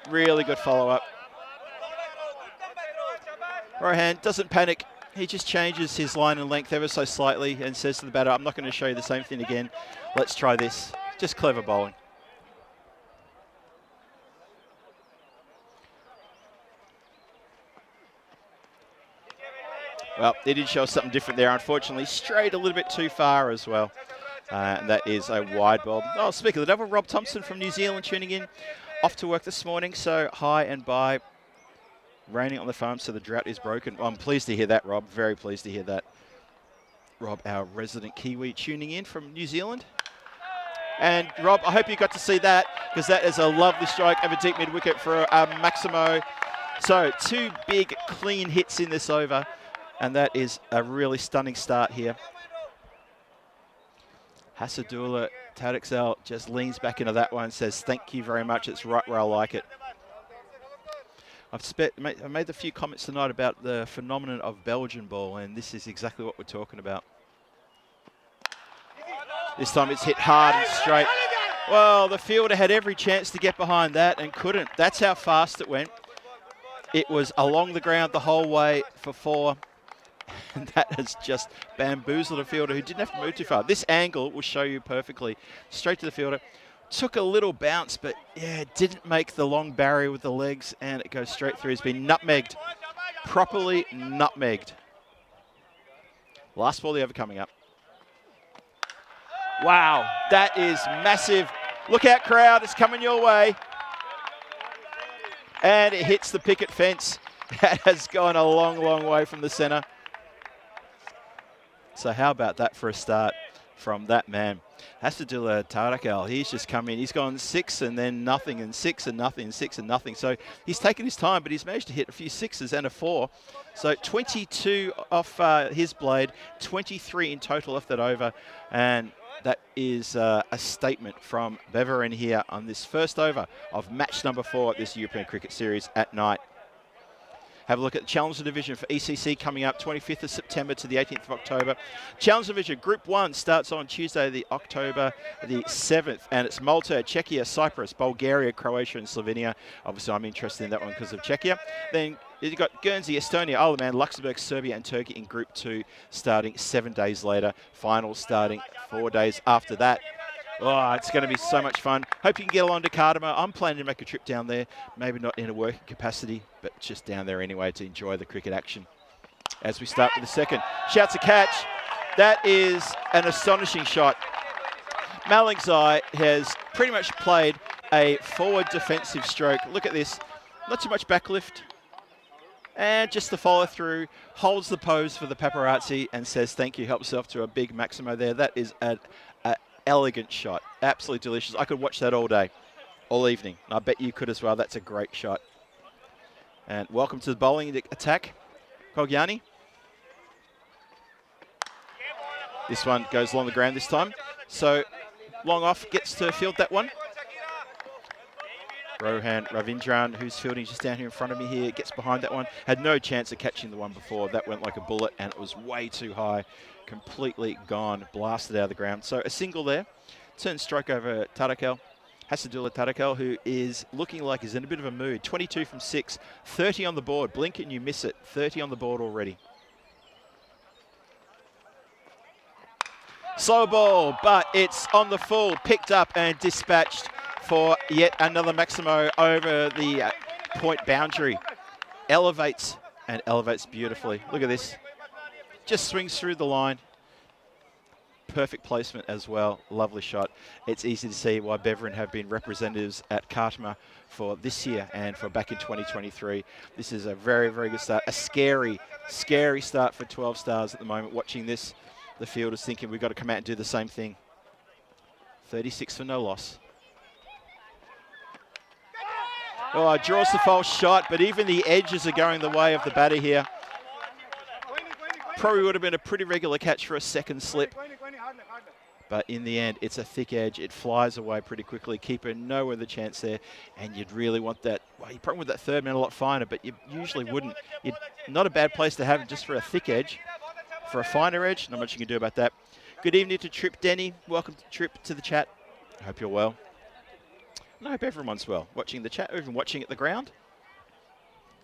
A: Really good follow-up. Rohan doesn't panic. He just changes his line and length ever so slightly and says to the batter, I'm not going to show you the same thing again. Let's try this. Just clever bowling. Well, they did show us something different there, unfortunately. Straight a little bit too far as well. And that is a wide ball. Oh, speaking of the devil, Rob Thompson from New Zealand tuning in. Off to work this morning, so hi and bye. Raining on the farm, so the drought is broken. Well, I'm pleased to hear that, Rob. Very pleased to hear that. Rob, our resident Kiwi, tuning in from New Zealand. And Rob, I hope you got to see that, because that is a lovely strike over deep mid-wicket for Maximo. So 2 big, clean hits in this over, and that is a really stunning start here. Hasadullah Tarakal just leans back into that one and says, thank you very much. It's right where I like it. I made a few comments tonight about the phenomenon of Belgian ball, and this is exactly what we're talking about. This time it's hit hard and straight. Well, the fielder had every chance to get behind that and couldn't. That's how fast it went. It was along the ground the whole way for 4. And that has just bamboozled a fielder who didn't have to move too far. This angle will show you perfectly. Straight to the fielder. Took a little bounce, but yeah, didn't make the long barrier with the legs, and it goes straight through. He's been nutmegged. Properly nutmegged. Last ball the over coming up. Wow, that is massive. Look out, crowd, it's coming your way. And it hits the picket fence. That has gone a long, long way from the centre. So how about that for a start from that man? Hasadullah Tarakal, he's just come in. He's gone 6 and then nothing, and 6 and nothing, and 6 and nothing. So he's taken his time, but he's managed to hit a few 6s and a 4. So 22 off his blade, 23 in total off that over. And that is a statement from Beveren here on this first over of match number 4 at this European Cricket Series at night. Have a look at the Challenger Division for ECC coming up 25th of September to the 18th of October. Challenger Division Group 1 starts on Tuesday, the October the 7th. And it's Malta, Czechia, Cyprus, Bulgaria, Croatia and Slovenia. Obviously, I'm interested in that one because of Czechia. Then you've got Guernsey, Estonia, Isle of Man, Luxembourg, Serbia and Turkey in Group 2 starting 7 days later. Finals starting 4 days after that. Oh, it's going to be so much fun. Hope you can get along to Cardamom. I'm planning to make a trip down there, maybe not in a working capacity, but just down there anyway to enjoy the cricket action. As we start with the second. Shouts a catch. That is an astonishing shot. Malingzai has pretty much played a forward defensive stroke. Look at this. Not too much backlift. And just the follow through, holds the pose for the paparazzi and says thank you, helps himself to a big Maximo there. That is an elegant shot. Absolutely delicious. I could watch that all day, all evening. I bet you could as well. That's a great shot. And welcome to the bowling attack, Kogiani. This one goes along the ground this time. So long off gets to field that one. Rohan Ravindran, who's fielding just down here in front of me here, gets behind that one. Had no chance of catching the one before. That went like a bullet and it was way too high. Completely gone, blasted out of the ground. So a single there. Turn strike over Tarakel. Hasadullah Tarakel, who is looking like he's in a bit of a mood. 22 from 6, 30 on the board. Blink and you miss it. 30 on the board already. Slow ball, but it's on the full, picked up and dispatched for yet another Maximo over the point boundary. Elevates and elevates beautifully. Look at this. Just swings through the line. Perfect placement as well. Lovely shot. It's easy to see why Beveren have been representatives at Kartma for this year and for back in 2023. This is a very, very good start. A scary, scary start for 12 Stars at the moment. Watching this, the field is thinking we've got to come out and do the same thing. 36 for no loss. Oh, draws the false shot, but even the edges are going the way of the batter here. Probably would have been a pretty regular catch for a second slip. But in the end, it's a thick edge. It flies away pretty quickly. Keeper nowhere the chance there. And you'd really want that. Well, you probably want that third man a lot finer, but you usually wouldn't. Not a bad place to have it just for a thick edge. For a finer edge, not much you can do about that. Good evening to Trip Denny. Welcome to Trip to the chat. I hope you're well. And I hope everyone's well. Watching the chat, or even watching at the ground.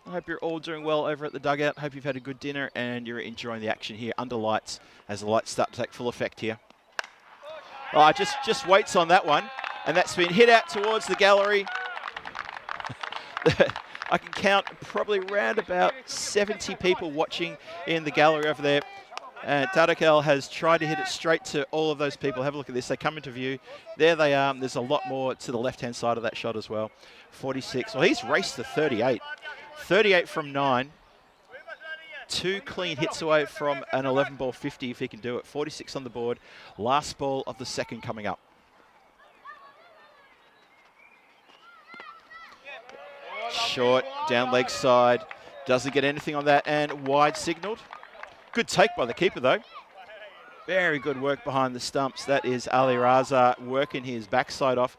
A: I hope you're all doing well over at the dugout. Hope you've had a good dinner and you're enjoying the action here under lights as the lights start to take full effect here. Oh, just waits on that one. And that's been hit out towards the gallery. I can count probably around about 70 people watching in the gallery over there. And Tarakel has tried to hit it straight to all of those people. Have a look at this. They come into view. There they are. There's a lot more to the left-hand side of that shot as well. 46. Well, he's raced to 38. 38 from 9. 2 clean hits away from an 11-ball 50 if he can do it. 46 on the board. Last ball of the second coming up. Short, down leg side. Doesn't get anything on that and wide signalled. Good take by the keeper though. Very good work behind the stumps. That is Ali Raza working his backside off.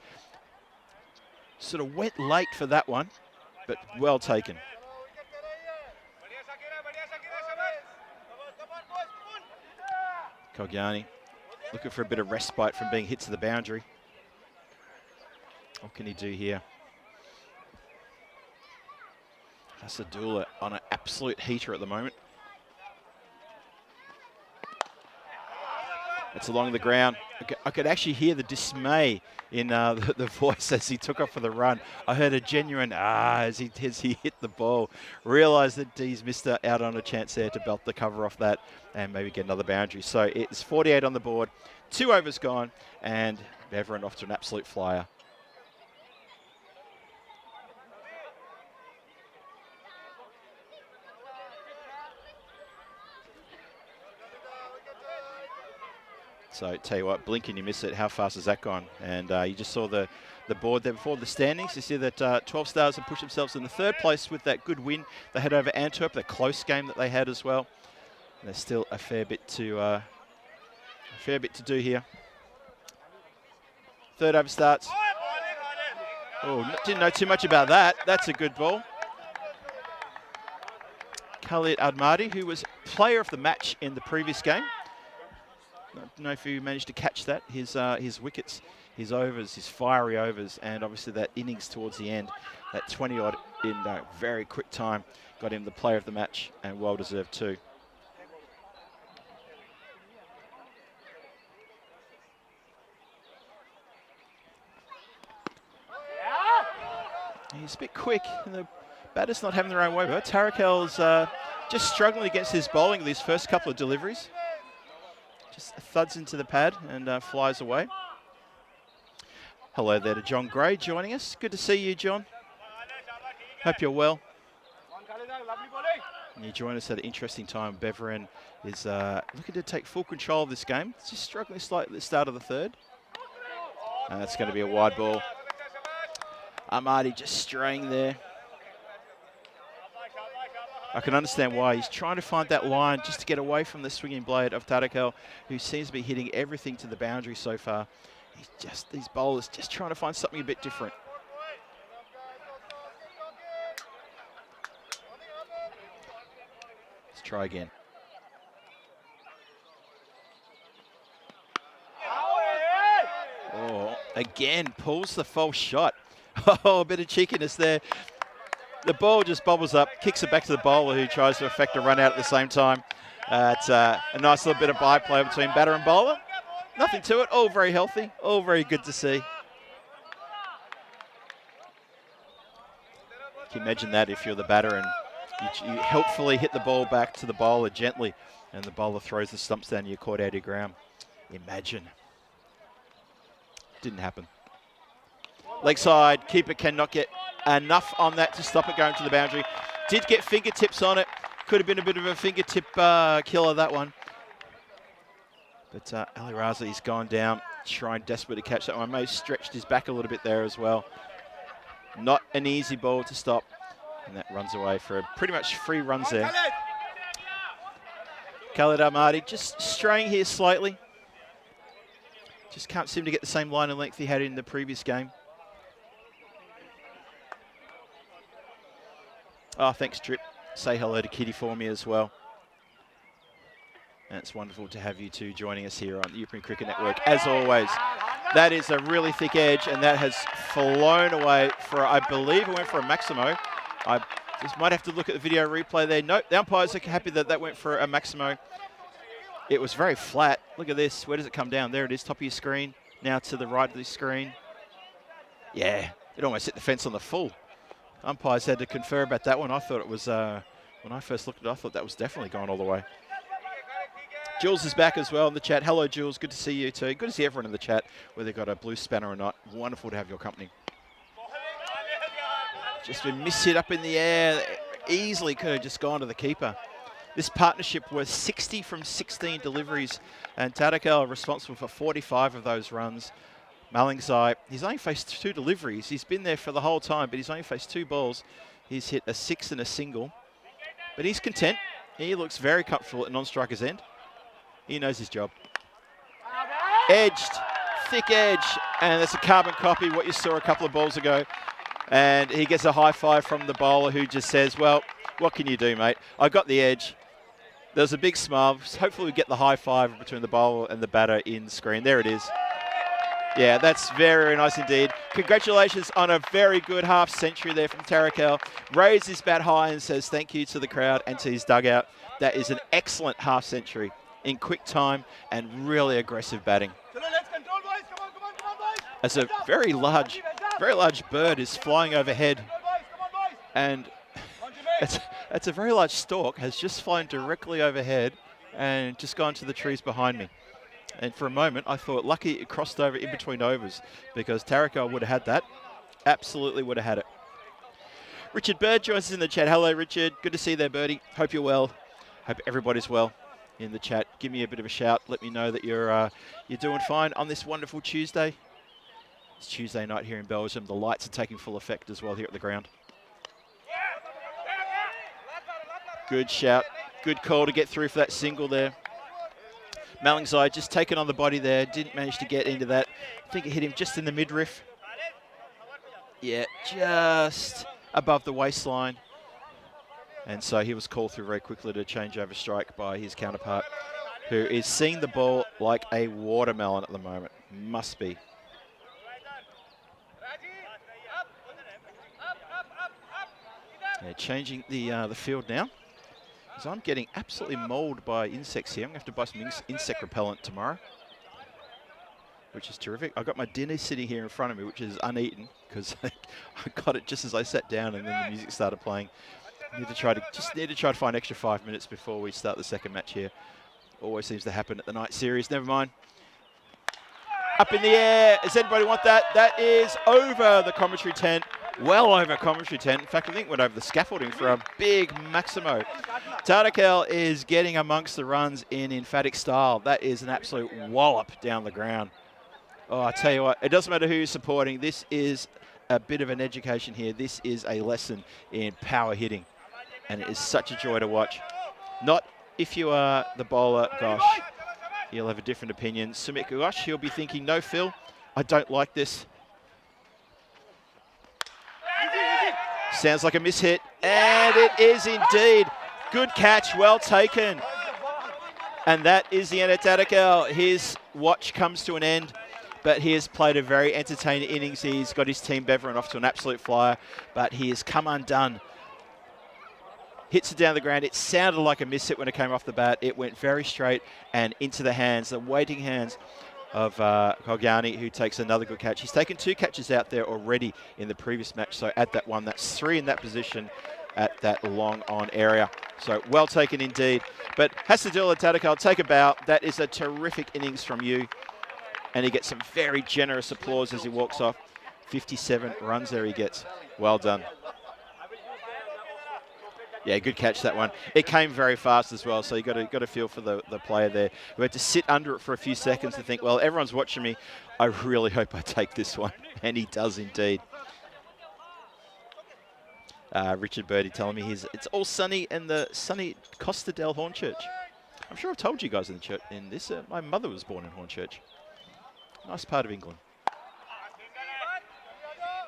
A: Sort of went late for that one, but well taken. Kogiani looking for a bit of respite from being hit to the boundary. What can he do here? Hasadullah on an absolute heater at the moment. It's along the ground. I could actually hear the dismay in the voice as he took off for the run. I heard a genuine as he hit the ball. Realised that he's missed out on a chance there to belt the cover off that and maybe get another boundary. So it's 48 on the board, 2 overs gone, and Beveren off to an absolute flyer. So tell you what, blink and you miss it. How fast has that gone? And you just saw the board there before the standings. You see that 12 Stars have pushed themselves in the 3rd place with that good win they had over Antwerp, the close game that they had as well. And there's still a fair bit to do here. 3rd over starts. Oh, didn't know too much about that. That's a good ball. Khalid Admadi, who was player of the match in the previous game. I don't know if you managed to catch that. His wickets, his overs, his fiery overs, and obviously that innings towards the end, that 20-odd in a very quick time, got him the player of the match, and well-deserved too. He's a bit quick, and the batter's not having their own way. But Tarakel's just struggling against his bowling these first couple of deliveries. Just thuds into the pad and flies away. Hello there to John Gray joining us. Good to see you, John. Hope you're well. And you join us at an interesting time. Beveren is looking to take full control of this game. It's just struggling slightly at the start of the third. And that's going to be a wide ball. Amadi just straying there. I can understand why. He's trying to find that line just to get away from the swinging blade of Tarakal, who seems to be hitting everything to the boundary so far. These bowlers just trying to find something a bit different. Let's try again. Oh, again, pulls the false shot. Oh, a bit of cheekiness there. The ball just bobbles up, kicks it back to the bowler, who tries to effect a run out at the same time. It's a nice little bit of byplay between batter and bowler. Nothing to it, all very healthy, all very good to see. Can you imagine that if you're the batter and you helpfully hit the ball back to the bowler gently and the bowler throws the stumps down and you're caught out of ground? Imagine. Didn't happen. Leg side, keeper cannot get enough on that to stop it going to the boundary. Did get fingertips on it. Could have been a bit of a fingertip killer, that one. But Ali Razi's gone down, trying desperately to catch that one. May have stretched his back a little bit there as well. Not an easy ball to stop. And that runs away for pretty much 3 runs there. Khalid Ahmadi just straying here slightly. Just can't seem to get the same line and length he had in the previous game. Oh, thanks, Drip. Say hello to Kitty for me as well. And it's wonderful to have you two joining us here on the European Cricket Network. As always, that is a really thick edge, and that has flown away for, I believe it went for a Maximo. I just might have to look at the video replay there. Nope, the umpires are happy that that went for a Maximo. It was very flat. Look at this. Where does it come down? There it is, top of your screen. Now to the right of the screen. Yeah, it almost hit the fence on the full. Umpires had to confer about that one. I thought it was, when I first looked at it, I thought that was definitely going all the way. Jules is back as well in the chat. Hello, Jules. Good to see you too. Good to see everyone in the chat, whether they've got a blue spanner or not. Wonderful to have your company. Just been mishit up in the air. Easily could have just gone to the keeper. This partnership was 60 from 16 deliveries, and Tarakal responsible for 45 of those runs. Malingzai, he's only faced 2 deliveries. He's been there for the whole time, but he's only faced 2 balls. He's hit a 6 and a single, but he's content. He looks very comfortable at non-striker's end. He knows his job. Edged, thick edge, and that's a carbon copy what you saw a couple of balls ago. And he gets a high five from the bowler, who just says, well, what can you do, mate? I got the edge. There's a big smile. Hopefully we get the high five between the bowler and the batter in the screen. There it is. Yeah, that's very, very nice indeed. Congratulations on a very good half century there from Tarakal. Raises his bat high and says thank you to the crowd and to his dugout. That is an excellent half century in quick time and really aggressive batting. As a very large bird is flying overhead, and it's a very large stork has just flown directly overhead and just gone to the trees behind me. And for a moment, I thought lucky it crossed over in between overs, because Tarakal would have had that. Absolutely would have had it. Richard Bird joins us in the chat. Hello, Richard. Good to see you there, Birdie. Hope you're well. Hope everybody's well in the chat. Give me a bit of a shout. Let me know that you're doing fine on this wonderful Tuesday. It's Tuesday night here in Belgium. The lights are taking full effect as well here at the ground. Good shout. Good call to get through for that single there. Malingzai just taken on the body there. Didn't manage to get into that. I think it hit him just in the midriff. Yeah, just above the waistline. And so he was called through very quickly to change over strike by his counterpart, who is seeing the ball like a watermelon at the moment. Must be. Yeah, changing the field now. So I'm getting absolutely mauled by insects here. I'm going to have to buy some insect repellent tomorrow, which is terrific. I've got my dinner sitting here in front of me, which is uneaten, because I got it just as I sat down and then the music started playing. Need to try to find extra 5 minutes before we start the second match here. Always seems to happen at the night series. Never mind. Up in the air. Does anybody want that? That is over the commentary tent. Well over commentary tent. In fact, I think it went over the scaffolding for a big Maximo. Tarakel is getting amongst the runs in emphatic style. That is an absolute wallop down the ground. Oh, I tell you what, it doesn't matter who you're supporting. This is a bit of an education here. This is a lesson in power hitting. And it is such a joy to watch. Not if you are the bowler, gosh, you'll have a different opinion. Sumit Ghosh, he'll be thinking, no, Phil, I don't like this. Sounds like a mishit, and it is indeed. Good catch, well taken. And that is the end of Tarakel. His watch comes to an end, but he has played a very entertaining innings. He's got his team Beverin off to an absolute flyer, but he has come undone. Hits it down the ground. It sounded like a miss hit when it came off the bat. It went very straight and into the hands, the waiting hands of Kogani, who takes another good catch. He's taken 2 catches out there already in the previous match, so at that one, that's 3 in that position at that long on area. So well taken indeed. But Hasadullah Tarakel, take a bow. That is a terrific innings from you. And he gets some very generous applause as he walks off. 57 runs there he gets. Well done. Yeah, good catch, that one. It came very fast as well, so you got a feel for the player there. We had to sit under it for a few seconds to think, well, everyone's watching me. I really hope I take this one. And he does indeed. Richard Birdie telling me it's all sunny in the sunny Costa del Hornchurch. I'm sure I've told you guys in this. My mother was born in Hornchurch. Nice part of England.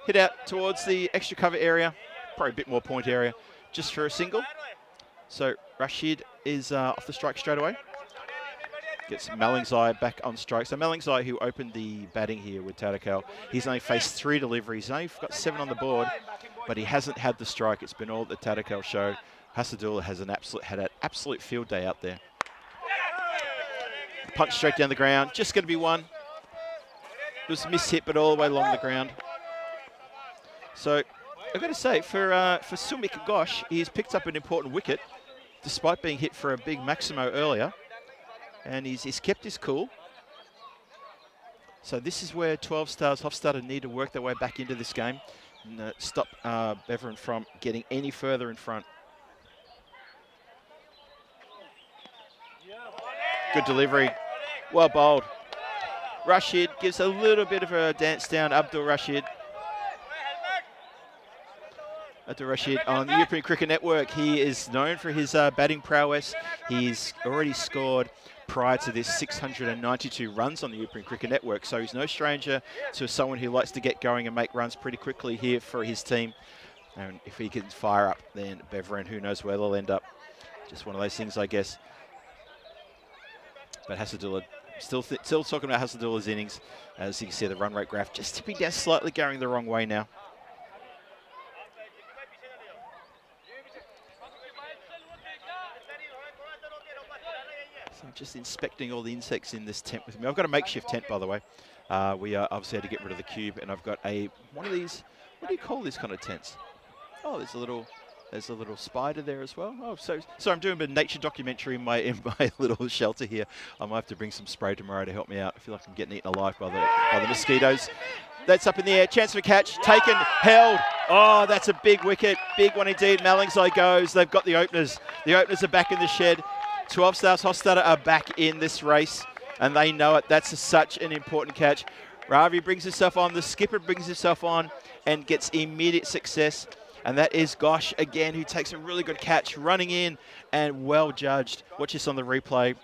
A: Hit out towards the extra cover area. Probably a bit more point area. Just for a single. So Rashid is off the strike straight away. Gets Malingzai back on strike. So Malingzai, who opened the batting here with Tarakel, he's only faced 3 deliveries. He's only got 7 on the board, but he hasn't had the strike. It's been all the Tarakel show. Hasadullah has had an absolute field day out there. Punch straight down the ground. Just going to be one. It was a miss hit, but all the way along the ground. So I've got to say, for Sumit Ghosh, he's picked up an important wicket, despite being hit for a big Maximo earlier. And he's kept his cool. So this is where 12 Stars Hofstadter need to work their way back into this game and stop Beverin from getting any further in front. Good delivery. Well bowled. Rashid gives a little bit of a dance down. Abdul Rashid on the European Cricket Network. He is known for his batting prowess. He's already scored prior to this 692 runs on the European Cricket Network. So he's no stranger to someone who likes to get going and make runs pretty quickly here for his team. And if he can fire up, then Beverin, who knows where they'll end up. Just one of those things, I guess. But Hasadullah, still talking about Hasadullah's innings. As you can see, the run rate graph just tipping down slightly, going the wrong way now. So I'm just inspecting all the insects in this tent with me. I've got a makeshift tent, by the way. We obviously had to get rid of the cube, and I've got one of these. What do you call these kind of tents? Oh, there's a little spider there as well. Oh, so I'm doing a nature documentary in my little shelter here. I might have to bring some spray tomorrow to help me out. I feel like I'm getting eaten alive by the mosquitoes. That's up in the air. Chance for catch. Taken. Held. Oh, that's a big wicket. Big one indeed. Malingzai goes. They've got the openers. The openers are back in the shed. 12 Stars Hofstadter are back in this race, and they know it. That's such an important catch. Ravi brings himself on. The skipper brings himself on and gets immediate success. And that is Ghosh again, who takes a really good catch, running in and well judged. Watch this on the replay.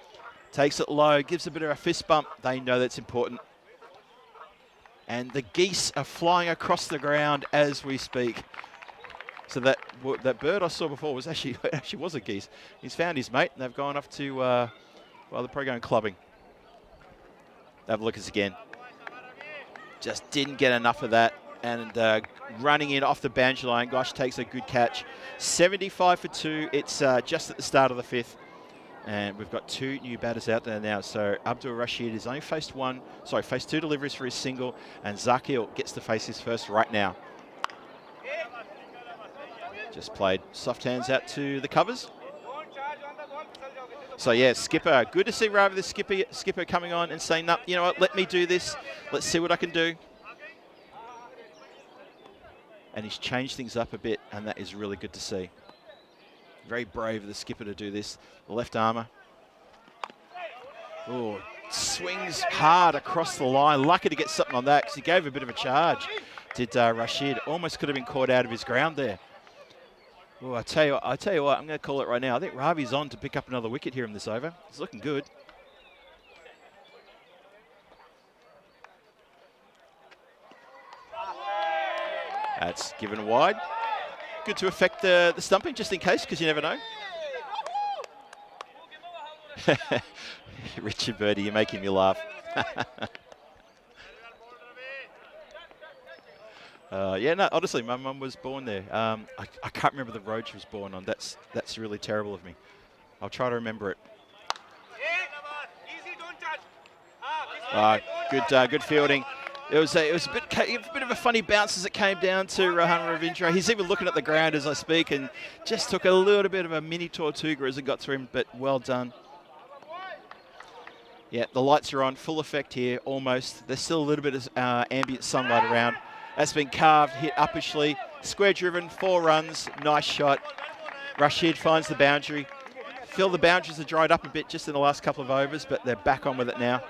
A: Takes it low, gives a bit of a fist bump. They know that's important. And the geese are flying across the ground as we speak. So that bird I saw before was actually was a geese. He's found his mate, and they've gone off to, well, they're probably going clubbing. Have a look at this again. Just didn't get enough of that. And running in off the boundary line, Ghosh takes a good catch. 75 for 2. It's just at the start of the 5th. And we've got 2 new batters out there now. So Abdul Rashid has only faced 2 deliveries for his single. And Zakil gets to face his first right now. Just played soft hands out to the covers. So yeah, skipper. Good to see Ravi, the skipper coming on and saying, "No, you know what? Let me do this. Let's see what I can do." And he's changed things up a bit, and that is really good to see. Very brave of the skipper to do this. The left armour. Oh, swings hard across the line. Lucky to get something on that because he gave a bit of a charge. Did Rashid. Almost could have been caught out of his ground there. Oh, I tell you what, I'm going to call it right now. I think Ravi's on to pick up another wicket here in this over. It's looking good. That's given wide. Good to affect the stumping, just in case, because you never know. Richard Birdie, you're making me laugh. Yeah, no, honestly, my mum was born there. I can't remember the road she was born on. That's really terrible of me. I'll try to remember it. Good fielding. It was a bit of a funny bounce as it came down to Rohan Ravindra. He's even looking at the ground as I speak and just took a little bit of a mini Tortuga as it got to him, but well done. Yeah, the lights are on, full effect here, almost. There's still a little bit of ambient sunlight around. That's been carved, hit uppishly. Square driven, 4 runs, nice shot. Rashid finds the boundary. Feel the boundaries have dried up a bit just in the last couple of overs, but they're back on with it now.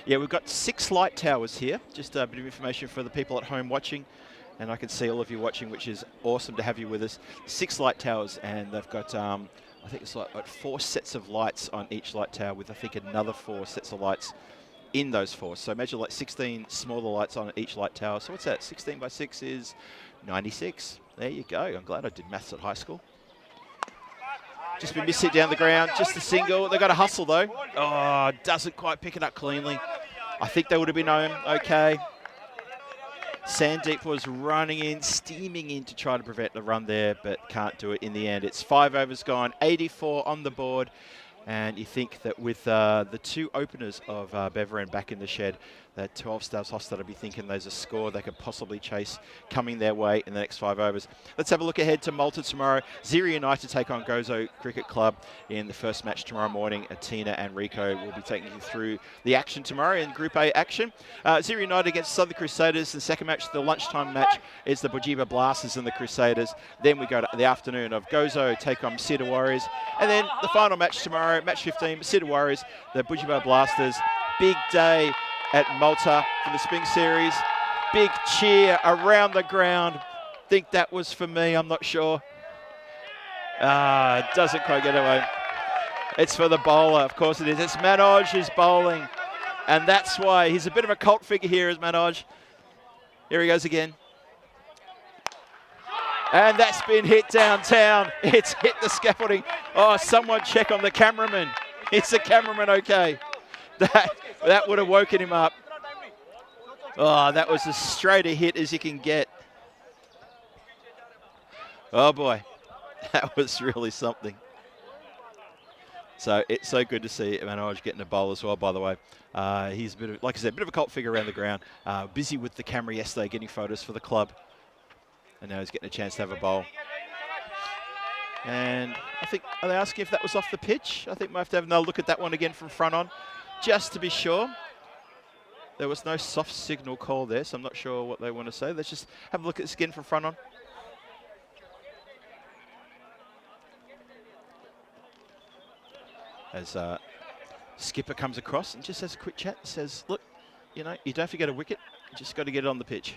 A: Yeah, we've got 6 light towers here. Just a bit of information for the people at home watching. And I can see all of you watching, which is awesome to have you with us. 6 light towers, and they've got, I think it's like 4 sets of lights on each light tower with, I think, another 4 sets of lights in those 4. So imagine like 16 smaller lights on each light tower. So what's that? 16 by 6 is 96. There you go. I'm glad I did maths at high school. Just been missed it down the ground. Just a single. They've got to hustle, though. Oh, doesn't quite pick it up cleanly. I think they would have been home okay. Sandeep was running in, steaming in to try to prevent the run there, but can't do it in the end. It's 5 overs gone, 84 on the board. And you think that with the 2 openers of Beveren back in the shed, that 12 Stars Hofstad will be thinking there's a score they could possibly chase coming their way in the next 5 overs. Let's have a look ahead to Malta tomorrow. Ziri United take on Gozo Cricket Club in the first match tomorrow morning. Tina and Rico will be taking you through the action tomorrow in Group A action. Ziri United against Southern Crusaders. The second match, the lunchtime match, is the Bujiba Blasters and the Crusaders. Then we go to the afternoon of Gozo take on Masita Warriors. And then the final match tomorrow, match 15, Masita Warriors, the Bujiba Blasters. Big day at Malta for the Spring Series. Big cheer around the ground. Think that was for me, I'm not sure. Doesn't quite get away. It's for the bowler, of course it is. It's Manoj who's bowling. And that's why he's a bit of a cult figure here, is Manoj. Here he goes again. And that's been hit downtown. It's hit the scaffolding. Oh, someone check on the cameraman. Is the cameraman okay? That would have woken him up. Oh, that was as straight a hit as you can get. Oh boy, that was really something. So it's so good to see Manoj getting a bowl as well, by the way. He's a bit of, like I said, a bit of a cult figure around the ground. Busy with the camera yesterday, getting photos for the club. And now he's getting a chance to have a bowl. And I think, are they asking if that was off the pitch? I think we'll have to have another look at that one again from front on, just to be sure. There was no soft signal call there, so I'm not sure what they want to say. Let's just have a look at this again from front on. As skipper comes across and just has a quick chat and says, look, you know, you don't have to get a wicket, you just got to get it on the pitch.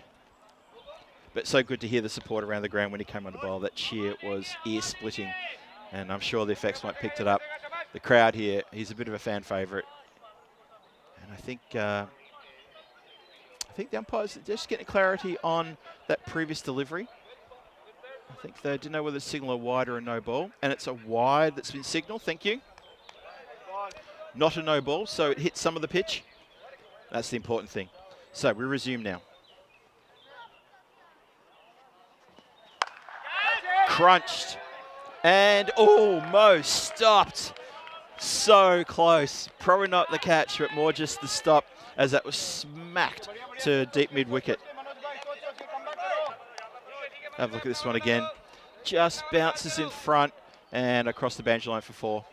A: But so good to hear the support around the ground when he came on the bowl. That cheer was ear-splitting, and I'm sure the effects might picked it up. The crowd here, he's a bit of a fan favourite. And I think the umpires are just getting clarity on that previous delivery. I think they didn't know whether to signal a wide or a no ball, and it's a wide that's been signalled. Thank you. Not a no ball, so it hits some of the pitch. That's the important thing. So we resume now. Crunched and almost stopped. So close. Probably not the catch, but more just the stop as that was smacked to deep mid wicket. Have a look at this one again. Just bounces in front and across the boundary line for 4.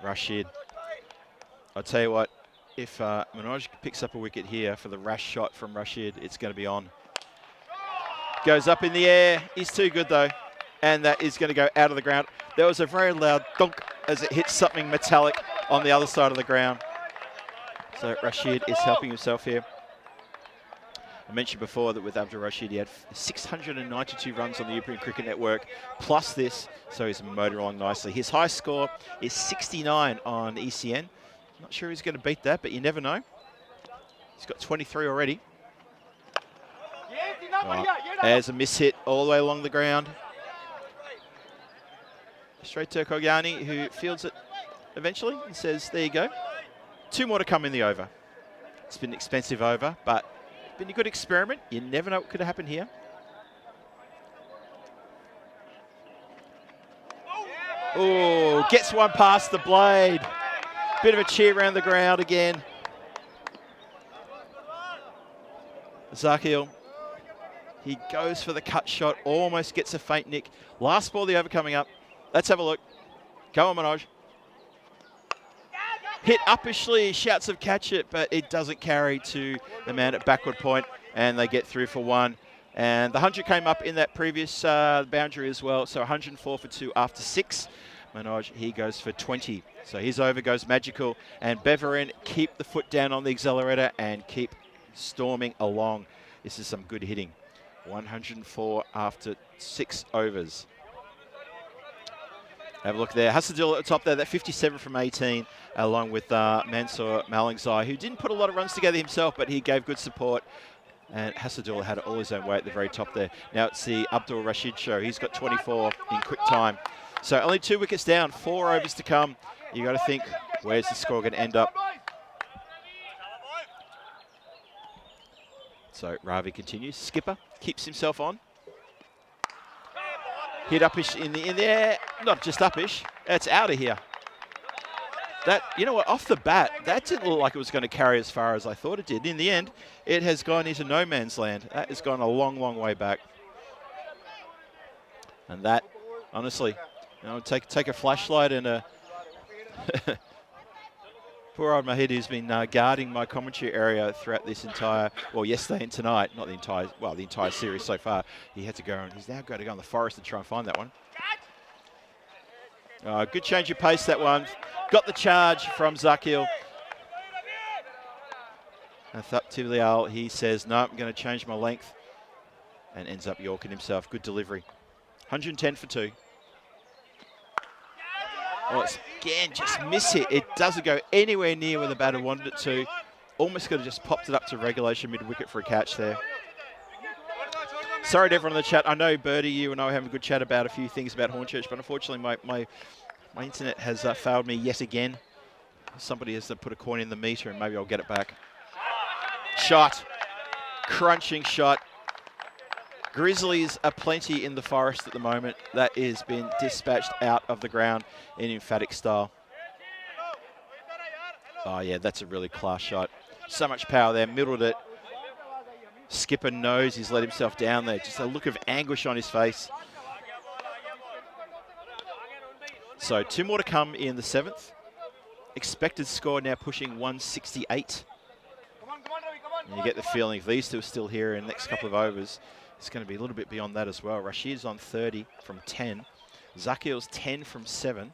A: Rashid. I'll tell you what, if Manoj picks up a wicket here for the rash shot from Rashid, it's going to be on. Goes up in the air. He's too good, though. And that is going to go out of the ground. There was a very loud dunk as it hits something metallic on the other side of the ground. So Rashid is helping himself here. I mentioned before that with Abdul Rashid, he had 692 runs on the European Cricket Network, plus this, so he's motoring along nicely. His high score is 69 on ECN. Not sure he's going to beat that, but you never know. He's got 23 already. Oh, there's a miss hit all the way along the ground. Straight to Kogyani, who fields it eventually and says, there you go. 2 more to come in the over. It's been an expensive over, but been a good experiment. You never know what could happen here. Oh, gets one past the blade. Bit of a cheer around the ground again. Zakil, he goes for the cut shot, almost gets a faint nick. Last ball of the over coming up. Let's have a look. Go on, Manoj. Hit uppishly, shouts of catch it, but it doesn't carry to the man at backward point, and they get through for 1. And the 100 came up in that previous boundary as well, so 104 for 2 after 6. Manoj, he goes for 20. So his over goes magical, and Beverin keep the foot down on the accelerator and keep storming along. This is some good hitting. 104 after 6 overs. Have a look there. Hassadil at the top there, that 57 from 18, along with Mansour Malingzai, who didn't put a lot of runs together himself, but he gave good support. And Hassadul had all his own way at the very top there. Now it's the Abdul Rashid show. He's got 24 in quick time. So only 2 wickets down, 4 overs to come. You got to think, where's the score going to end up? So Ravi continues. Skipper keeps himself on. Hit uppish in the air. Not just uppish. It's out of here. That, you know what, off the bat, that didn't look like it was going to carry as far as I thought it did. In the end, it has gone into no man's land. That has gone a long, long way back. And that, honestly, you know, take a flashlight and a... Poor old Mahid, who's been guarding my commentary area throughout this entire, well, yesterday and tonight, not the entire, well, the entire series so far. He had to go, and he's now got to go in the forest to try and find that one. Good change of pace, that one. Got the charge from Zakil. Athup Tiblial, he says, no, I'm going to change my length, and ends up yorking himself. Good delivery. 110 for 2. Oh, it's, again, just miss it. It doesn't go anywhere near where the batter wanted it to. Almost could have just popped it up to regulation mid-wicket for a catch there. Sorry to everyone in the chat. I know, Bertie, you and I were having a good chat about a few things about Hornchurch, but unfortunately my internet has failed me yet again. Somebody has to put a coin in the meter and maybe I'll get it back. Shot. Crunching shot. Grizzlies are plenty in the forest at the moment. That has been dispatched out of the ground in emphatic style. Oh yeah, that's a really class shot. So much power there, middled it. Skipper knows he's let himself down there. Just a look of anguish on his face. So 2 more to come in the 7th. Expected score now pushing 168. And you get the feeling if these two are still here in the next couple of overs, it's going to be a little bit beyond that as well. Rashid's on 30 from 10. Zakil's 10 from 7.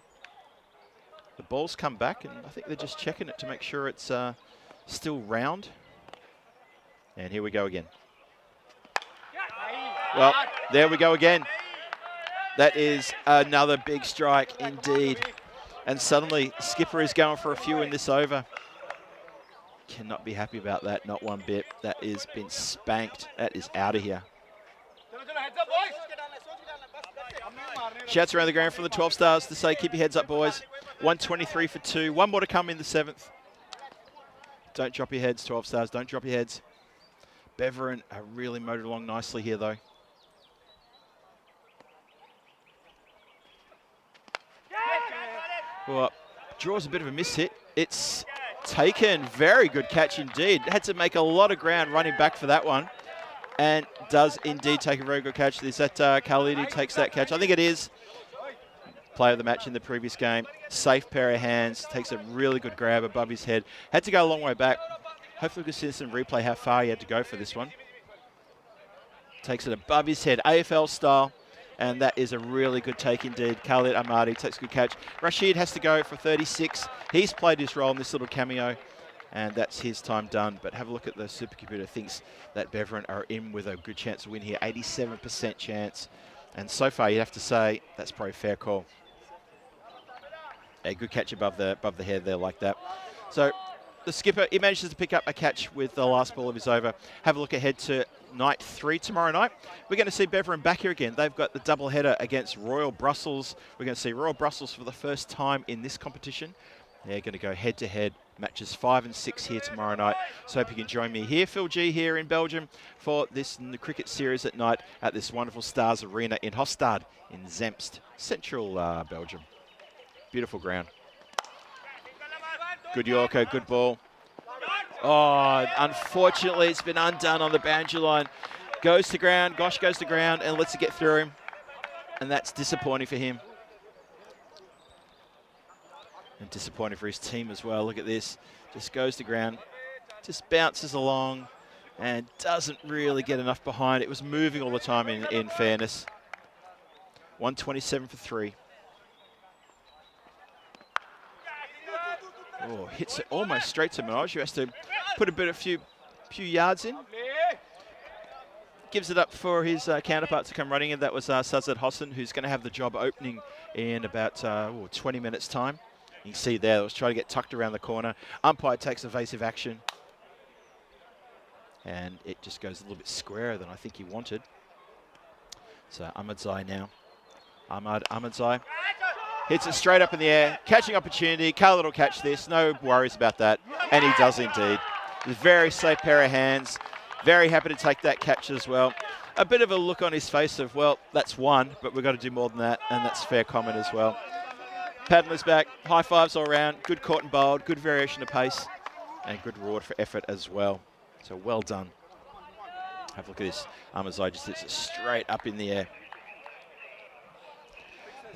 A: The ball's come back, and I think they're just checking it to make sure it's still round. And here we go again. Well, there we go again. That is another big strike indeed. And suddenly, Skipper is going for a few in this over. Cannot be happy about that, not one bit. That has been spanked. That is out of here. Shouts around the ground from the 12 stars to say, keep your heads up, boys. 123 for 2. 1 more to come in the 7th. Don't drop your heads, 12 stars. Don't drop your heads. Beverin are really motored along nicely here, though. Well, draws a bit of a miss hit. It's taken. Very good catch indeed. Had to make a lot of ground running back for that one. And does indeed take a very good catch. Is that Khalidi takes that catch? I think it is. player of the match in the previous game. Safe pair of hands, takes a really good grab above his head. Had to go a long way back. Hopefully we can see some replay how far he had to go for this one. Takes it above his head, AFL style. And that is a really good take indeed. Khalid Ahmadi takes a good catch. Rashid has to go for 36. He's played his role in this little cameo, and that's his time done. But have a look at the supercomputer. Thinks that Beveren are in with a good chance to win here. 87% chance. And so far, you'd have to say that's probably a fair call. A good catch above the head there like that. So the skipper, he manages to pick up a catch with the last ball of his over. Have a look ahead to night 3 tomorrow night. We're going to see Beveren back here again. They've got the double header against Royal Brussels. We're going to see Royal Brussels for the first time in this competition. They're going to go head-to-head matches 5 and 6 here tomorrow night. So hope you can join me here, Phil G, here in Belgium for this cricket series at night at this wonderful Stars Arena in Hofstad in Zemst, central Belgium. Beautiful ground. Good Yorker, good ball. Oh, unfortunately, it's been undone on the boundary line. Goes to ground, Gosh goes to ground and lets it get through him. And that's disappointing for him. And disappointing for his team as well. Look at this. Just goes to ground, just bounces along and doesn't really get enough behind. It was moving all the time in fairness. 127 for 3. Oh, hits it almost straight to Manoj, who has to put a few yards in. Gives it up for his counterpart to come running in. That was Sazad Hossan, who's going to have the job opening in about 20 minutes' time. You can see there, it was trying to get tucked around the corner. Umpire takes evasive action. And it just goes a little bit squarer than I think he wanted. So Ahmadzai now. Ahmadzai. Hits it straight up in the air, catching opportunity. Khalid will catch this, no worries about that. And he does indeed. He's a very safe pair of hands. Very happy to take that catch as well. A bit of a look on his face of, well, that's one, but we've got to do more than that, and that's fair comment as well. Paddler's back, high fives all around, good caught and bowled, good variation of pace, and good reward for effort as well. So well done. Have a look at this. Ahmadzai just hits it straight up in the air.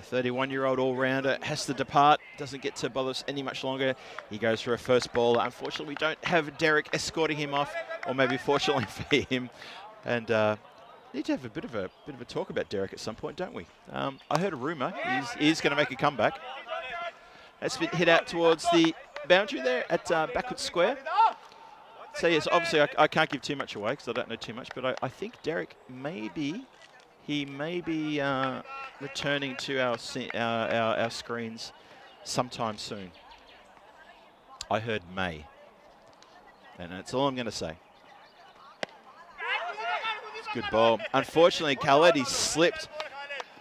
A: The 31-year-old all-rounder has to depart, doesn't get to bother us any much longer. He goes for a first ball. Unfortunately, we don't have Derek escorting him off, or maybe fortunately for him. And need to have a bit of a talk about Derek at some point, don't we? I heard a rumour he's going to make a comeback. That's been hit out towards the boundary there at Backwood Square. So yes, obviously I can't give too much away because I don't know too much, but I think Derek may be returning to our screens sometime soon. I heard May, and that's all I'm going to say. It's a good ball. Unfortunately, Khaled, he slipped.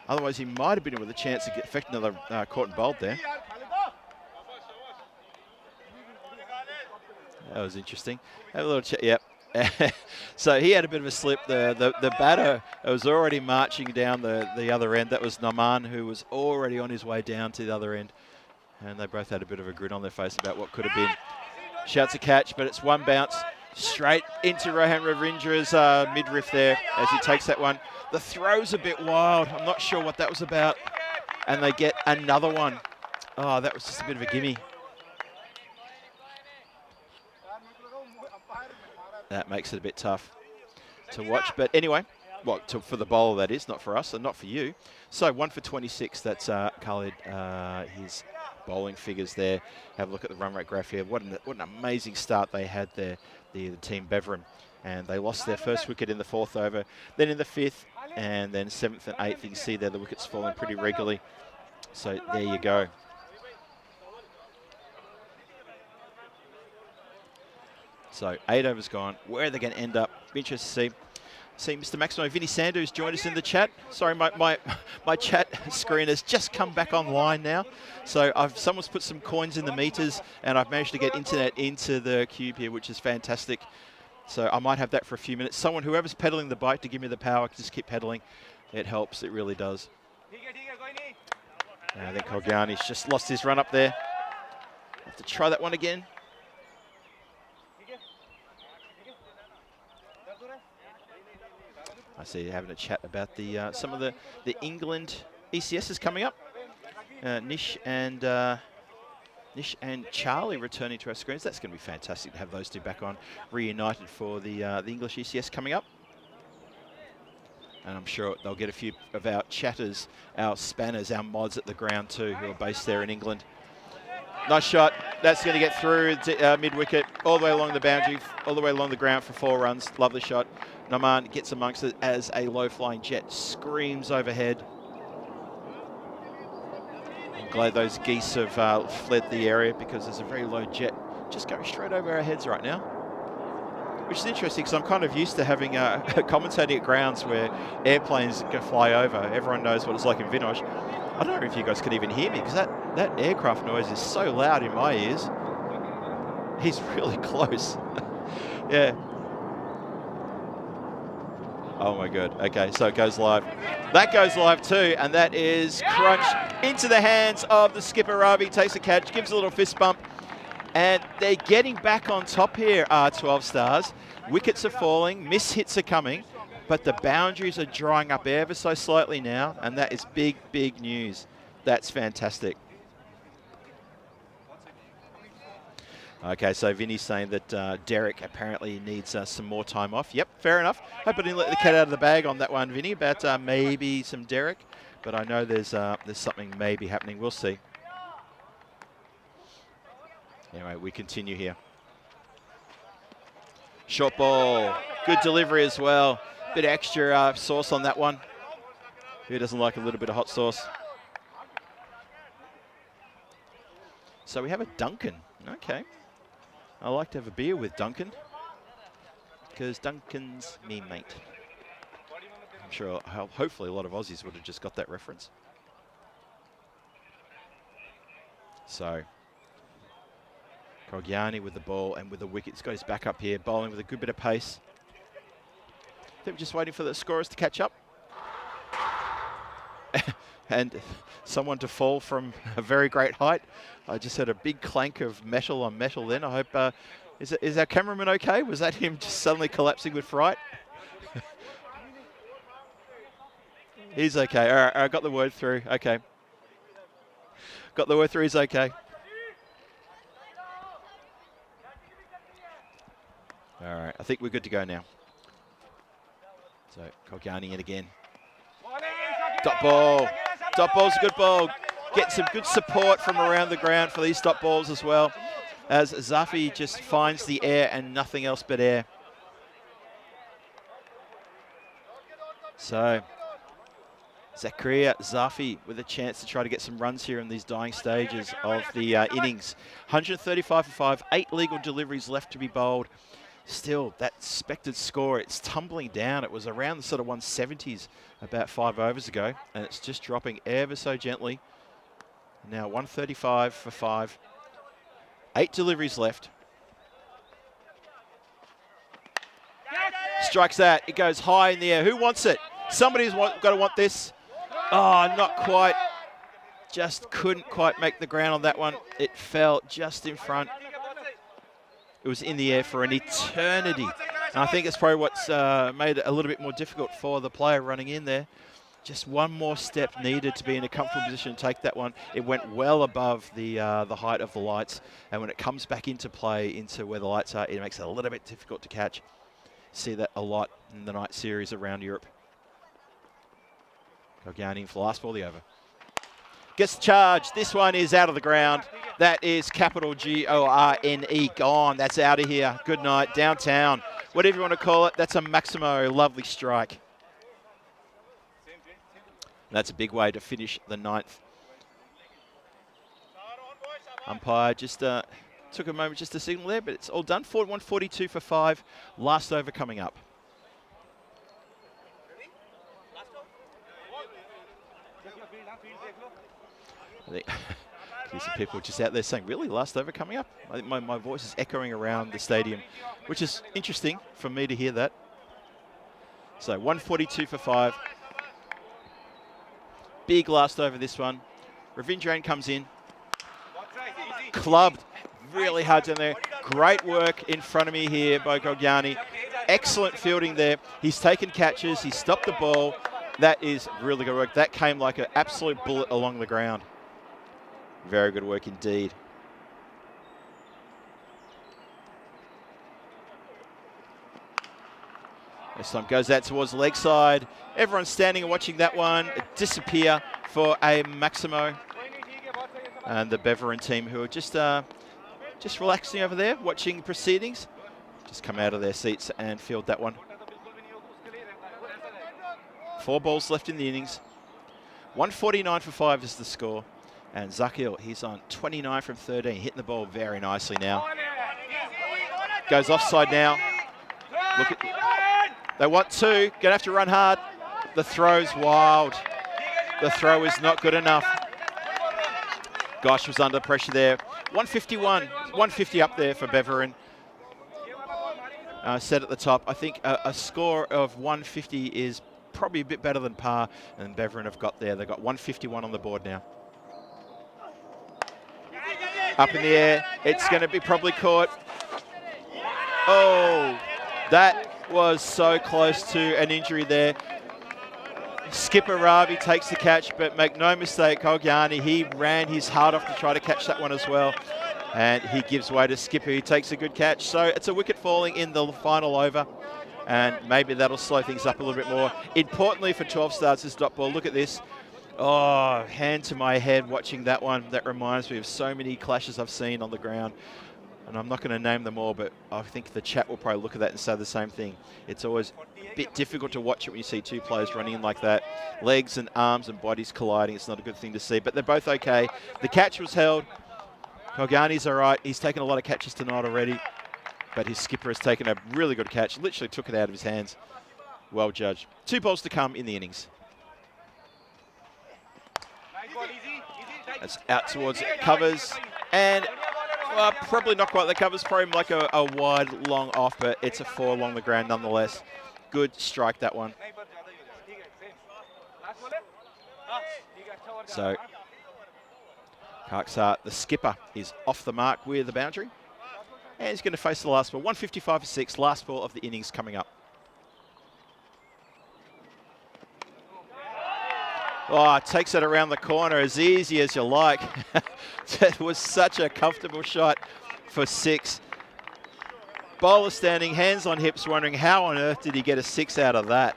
A: Otherwise, he might have been with a chance to effect another caught and bowled there. That was interesting. Have a little chat. Yep. So he had a bit of a slip. The batter was already marching down the other end. That was Naman, who was already on his way down to the other end. And they both had a bit of a grin on their face about what could have been. Shouts a catch, but it's one bounce straight into Rohan Ravindra's midriff there as he takes that one. The throw's a bit wild. I'm not sure what that was about. And they get another one. Oh, that was just a bit of a gimme. That makes it a bit tough to watch. But anyway, for the bowler that is, not for us and not for you. So 1 for 26, that's Khalid, his bowling figures there. Have a look at the run rate graph here. What an amazing start they had there, the team Beveren. And they lost their first wicket in the 4th over, then in the 5th, and then 7th and 8th. You can see there the wickets falling pretty regularly. So there you go. So 8 overs gone. Where are they going to end up? Be interested to see Mr. Maximo Vinny Sandu who's joined us in the chat. Sorry, my chat screen has just come back online now. So someone's put some coins in the meters, and I've managed to get internet into the cube here, which is fantastic. So I might have that for a few minutes. Whoever's pedaling the bike to give me the power, just keep pedaling. It helps. It really does. I think Kogiani's just lost his run up there. Have to try that one again. I see you having a chat about some of the England ECS is coming up. Nish and Charlie returning to our screens. That's going to be fantastic to have those two back on, reunited for the English ECS coming up. And I'm sure they'll get a few of our chatters, our spanners, our mods at the ground too, who are based there in England. Nice shot. That's going to get through mid-wicket, all the way along the boundary, all the way along the ground for 4 runs. Lovely shot. Naman gets amongst it as a low-flying jet screams overhead. I'm glad those geese have fled the area because there's a very low jet just going straight over our heads right now. Which is interesting because I'm kind of used to having commentating at grounds where airplanes can fly over. Everyone knows what it's like in Vinosh. I don't know if you guys can even hear me because that aircraft noise is so loud in my ears. He's really close. Yeah. Oh my God. Okay, so it goes live. That goes live too, and that is crunched into the hands of the skipper. Ravi takes a catch, gives a little fist bump, and they're getting back on top here, 12 Stars. Wickets are falling, miss hits are coming, but the boundaries are drying up ever so slightly now, and that is big, big news. That's fantastic. Okay, so Vinny's saying that Derek apparently needs some more time off. Yep, fair enough. Hope I didn't let the cat out of the bag on that one, Vinny, about maybe some Derek. But I know there's something maybe happening. We'll see. Anyway, we continue here. Short ball. Good delivery as well. Bit of extra sauce on that one. Who doesn't like a little bit of hot sauce? So we have a Duncan. Okay. I like to have a beer with Duncan because Duncan's me mate. I'm sure, hopefully a lot of Aussies would have just got that reference. So, Kogiani with the ball and with the wicket. He's got his back up here, bowling with a good bit of pace. I think we're just waiting for the scorers to catch up. And someone to fall from a very great height. I just had a big clank of metal on metal then. I hope, is our cameraman okay? Was that him just suddenly collapsing with fright? He's okay. All right, I got the word through. Okay. Got the word through, he's okay. All right, I think we're good to go now. So, Kogiani in again. Dot ball. Dot ball's a good ball. Get some good support from around the ground for these dot balls as well, as Zafi just finds the air and nothing else but air. So, Zakaria Zafi with a chance to try to get some runs here in these dying stages of the innings. 135 for 5, 8 legal deliveries left to be bowled. Still, that expected score, it's tumbling down. It was around the sort of 170s about 5 overs ago, and it's just dropping ever so gently. Now 135 for 5, 8 deliveries left. Strikes that, it goes high in the air. Who wants it? Somebody's got to want this. Oh, not quite. Just couldn't quite make the ground on that one. It fell just in front. It was in the air for an eternity. And I think it's probably what's made it a little bit more difficult for the player running in there. Just one more step needed to be in a comfortable position to take that one. It went well above the height of the lights. And when it comes back into play, into where the lights are, it makes it a little bit difficult to catch. See that a lot in the night series around Europe. Kogiani for the last ball of the over. Gets the charge. This one is out of the ground. That is capital G-O-R-N-E. Gone. That's out of here. Good night. Downtown. Whatever you want to call it. That's a Maximo. Lovely strike. And that's a big way to finish the 9th. Umpire just took a moment just to signal there, but it's all done. 142 for 5. Last over coming up. I think there's some people just out there saying, really, last over coming up? I think my voice is echoing around the stadium, which is interesting for me to hear that. So 142 for 5. Big last over this one. Ravindran comes in. Clubbed really hard down there. Great work in front of me here by Kogiani. Excellent fielding there. He's taken catches. He's stopped the ball. That is really good work. That came like an absolute bullet along the ground. Very good work indeed. This time goes out towards the leg side. Everyone's standing and watching that one disappear for a Maximo. And the Beverin team, who are just relaxing over there, watching proceedings, just come out of their seats and field that one. 4 balls left in the innings. 149 for 5 is the score. And Zakil, he's on 29 from 13, hitting the ball very nicely now. Goes offside now. Look at, they want 2, gonna have to run hard. The throw's wild. The throw is not good enough. Gosh was under pressure there. 151, 150 up there for Beverin. Said at the top, I think a score of 150 is probably a bit better than par, and Beverin have got there. They've got 151 on the board now. Up in the air, it's going to be probably caught. Oh, that was so close to an injury there. Skipper Ravi takes the catch, but make no mistake, Kogiani, he ran his heart off to try to catch that one as well. And he gives way to Skipper, who takes a good catch. So it's a wicket falling in the final over. And maybe that'll slow things up a little bit more. Importantly for 12 Stars, this dot ball, look at this. Oh, hand to my head watching that one. That reminds me of so many clashes I've seen on the ground. And I'm not going to name them all, but I think the chat will probably look at that and say the same thing. It's always a bit difficult to watch it when you see 2 players running in like that. Legs and arms and bodies colliding. It's not a good thing to see, but they're both okay. The catch was held. Kogani's all right. He's taken a lot of catches tonight already, but his skipper has taken a really good catch. Literally took it out of his hands. Well judged. 2 balls to come in the innings. That's out towards covers, and probably not quite the covers, probably like a wide, long off, but it's a 4 along the ground nonetheless. Good strike, that one. So, Karksar, the skipper, is off the mark with the boundary. And he's going to face the last ball. 155 for 6, last ball of the innings coming up. Oh, takes it around the corner as easy as you like. That was such a comfortable shot for 6. Bowler standing, hands on hips, wondering how on earth did he get a 6 out of that.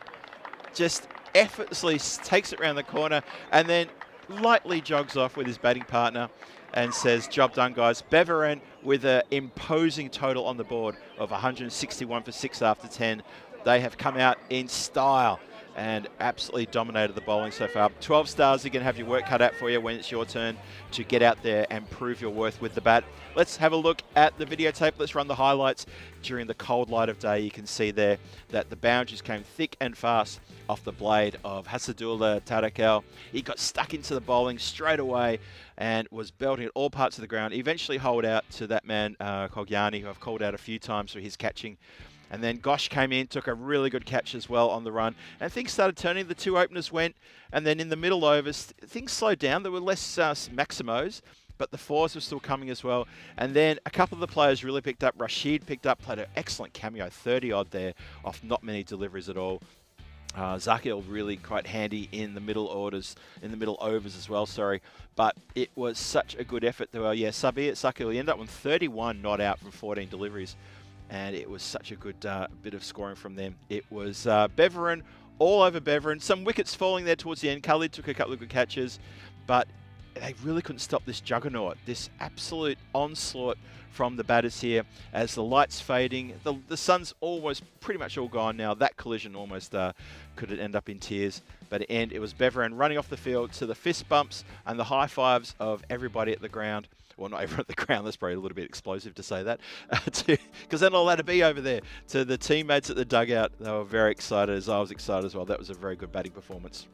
A: Just effortlessly takes it around the corner and then lightly jogs off with his batting partner and says, job done, guys. Beverin with an imposing total on the board of 161 for 6 after 10. They have come out in style and absolutely dominated the bowling so far. 12 Stars, you're going to have your work cut out for you when it's your turn to get out there and prove your worth with the bat. Let's have a look at the videotape. Let's run the highlights. During the cold light of day, you can see there that the boundaries came thick and fast off the blade of Hassadullah Tarakel. He got stuck into the bowling straight away and was belting at all parts of the ground. He eventually holed out to that man, Kogiani, who I've called out a few times for his catching. And then Gosh came in, took a really good catch as well on the run. And things started turning. The 2 openers went. And then in the middle overs, things slowed down. There were less Maximos, but the 4s were still coming as well. And then a couple of the players really picked up. Rashid picked up, played an excellent cameo, 30-odd there off not many deliveries at all. Zakil really quite handy in the middle overs as well, sorry. But it was such a good effort. Zakil, he ended up with 31 not out from 14 deliveries. And it was such a good bit of scoring from them. It was Beverin, all over Beverin. Some wickets falling there towards the end. Khalid took a couple of good catches, but they really couldn't stop this juggernaut, this absolute onslaught from the batters here as the light's fading. The sun's almost pretty much all gone now. That collision almost could end up in tears. But at the end, it was Beverin running off the field to the fist bumps and the high fives of everybody at the ground. Well, not everyone at the ground, that's probably a little bit explosive to say that, because they're not allowed to be over there. To the teammates at the dugout, they were very excited, as I was excited as well. That was a very good batting performance.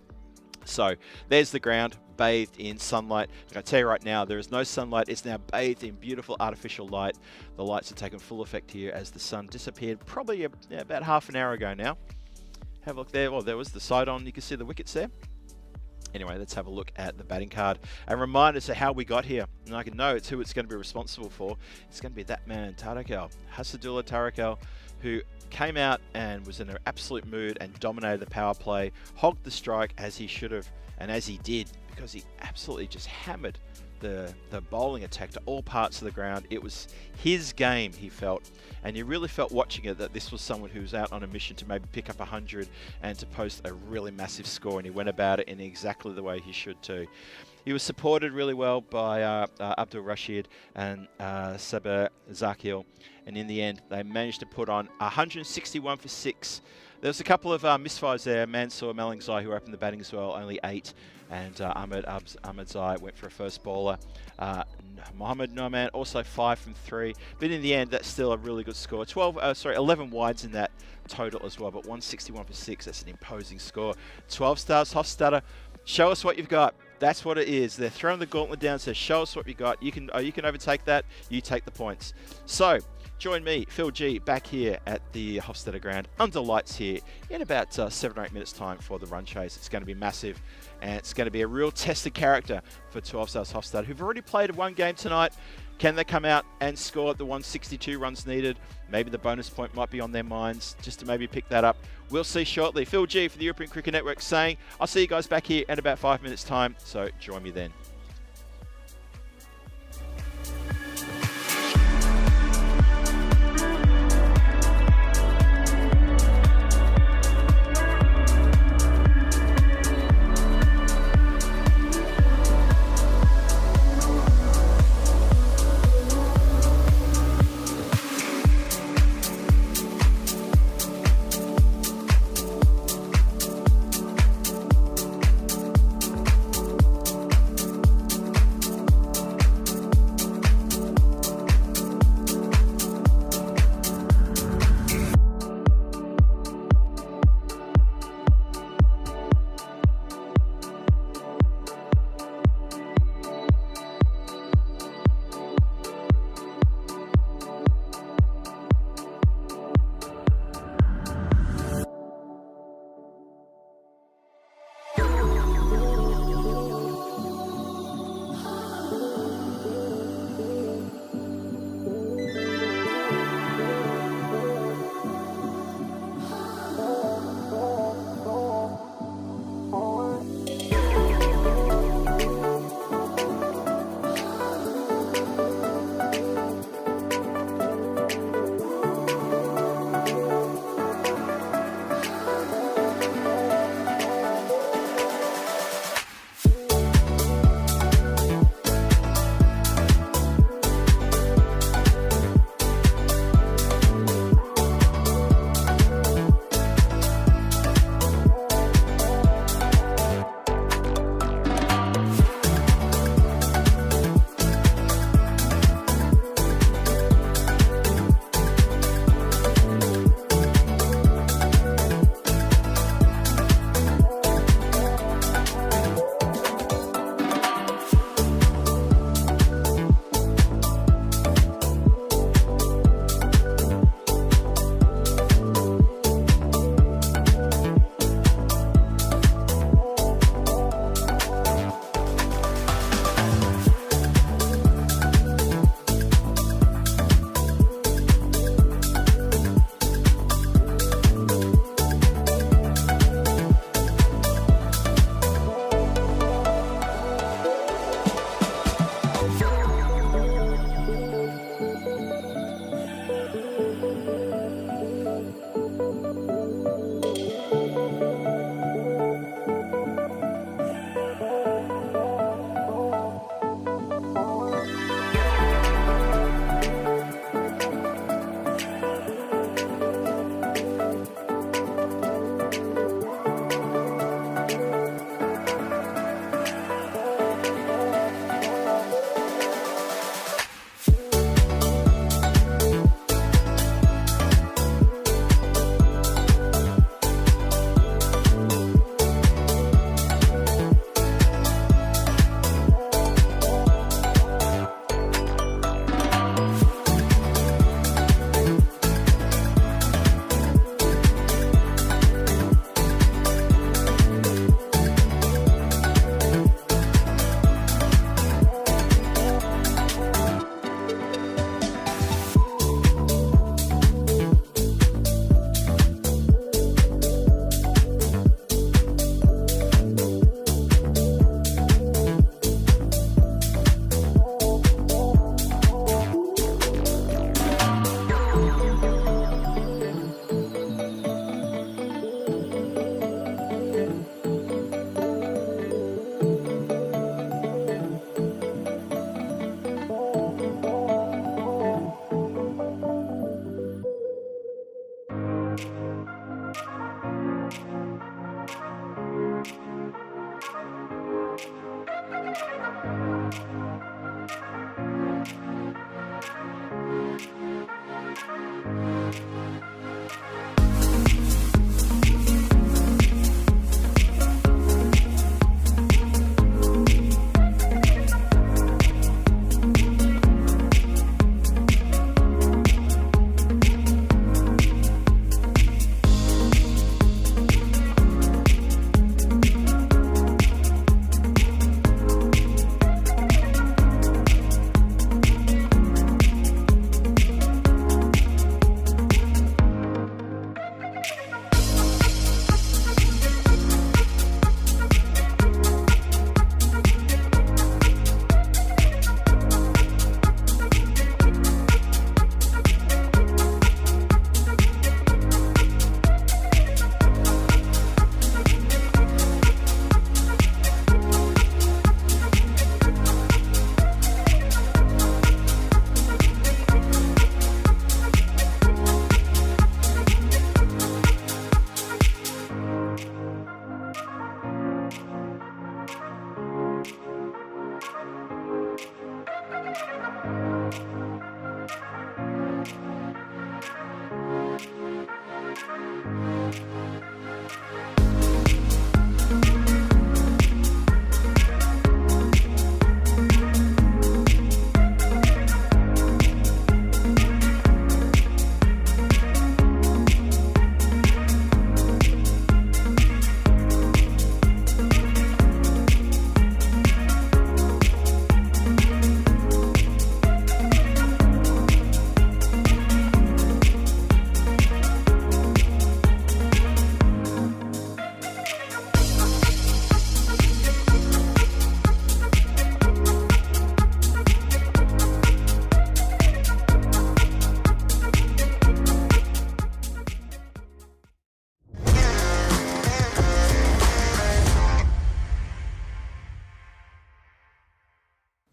A: So there's the ground, bathed in sunlight. I tell you right now, there is no sunlight. It's now bathed in beautiful artificial light. The lights are taking full effect here as the sun disappeared probably about half an hour ago now. Have a look there. Well, there was the side on. You can see the wickets there. Anyway, let's have a look at the batting card and remind us of how we got here. And I can know it's who it's going to be responsible for. It's going to be that man, Tarakel, Hassadullah Tarakel, who came out and was in an absolute mood and dominated the power play, hogged the strike as he should have, and as he did, because he absolutely just hammered the bowling attack to all parts of the ground. It was his game, he felt, and you really felt watching it that this was someone who was out on a mission to maybe pick up 100 and to post a really massive score, and he went about it in exactly the way he should too. He was supported really well by Abdul Rashid and Saber Zakil, and in the end they managed to put on 161 for 6. There was a couple of misfires there. Mansour Malingzai, who opened the batting as well, only 8, and Ahmed Zai went for a first bowler. Mohammad Noman also 5 from 3, but in the end that's still a really good score. 11 wides in that total as well, but 161 for 6, that's an imposing score. 12 stars, Hofstadter, show us what you've got. That's what it is. They're throwing the gauntlet down, says show us what you got. You can overtake that, you take the points. So join me, Phil G, back here at the Hofstadter ground under lights here in about 7 or 8 minutes time for the run chase. It's going to be massive, and it's going to be a real test of character for 12 stars Hofstadter, who've already played one game tonight. Can they come out and score the 162 runs needed? Maybe the bonus point might be on their minds just to maybe pick that up. We'll see shortly. Phil G for the European Cricket Network saying, I'll see you guys back here in about 5 minutes time, so join me then.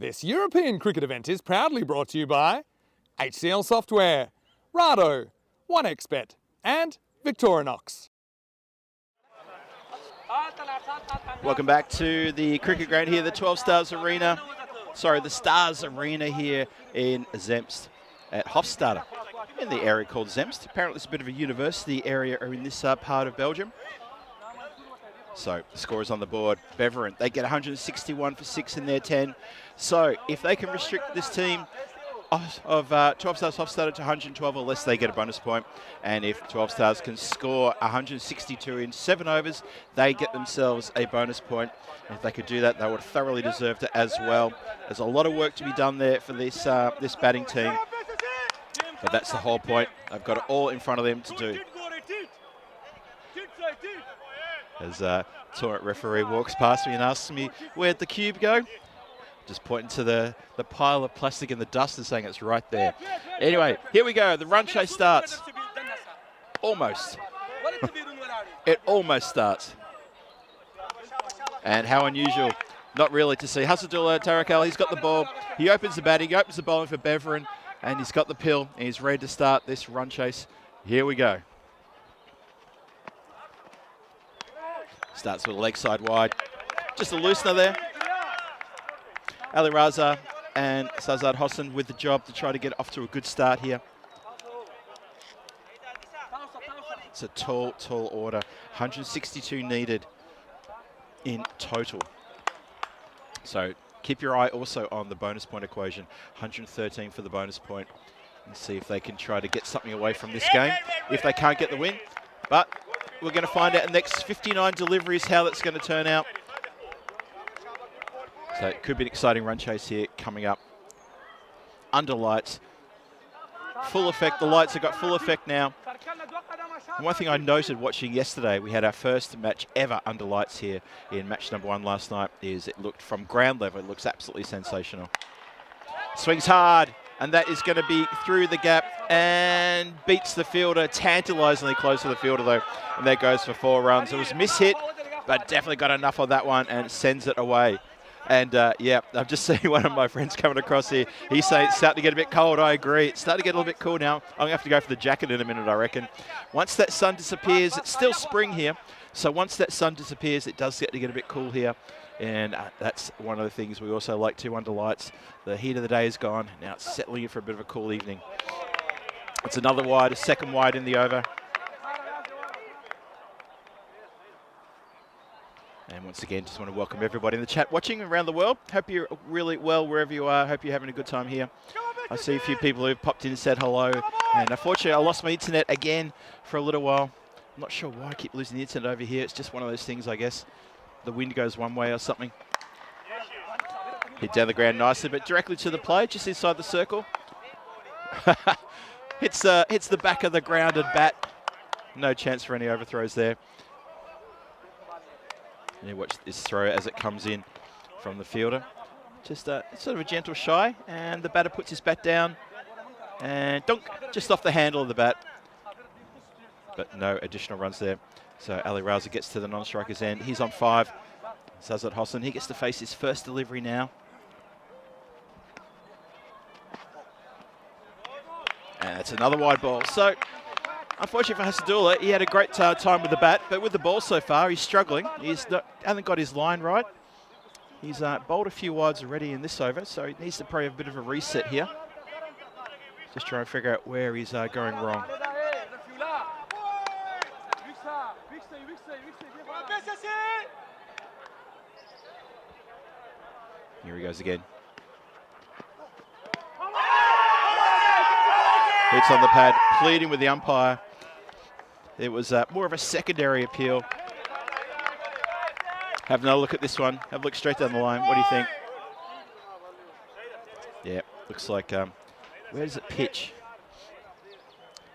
B: This European cricket event is proudly brought to you by HCL Software, Rado, 1xBet and Victorinox.
A: Welcome back to the cricket ground here, the 12 Stars Arena. Sorry, the Stars Arena here in Zemst at Hofstade, in the area called Zemst. Apparently it's a bit of a university area in this part of Belgium. So the score is on the board. Beveren, they get 161 for 6 in their 10. So if they can restrict this team of 12 Stars Hofstade to 112 or less, they get a bonus point. And if 12 Stars can score 162 in 7 overs, they get themselves a bonus point. And if they could do that, they would thoroughly deserve it as well. There's a lot of work to be done there for this this batting team. But that's the whole point. They've got it all in front of them to do. As tournament referee walks past me and asks me, where'd the cube go? Just pointing to the pile of plastic in the dust and saying it's right there. Anyway, here we go. The run chase starts. Almost. It almost starts. And how unusual, not really, to see Hassadullah Tarakal. He's got the ball. He opens the batting, he opens the bowling for Beveren, and he's got the pill, and he's ready to start this run chase. Here we go. Starts with a leg side wide. Just a loosener there. Ali Raza and Sazad Hossan with the job to try to get off to a good start here. It's a tall, tall order. 162 needed in total. So keep your eye also on the bonus point equation. 113 for the bonus point. And see if they can try to get something away from this game. If they can't get the win. But we're going to find out in the next 59 deliveries how that's going to turn out. So it could be an exciting run chase here coming up. Under lights. Full effect. The lights have got full effect now. And one thing I noted watching yesterday, we had our first match ever under lights here in match number 1 last night, is it looked from ground level, it looks absolutely sensational. Swings hard, and that is going to be through the gap and beats the fielder, tantalisingly close to the fielder though, and that goes for 4 runs. It was mishit, but definitely got enough on that one and sends it away. And yeah, I've just seen one of my friends coming across here. He's saying it's starting to get a bit cold. I agree. It's starting to get a little bit cool now. I'm going to have to go for the jacket in a minute, I reckon. Once that sun disappears, it's still spring here. So once that sun disappears, it does get a bit cool here. And that's one of the things we also like to under lights. The heat of the day is gone. Now it's settling in for a bit of a cool evening. It's another wide, a second wide in the over. And once again, just want to welcome everybody in the chat watching around the world. Hope you're really well wherever you are. Hope you're having a good time here. I see a few people who've popped in and said hello. And unfortunately, I lost my internet again for a little while. I'm not sure why I keep losing the internet over here. It's just one of those things, I guess. The wind goes one way or something. Hit down the ground nicely, but directly to the play, just inside the circle. hits the back of the grounded bat. No chance for any overthrows there. And you watch this throw as it comes in from the fielder. Just sort of a gentle shy, and the batter puts his bat down. And dunk, just off the handle of the bat. But no additional runs there. So Ali Raza gets to the non-striker's end. He's on 5. Sazat Hossain, he gets to face his first delivery now. And that's another wide ball. So, unfortunately for Hassadullah, he had a great time with the bat, but with the ball so far, he's struggling. Hasn't got his line right. He's bowled a few wides already in this over, so he needs to probably have a bit of a reset here. Just trying to figure out where he's going wrong. Here he goes again. Hits on the pad, pleading with the umpire. It was more of a secondary appeal. Have another look at this one. Have a look straight down the line. What do you think? Yeah, looks like, where does it pitch?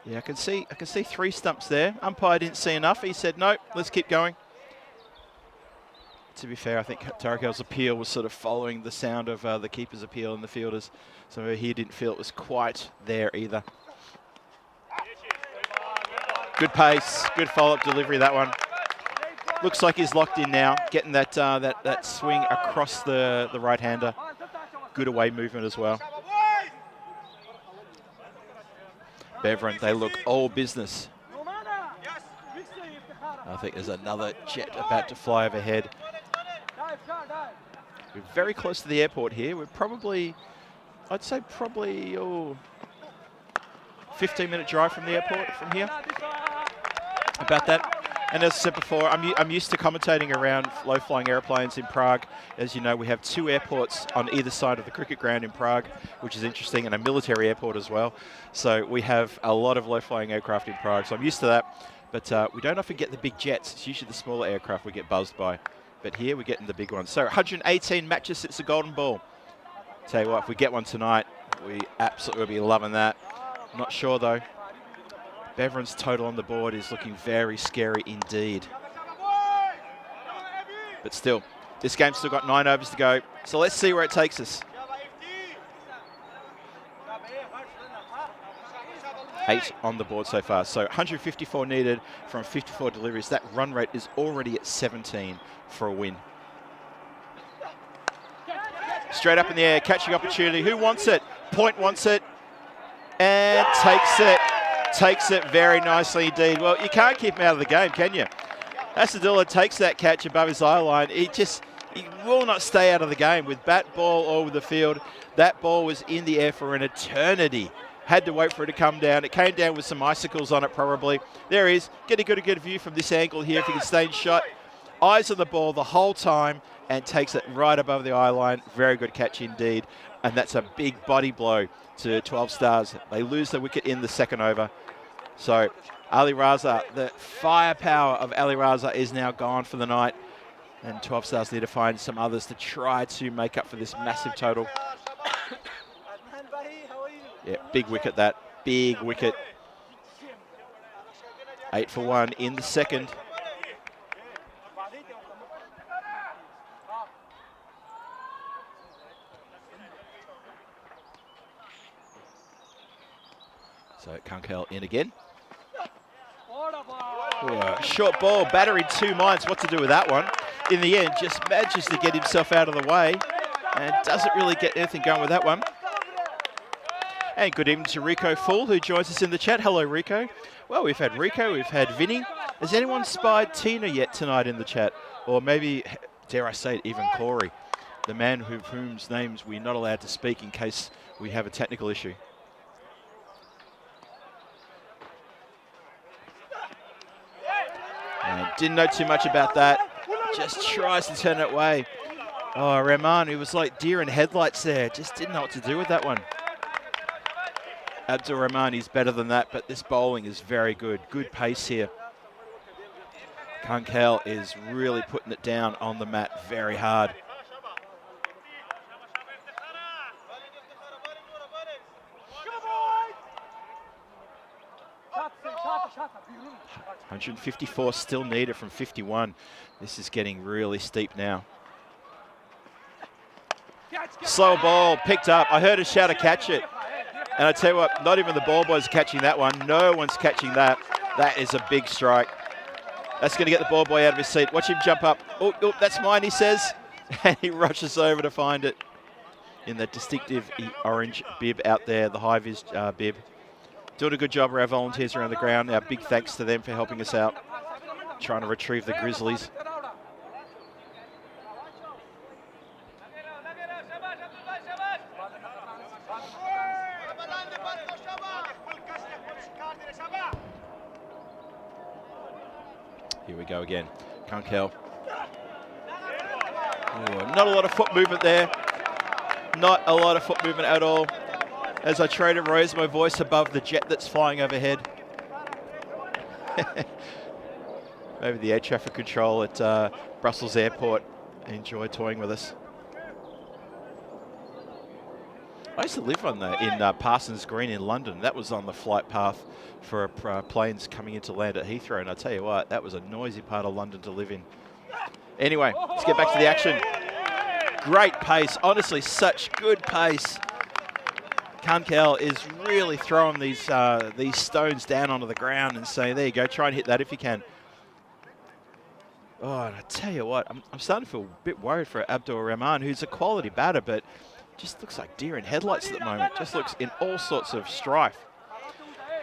A: Yeah, I can see 3 stumps there. Umpire didn't see enough. He said, no, let's keep going. To be fair, I think Tarakel's appeal was sort of following the sound of the keeper's appeal and the fielders. So he didn't feel it was quite there either. Good pace, good follow-up delivery, that one. Looks like he's locked in now, getting that swing across the right-hander. Good away movement as well. Beveren, they look all business. I think there's another jet about to fly overhead. We're very close to the airport here. We're probably, I'd say probably, 15-minute drive from the airport from here. About that. And as I said before, I'm used to commentating around low-flying airplanes in Prague. As you know, we have 2 airports on either side of the cricket ground in Prague, which is interesting, and a military airport as well. So we have a lot of low-flying aircraft in Prague, so I'm used to that. But we don't often get the big jets. It's usually the smaller aircraft we get buzzed by. But here we're getting the big ones. So 118 matches since the Golden Ball. Tell you what, if we get one tonight, we absolutely will be loving that. Not sure, though. Beveren's total on the board is looking very scary indeed. But still, this game's still got 9 overs to go. So let's see where it takes us. 8 on the board so far. So 154 needed from 54 deliveries. That run rate is already at 17 for a win. Straight up in the air, catching opportunity. Who wants it? Point wants it and takes it. Takes it very nicely indeed. Well, you can't keep him out of the game, can you? Hassadullah takes that catch above his eye line. He will not stay out of the game with bat, ball, or with the field. That ball was in the air for an eternity. Had to wait for it to come down. It came down with some icicles on it probably. There he is. Get a good view from this angle here if he can stay in shot. Eyes on the ball the whole time and takes it right above the eye line. Very good catch indeed. And that's a big body blow to 12 Stars. They lose the wicket in the second over. So Ali Raza, the firepower of Ali Raza is now gone for the night. And 12 Stars need to find some others to try to make up for this massive total. Yeah, big wicket that. Big wicket. 8 for 1 in the second. So Kunkel in again. Short ball, batter in 2 minds. What to do with that one? In the end, just manages to get himself out of the way and doesn't really get anything going with that one. And good evening to Rico Full, who joins us in the chat. Hello, Rico. Well, we've had Rico, we've had Vinny. Has anyone spied Tina yet tonight in the chat? Or maybe, dare I say it, even Corey, the man whose names we're not allowed to speak in case we have a technical issue. And didn't know too much about that. Just tries to turn it away. Oh, Rahman, he was like deer in headlights there. Just didn't know what to do with that one. Abdul Rahman is better than that, but this bowling is very good. Good pace here. Kunkel is really putting it down on the mat very hard. $154 still needed from 51. This is getting really steep now. Slow ball, picked up. I heard a shouter catch it. And I tell you what, not even the ball boys are catching that one. No one's catching that. That is a big strike. That's going to get the ball boy out of his seat. Watch him jump up. Oh, oh, that's mine, he says. And he rushes over to find it in the distinctive orange bib out there, the high-vis bib. Doing a good job, our volunteers around the ground. Our big thanks to them for helping us out, trying to retrieve the Grizzlies. Here we go again. Kunkel. Not a lot of foot movement there. Not a lot of foot movement at all. As I try to raise my voice above the jet that's flying overhead. Maybe the air traffic control at Brussels Airport enjoy toying with us. I used to live on in Parsons Green in London. That was on the flight path for planes coming into land at Heathrow. And I tell you what, that was a noisy part of London to live in. Anyway, let's get back to the action. Great pace. Honestly, such good pace. Kunkel is really throwing these stones down onto the ground and saying, there you go, try and hit that if you can. Oh, and I tell you what, I'm starting to feel a bit worried for Abdul Rahman, who's a quality batter, but just looks like deer in headlights at the moment. Just looks in all sorts of strife.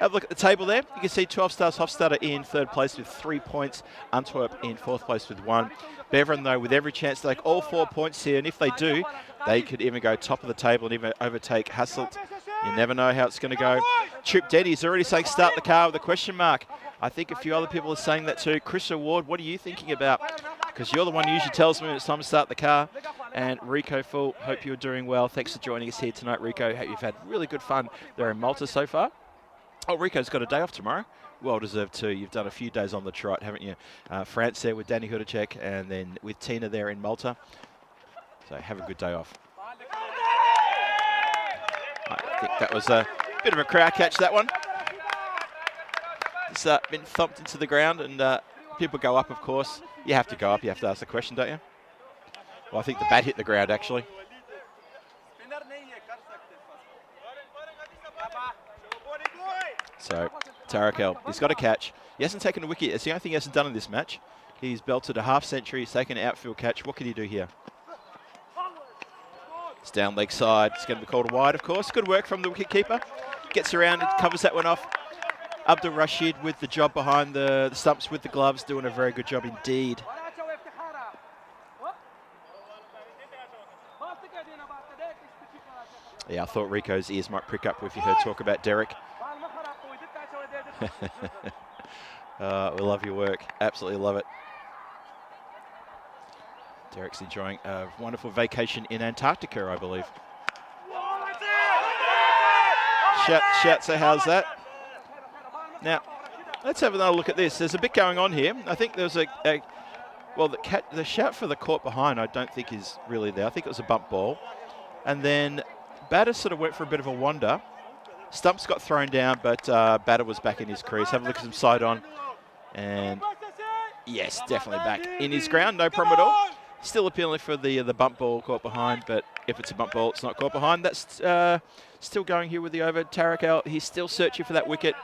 A: Have a look at the table there. You can see 12 Stars Hofstadter in third place with 3 points. Antwerp in fourth place with 1. Beverin, though, with every chance to take all 4 points here. And if they do, they could even go top of the table and even overtake Hasselt. You never know how it's going to go. Trip Denny's already saying start the car with a question mark. I think a few other people are saying that too. Chris Award, what are you thinking about? Because you're the one who usually tells me when it's time to start the car. And Rico Full, hope you're doing well. Thanks for joining us here tonight, Rico. Hope you've had really good fun there in Malta so far. Oh, Rico's got a day off tomorrow. Well deserved too. You've done a few days on the trot, haven't you? France there with Danny Hudacek and then with Tina there in Malta. So have a good day off. I think that was a bit of a crowd catch, that one. It's been thumped into the ground and people go up, of course. You have to go up. You have to ask the question, don't you? Well, I think the bat hit the ground, actually. So, Tarakel, he's got a catch. He hasn't taken a wicket. It's the only thing he hasn't done in this match. He's belted a half century. He's taken an outfield catch. What can he do here? It's down leg side. It's going to be called a wide, of course. Good work from the wicketkeeper. Gets around and covers that one off. Abdul Rashid with the job behind the stumps with the gloves, doing a very good job indeed. Yeah, I thought Rico's ears might prick up if you heard talk about Derek. We love your work. Absolutely love it. Derek's enjoying a wonderful vacation in Antarctica, I believe. Shout, so how's that? Now, let's have another look at this. There's a bit going on here. I think there's well, the shout for the caught behind I don't think is really there. I think it was a bump ball. And then batter sort of went for a bit of a wander. Stumps got thrown down, but batter was back in his crease. Have a look at some side on. And yes, definitely back in his ground. No problem at all. Still appealing for the bump ball caught behind, but if it's a bump ball, it's not caught behind. That's still going here with the over. Tarakel, he's still searching for that wicket.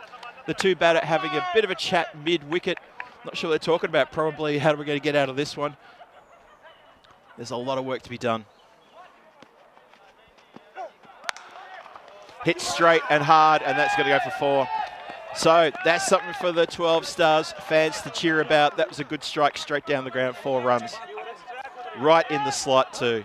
A: The two batter having a bit of a chat mid-wicket. Not sure what they're talking about. Probably how are we going to get out of this one. There's a lot of work to be done. Hit straight and hard, and that's going to go for 4. So that's something for the 12 Stars fans to cheer about. That was a good strike straight down the ground, 4 runs. Right in the slot too.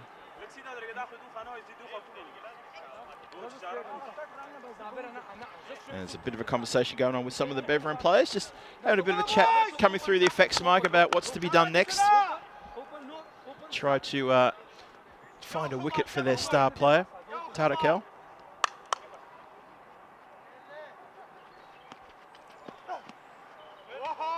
A: There's a bit of a conversation going on with some of the Beveran players, just having a bit of a chat coming through the effects mic about what's to be done next. Try to find a wicket for their star player, Tarakel.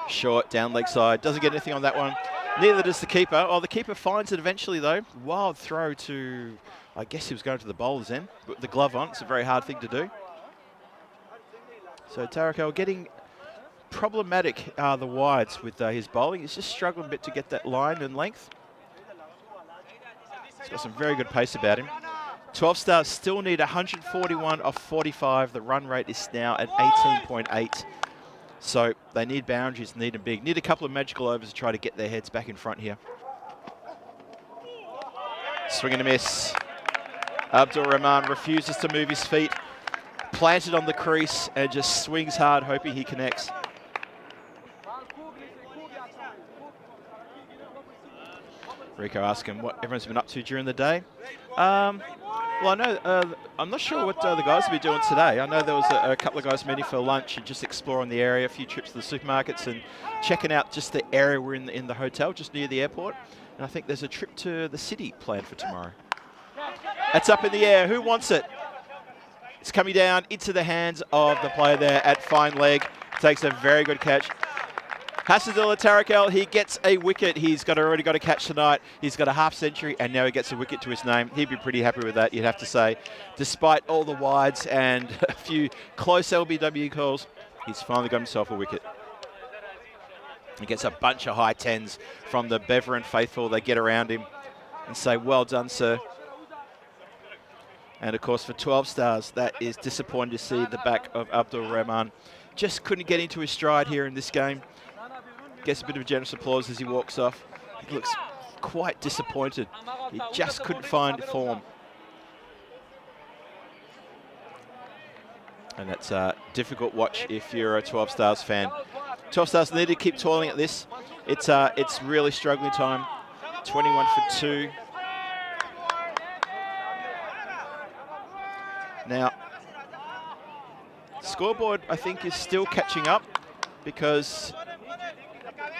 A: Short, down leg side, doesn't get anything on that one. Neither does the keeper. Oh, the keeper finds it eventually though. Wild throw to, I guess he was going to the bowler's end, but the glove on, it's a very hard thing to do. So Tarakel getting problematic the wides with his bowling. He's just struggling a bit to get that line and length. He's got some very good pace about him. 12 Stars still need 141 off 45. The run rate is now at 18.8. So they need boundaries, need them big. Need a couple of magical overs to try to get their heads back in front here. Swing and a miss. Abdul Rahman refuses to move his feet. Planted on the crease and just swings hard, hoping he connects. Rico asking what everyone's been up to during the day. Well, I know, I'm not sure what the guys will be doing today. I know there was a couple of guys meeting for lunch and just exploring the area, a few trips to the supermarkets and checking out just the area we're in the hotel, just near the airport. And I think there's a trip to the city planned for tomorrow. That's up in the air. Who wants it? It's coming down into the hands of the player there at fine leg. Takes a very good catch. Hassadullah Tarakel, he gets a wicket. He's already got a catch tonight. He's got a half century and now he gets a wicket to his name. He'd be pretty happy with that, you'd have to say. Despite all the wides and a few close LBW calls, he's finally got himself a wicket. He gets a bunch of high tens from the Beveran faithful. They get around him and say, well done, sir. And of course, for 12 Stars, that is disappointing to see the back of Abdul Rahman. Just couldn't get into his stride here in this game. Gets a bit of a generous applause as he walks off. He looks quite disappointed. He just couldn't find form. And that's a difficult watch if you're a 12 Stars fan. 12 Stars need to keep toiling at this. It's really struggling time. 21 for 2. Now, scoreboard, I think, is still catching up because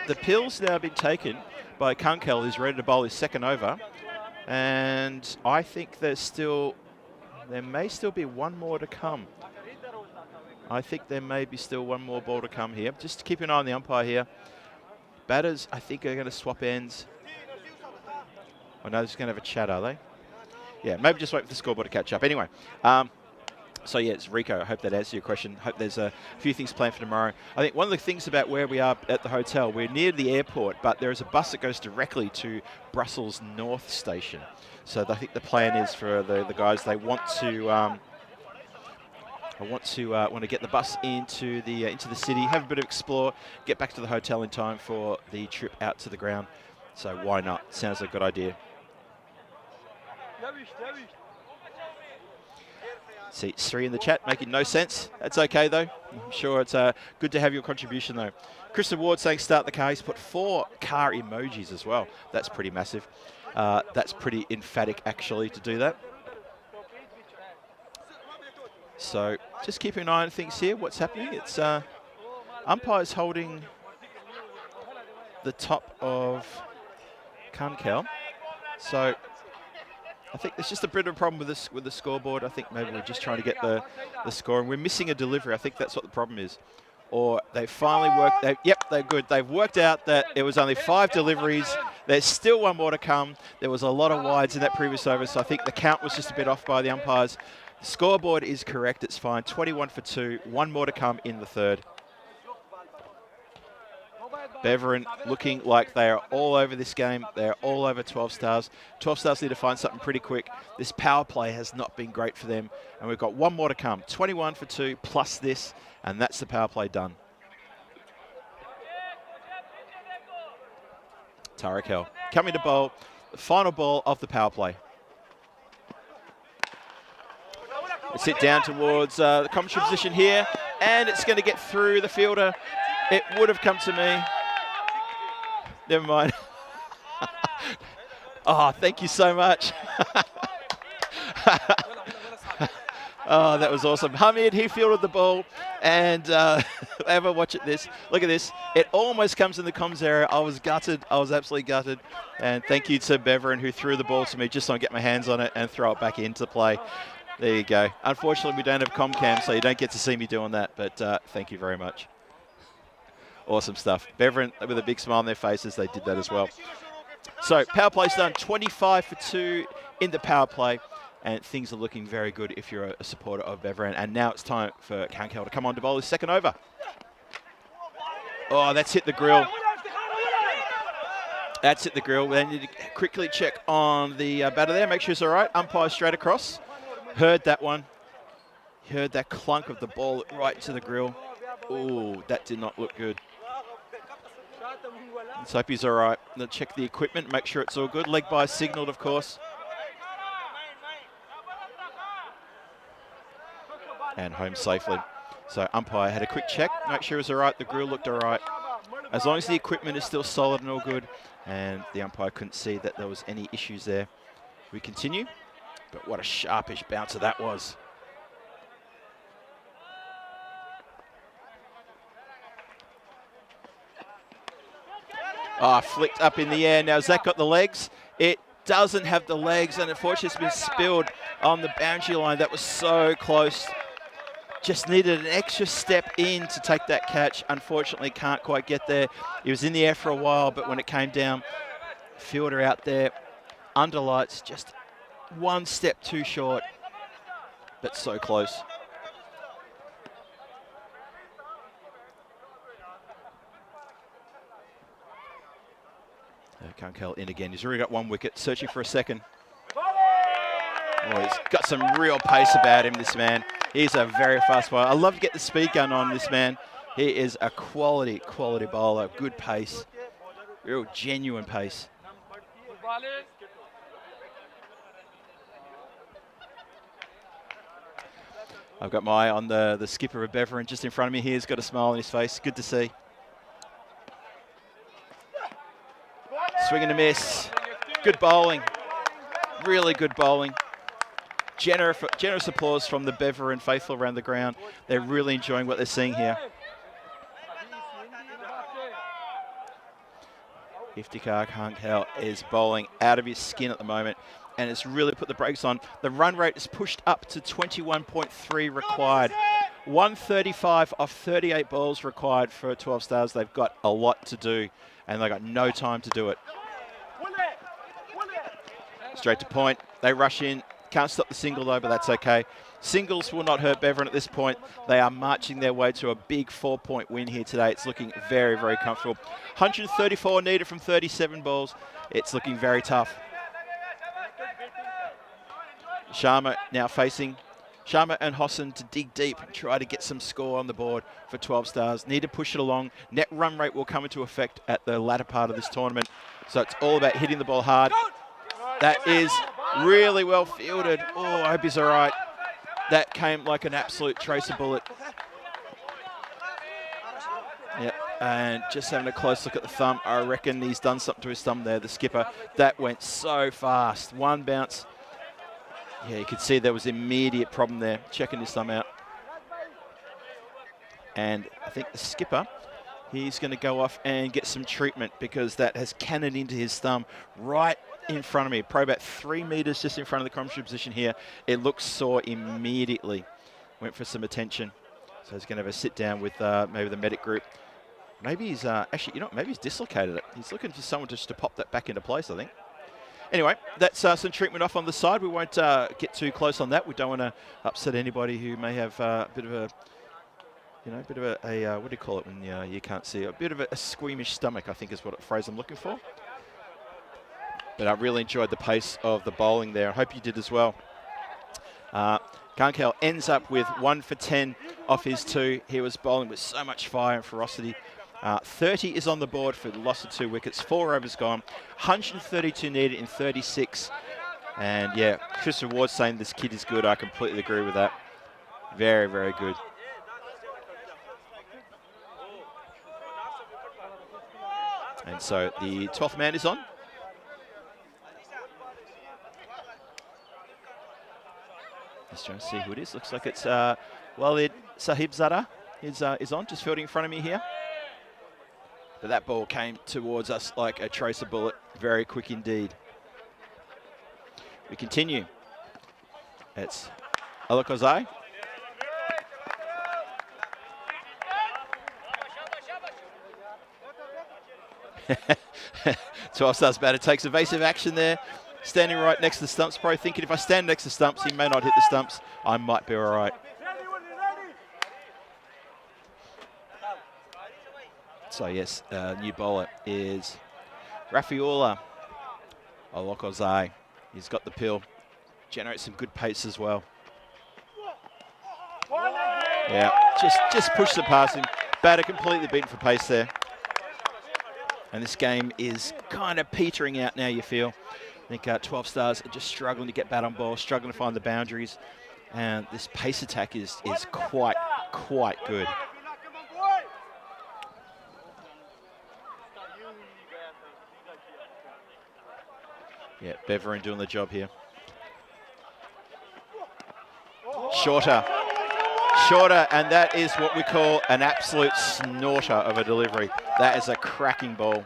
A: the pill's now been taken by Kunkel, who's ready to bowl his second over. And I think there may still be one more to come. I think there may be still one more ball to come here. Just keep an eye on the umpire here. Batters, I think, are going to swap ends. Oh, no, they're just going to have a chat, are they? Yeah, maybe just wait for the scoreboard to catch up. Anyway, so yeah, it's Rico. I hope that answers your question. Hope there's a few things planned for tomorrow. I think one of the things about where we are at the hotel, we're near the airport, but there is a bus that goes directly to Brussels North Station. So I think the plan is for the guys, they want to want to get the bus into the city, have a bit of explore, get back to the hotel in time for the trip out to the ground. So why not? Sounds like a good idea. See, Sri in the chat making no sense. That's okay though. I'm sure it's good to have your contribution though. Chris Ward saying start the car. He's put 4 car emojis as well. That's pretty massive. That's pretty emphatic actually to do that. So just keeping an eye on things here. What's happening? It's umpires holding the top of Kunkel. So I think there's just a bit of a problem with the scoreboard. I think maybe we're just trying to get the score, and we're missing a delivery. I think that's what the problem is. Or they finally worked. Yep, they're good. They've worked out that it was only 5 deliveries. There's still one more to come. There was a lot of wides in that previous over, so I think the count was just a bit off by the umpires. The scoreboard is correct. It's fine. 21 for 2. One more to come in the third. Beveran looking like they are all over this game. They are all over 12 Stars. 12 Stars need to find something pretty quick. This power play has not been great for them. And we've got one more to come. 21 for 2 plus this. And that's the power play done. Tarakel coming to bowl. The final ball of the power play. Let's sit down towards the commentary position here. And it's going to get through the fielder. It would have come to me. Never mind. Oh, thank you so much. Oh, that was awesome. Hamid, he fielded the ball, and ever watch this? Look at this. It almost comes in the comms area. I was gutted. I was absolutely gutted. And thank you to Beverin, who threw the ball to me just so I can get my hands on it and throw it back into play. There you go. Unfortunately, we don't have Comcam, so you don't get to see me doing that, but thank you very much. Awesome stuff. Beverin with a big smile on their faces, they did that as well. So power play's done, 25 for 2 in the power play, and things are looking very good if you're a supporter of Beverin. And now it's time for Kankel to come on to bowl his second over. Oh, that's hit the grill. That's hit the grill. Then you quickly check on the batter there, make sure it's all right. Umpire straight across. Heard that one. Heard that clunk of the ball right to the grill. Oh, that did not look good. Let's hope he's all right. Let's check the equipment, make sure it's all good. Leg by signaled, of course. And home safely. So umpire had a quick check, make sure it was all right. The grill looked all right. As long as the equipment is still solid and all good, and the umpire couldn't see that there was any issues there. We continue, but what a sharpish bouncer that was. Oh, flicked up in the air. Now, has that got the legs? It doesn't have the legs, and unfortunately it's been spilled on the boundary line. That was so close. Just needed an extra step in to take that catch. Unfortunately, can't quite get there. He was in the air for a while, but when it came down, fielder out there, under lights, just one step too short, but so close. Kankel in again. He's already got one wicket, searching for a second. Oh, he's got some real pace about him, this man. He's a very fast bowler. I love to get the speed gun on this man. He is a quality bowler. Good pace. Real genuine pace. I've got my eye on the skipper of Beverin just in front of me here. He's got a smile on his face. Good to see. Swing and a miss. Good bowling. Really good bowling. Generous applause from the Beverin faithful around the ground. They're really enjoying what they're seeing here. Iftikhar Kankel is bowling out of his skin at the moment, and it's really put the brakes on. The run rate is pushed up to 21.3 required. 135 off 38 balls required for 12 Stars. They've got a lot to do, and they've got no time to do it. Straight to point. They rush in. Can't stop the single though, but that's okay. Singles will not hurt Beverin at this point. They are marching their way to a big 4-point win here today. It's looking very, very comfortable. 134 needed from 37 balls. It's looking very tough. Sharma now facing Sharma and Hossan to dig deep and try to get some score on the board for 12 Stars. Need to push it along. Net run rate will come into effect at the latter part of this tournament. So it's all about hitting the ball hard. That is really well fielded. Oh, I hope he's all right. That came like an absolute tracer bullet. Yep, and just having a close look at the thumb, I reckon he's done something to his thumb there, the skipper. That went so fast. One bounce. Yeah, you could see there was immediate problem there. Checking his thumb out. And I think the skipper, he's going to go off and get some treatment because that has cannoned into his thumb right in front of me, probably about 3 meters just in front of the commentary position here. It looks sore immediately. Went for some attention. So he's going to have a sit down with maybe the medic group. Maybe he's actually, you know, maybe he's dislocated it. He's looking for someone just to pop that back into place, I think. Anyway, that's some treatment off on the side. We won't get too close on that. We don't want to upset anybody who may have a bit of a, you know, what do you call it when you can't see? A bit of a squeamish stomach, I think is what phrase I'm looking for. But I really enjoyed the pace of the bowling there. I hope you did as well. Kankel ends up with 1 for 10 off his 2. He was bowling with so much fire and ferocity. 30 is on the board for the loss of 2 wickets. 4 overs gone. 132 needed in 36. And yeah, Chris Ward saying this kid is good. I completely agree with that. Very, very good. And so the 12th man is on. He's Just trying to see who it is. Looks like it's Walid Sahibzada is on, just fielding in front of me here. But that ball came towards us like a tracer bullet, very quick indeed. We continue. It's Alakozai. 12 Stars batter takes evasive action there. Standing right next to the stumps, probably thinking if I stand next to the stumps, he may not hit the stumps. I might be all right. So yes, new bowler is Rafiula Alakozai. He's got the pill. Generates some good pace as well. Yeah, just push the past him. Batter completely beaten for pace there. And this game is kind of petering out now, you feel. I think 12 Stars are just struggling to get bat on ball, struggling to find the boundaries. And this pace attack is quite good. Yeah, Beverin doing the job here. Shorter, and that is what we call an absolute snorter of a delivery. That is a cracking ball.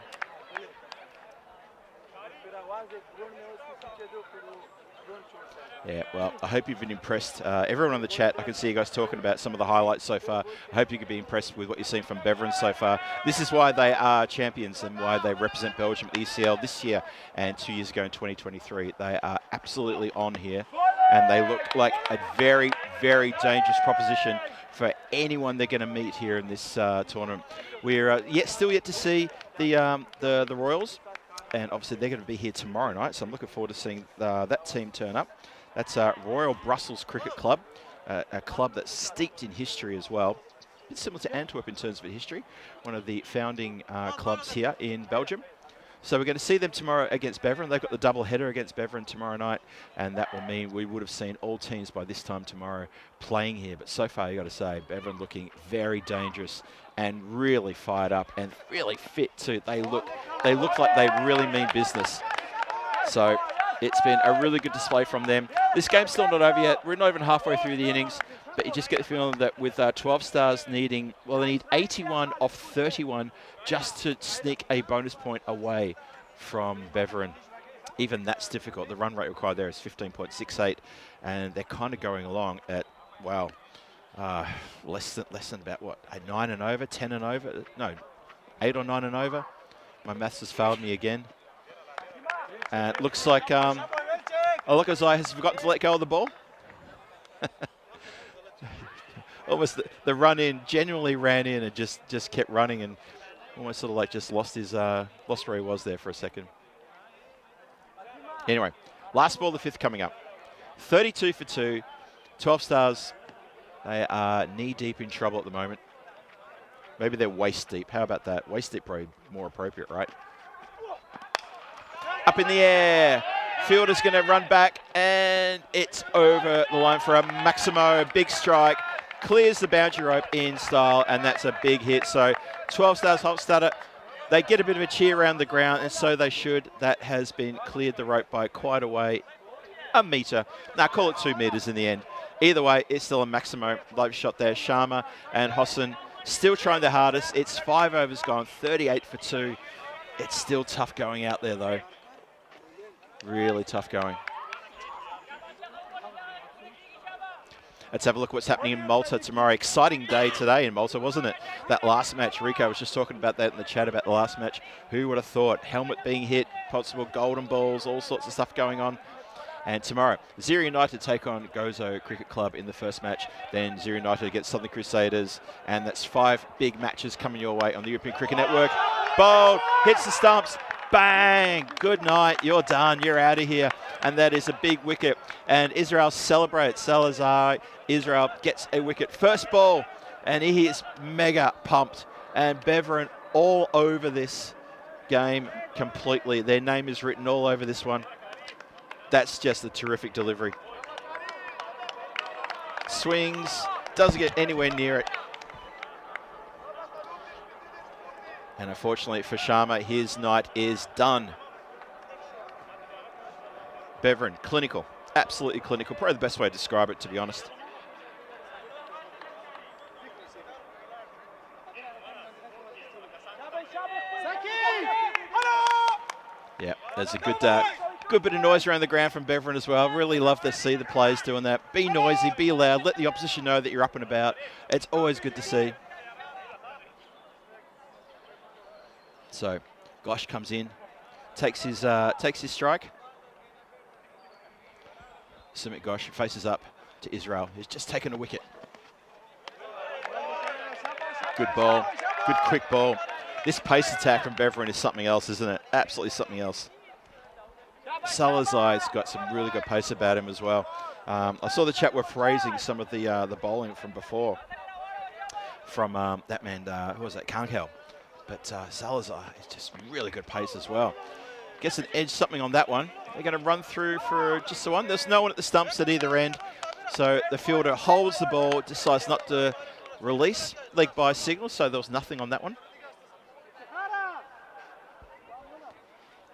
A: Yeah, well, I hope you've been impressed. Everyone on the chat, I can see you guys talking about some of the highlights so far. I hope you could be impressed with what you've seen from Beverin so far. This is why they are champions and why they represent Belgium at the ECL this year and 2 years ago in 2023. They are absolutely on here, and they look like a very, very dangerous proposition for anyone they're going to meet here in this tournament. We're still yet to see the Royals, and obviously they're going to be here tomorrow night, so I'm looking forward to seeing that team turn up. That's Royal Brussels Cricket Club, a club that's steeped in history as well. A bit similar to Antwerp in terms of history, one of the founding clubs here in Belgium. So we're going to see them tomorrow against Beverin. They've got the double header against Beverin tomorrow night, and that will mean we would have seen all teams by this time tomorrow playing here. But so far, you've got to say, Beverin looking very dangerous and really fired up and really fit too. They look like they really mean business. So it's been a really good display from them. This game's still not over yet. We're not even halfway through the innings, but you just get the feeling that with 12 Stars needing, well, they need 81 off 31 just to sneak a bonus point away from Beverin. Even that's difficult. The run rate required there is 15.68, and they're kind of going along at, wow, less than about what, 9 and over, 10 and over? No, 8 or 9 and over. My maths has failed me again. And it looks like Alakozai has forgotten to let go of the ball. Almost the run in, genuinely ran in and just kept running and almost sort of like just lost where he was there for a second. Anyway, last ball, the fifth coming up. 32 for 2. 12 Stars, they are knee-deep in trouble at the moment. Maybe they're waist-deep. How about that? Waist-deep probably more appropriate, right? Up in the air. Fielder's going to run back, and it's over the line for a Maximo. Big strike. Clears the boundary rope in style, and that's a big hit. So 12 Stars hot starter. They get a bit of a cheer around the ground, and so they should. That has been cleared the rope by quite a way. A metre. Now, call it 2 metres in the end. Either way, it's still a Maximo. Live shot there. Sharma and Hossan still trying their hardest. It's 5 overs gone, 38 for 2. It's still tough going out there, though. Really tough going. Let's have a look at what's happening in Malta tomorrow. Exciting day today in Malta, wasn't it? That last match, Rico was just talking about that in the chat about the last match. Who would have thought? Helmet being hit, possible golden balls, all sorts of stuff going on. And tomorrow, Ziri United take on Gozo Cricket Club in the first match. Then Ziri United against Southern Crusaders. And that's 5 big matches coming your way on the European Cricket Network. Bowled, hits the stumps. Bang! Good night. You're done. You're out of here. And that is a big wicket. And Israel celebrates. Salazar, Israel gets a wicket. First ball. And he is mega pumped. And Beverin all over this game completely. Their name is written all over this one. That's just a terrific delivery. Swings. Doesn't get anywhere near it. And unfortunately for Sharma, his night is done. Beverin, clinical. Absolutely clinical. Probably the best way to describe it, to be honest. Yeah, there's a good bit of noise around the ground from Beverin as well. Really love to see the players doing that. Be noisy, be loud, let the opposition know that you're up and about. It's always good to see. So, Gosh comes in, takes his strike. Sumit Gosh faces up to Israel, who's just taken a wicket. Good ball, good quick ball. This pace attack from Beverin is something else, isn't it? Absolutely something else. Salazar's got some really good pace about him as well. I saw the chat were praising some of the bowling from before, from that man, who was that, Kankel. But Salazar is just really good pace as well. Gets an edge, something on that one. They're going to run through for just the one. There's no one at the stumps at either end. So the fielder holds the ball, decides not to release leg by signal, so there was nothing on that one.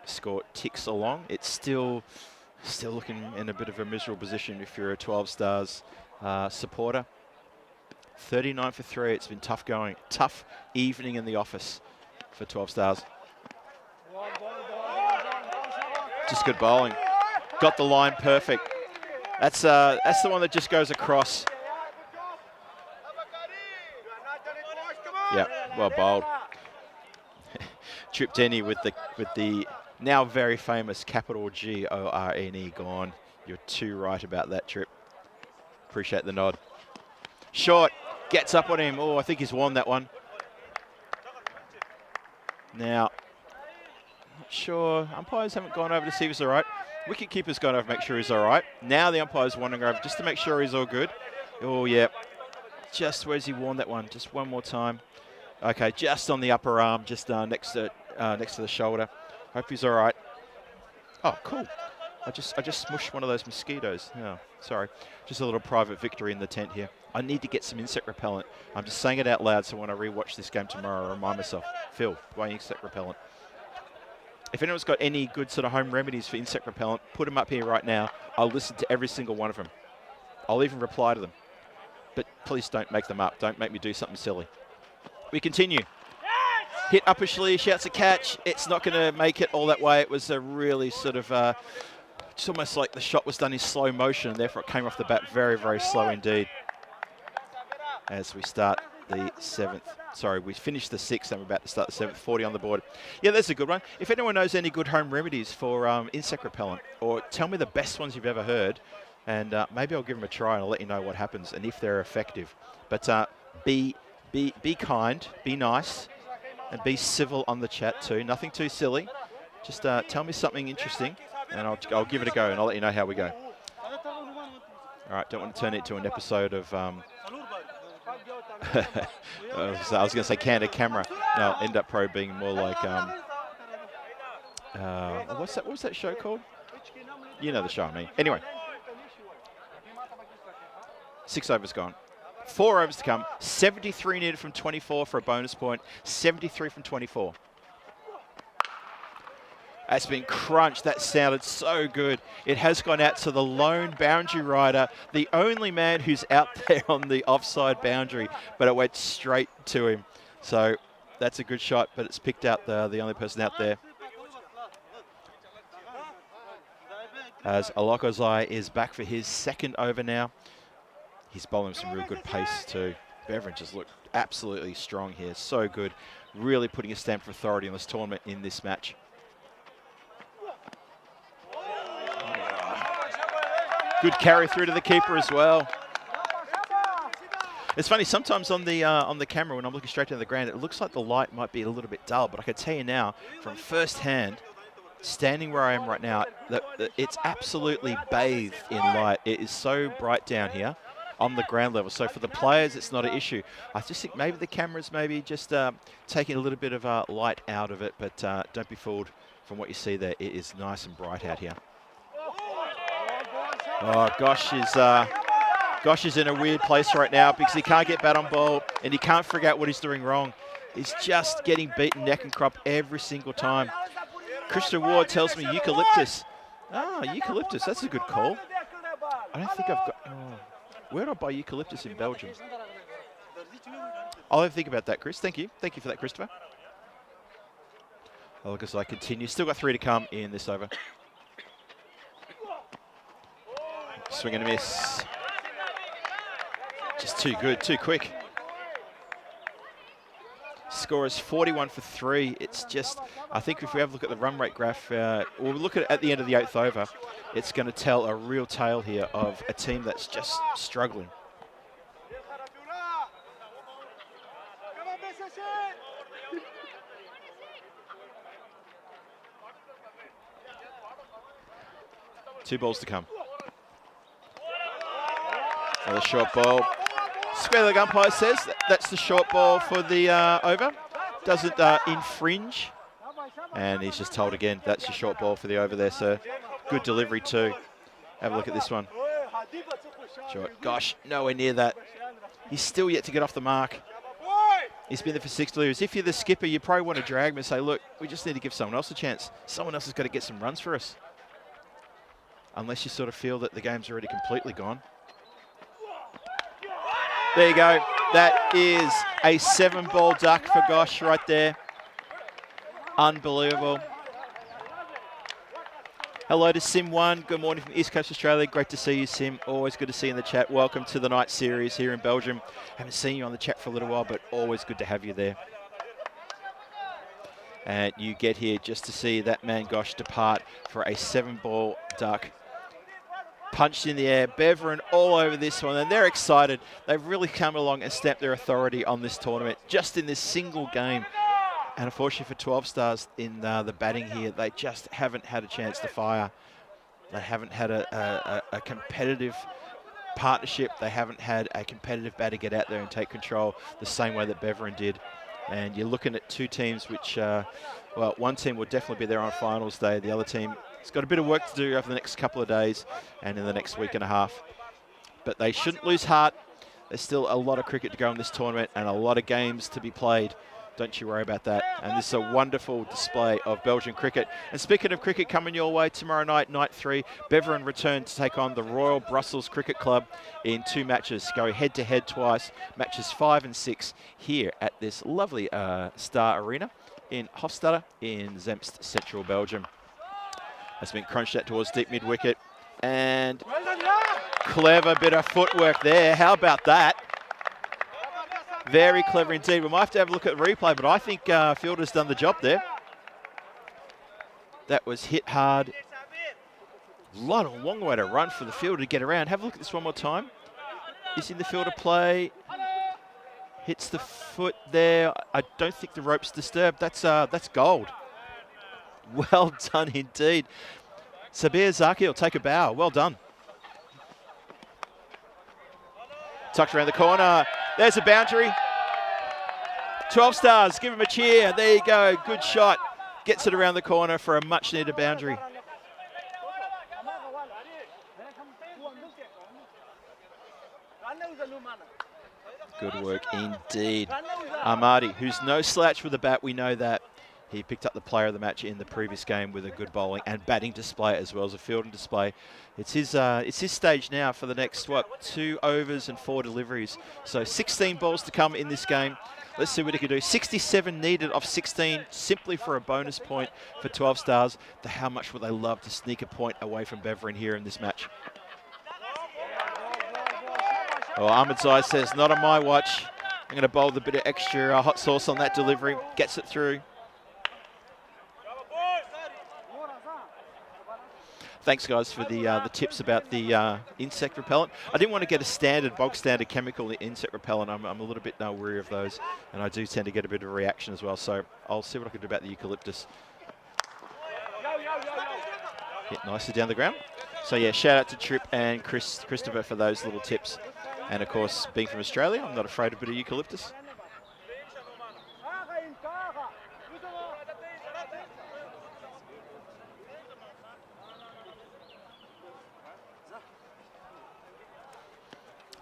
A: Score ticks along. It's still looking in a bit of a miserable position if you're a 12 Stars supporter. 39 for 3. It's been tough going. Tough evening in the office for 12 Stars. Just good bowling. Got the line perfect. That's the one that just goes across. Yeah, well bowled. Tripped Denny with the now very famous capital G-O-R-N-E gone. You're too right about that, Trip. Appreciate the nod. Short, gets up on him. Oh, I think he's won that one. Now, not sure. Umpires haven't gone over to see if he's all right. Wicketkeeper's gone over to make sure he's all right. Now the umpire's wandering over just to make sure he's all good. Oh, yeah. Just where's he worn that one? Just one more time. Okay, just on the upper arm, just next to the shoulder. Hope he's all right. Oh, cool. I just smushed one of those mosquitoes. Oh, sorry. Just a little private victory in the tent here. I need to get some insect repellent. I'm just saying it out loud so when I rewatch this game tomorrow, I remind myself, Phil, buy insect repellent. If anyone's got any good sort of home remedies for insect repellent, put them up here right now. I'll listen to every single one of them. I'll even reply to them. But please don't make them up. Don't make me do something silly. We continue. Hit upper sleeve, shouts a catch. It's not going to make it all that way. It was a really sort of, it's almost like the shot was done in slow motion, and therefore it came off the bat very, very slow indeed. As we start the 7th. Sorry, we finished the 6th and we're about to start the 7th. 40 on the board. Yeah, that's a good one. If anyone knows any good home remedies for insect repellent, or tell me the best ones you've ever heard, and maybe I'll give them a try and I'll let you know what happens and if they're effective. But be kind, be nice, and be civil on the chat too. Nothing too silly. Just tell me something interesting, and I'll give it a go, and I'll let you know how we go. All right, don't want to turn it to an episode of... I was going to say Candid Camera. No, it'll end up probably being more like... what was that show called? You know the show, I mean. Anyway. 6 overs gone. 4 overs to come. 73 needed from 24 for a bonus point. 73 from 24. That's been crunched. That sounded so good. It has gone out to the lone boundary rider, the only man who's out there on the offside boundary, but it went straight to him. So that's a good shot, but it's picked out the only person out there. As Alokozai is back for his 2nd over now. He's bowling some real good pace too. Beverin just looked absolutely strong here. So good. Really putting a stamp of authority on this tournament in this match. Good carry through to the keeper as well. It's funny, sometimes on the camera when I'm looking straight down the ground, it looks like the light might be a little bit dull, but I can tell you now, from first hand, standing where I am right now, that it's absolutely bathed in light. It is so bright down here on the ground level. So for the players, it's not an issue. I just think maybe the camera's maybe just taking a little bit of light out of it, but don't be fooled from what you see there. It is nice and bright out here. Oh, Gosh is in a weird place right now because he can't get bat on ball and he can't figure out what he's doing wrong. He's just getting beaten neck and crop every single time. Christian Ward tells me eucalyptus. Ah, eucalyptus, that's a good call. I don't think I've got... Oh, where do I buy eucalyptus in Belgium? I'll have to think about that, Chris. Thank you. Thank you for that, Christopher. I'll look as I continue. Still got 3 to come in this over. Swing and a miss. Just too good, too quick. Score is 41 for 3. It's just, I think if we have a look at the run rate graph, we'll look at the end of the 8th over, it's going to tell a real tale here of a team that's just struggling. Two balls to come. Another short ball. Square leg umpire says that's the short ball for the over. Doesn't infringe. And he's just told again that's the short ball for the over there. So good delivery too. Have a look at this one. Short. Gosh, nowhere near that. He's still yet to get off the mark. He's been there for 6 deliveries. If you're the skipper, you probably want to drag him and say, look, we just need to give someone else a chance. Someone else has got to get some runs for us. Unless you sort of feel that the game's already completely gone. There you go. That is a 7-ball duck for Gosh right there. Unbelievable. Hello to Sim1. Good morning from East Coast Australia. Great to see you, Sim. Always good to see you in the chat. Welcome to the night series here in Belgium. Haven't seen you on the chat for a little while, but always good to have you there. And you get here just to see that man Gosh depart for a 7-ball duck. Punched in the air, Beverin all over this one, and they're excited. They've really come along and stamped their authority on this tournament, just in this single game. And unfortunately for 12 Stars in the batting here, they just haven't had a chance to fire. They haven't had a competitive partnership. They haven't had a competitive batter get out there and take control the same way that Beverin did. And you're looking at 2 teams which, well, one team will definitely be there on finals day. The other team, it's got a bit of work to do over the next couple of days and in the next week and a half. But they shouldn't lose heart. There's still a lot of cricket to go in this tournament and a lot of games to be played. Don't you worry about that. And this is a wonderful display of Belgian cricket. And speaking of cricket coming your way, tomorrow night, night 3, Beverin return to take on the Royal Brussels Cricket Club in 2 matches. Go head-to-head twice, matches 5 and 6 here at this lovely Star Arena in Hofstede in Zemst, central Belgium. Has been crunched out towards deep mid-wicket. And clever bit of footwork there. How about that? Very clever indeed. We might have to have a look at the replay, but I think fielder's done the job there. That was hit hard. Long way to run for the fielder to get around. Have a look at this one more time. Is in the fielder play. Hits the foot there. I don't think the rope's disturbed. That's gold. Well done indeed. Sabir Zaki will take a bow. Well done. Tucked around the corner. There's a boundary. 12 Stars, give him a cheer. There you go, good shot. Gets it around the corner for a much needed boundary. Good work indeed. Ahmadi, who's no slouch with the bat, we know that. He picked up the player of the match in the previous game with a good bowling and batting display as well as a fielding display. It's his stage now for the next, 2 overs and 4 deliveries. So 16 balls to come in this game. Let's see what he can do. 67 needed off 16 simply for a bonus point for 12 Stars. How much would they love to sneak a point away from Beverin here in this match? Oh, Ahmed Zai says, not on my watch. I'm going to bowl the bit of extra hot sauce on that delivery. Gets it through. Thanks, guys, for the tips about the insect repellent. I didn't want to get a bog standard chemical insect repellent. I'm a little bit wary of those, and I do tend to get a bit of a reaction as well. So I'll see what I can do about the eucalyptus. Hit nicely down the ground. So yeah, shout out to Trip and Christopher for those little tips. And of course, being from Australia, I'm not afraid of a bit of eucalyptus.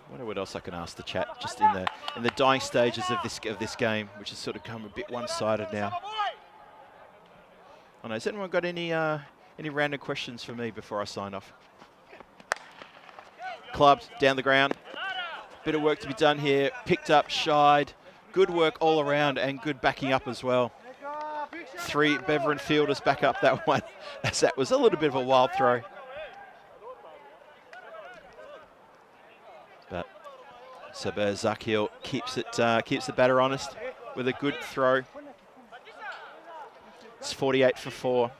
A: I wonder what else I can ask the chat, just in the dying stages of this game, which has sort of come a bit one-sided now. Oh no, has anyone got any random questions for me before I sign off? clubbed down the ground. Bit of work to be done here. Picked up, shied. Good work all around and good backing up as well. 3 Beverin fielders back up that one, as that was a little bit of a wild throw. But Saber Zakil keeps the batter honest with a good throw. It's 48 for 4.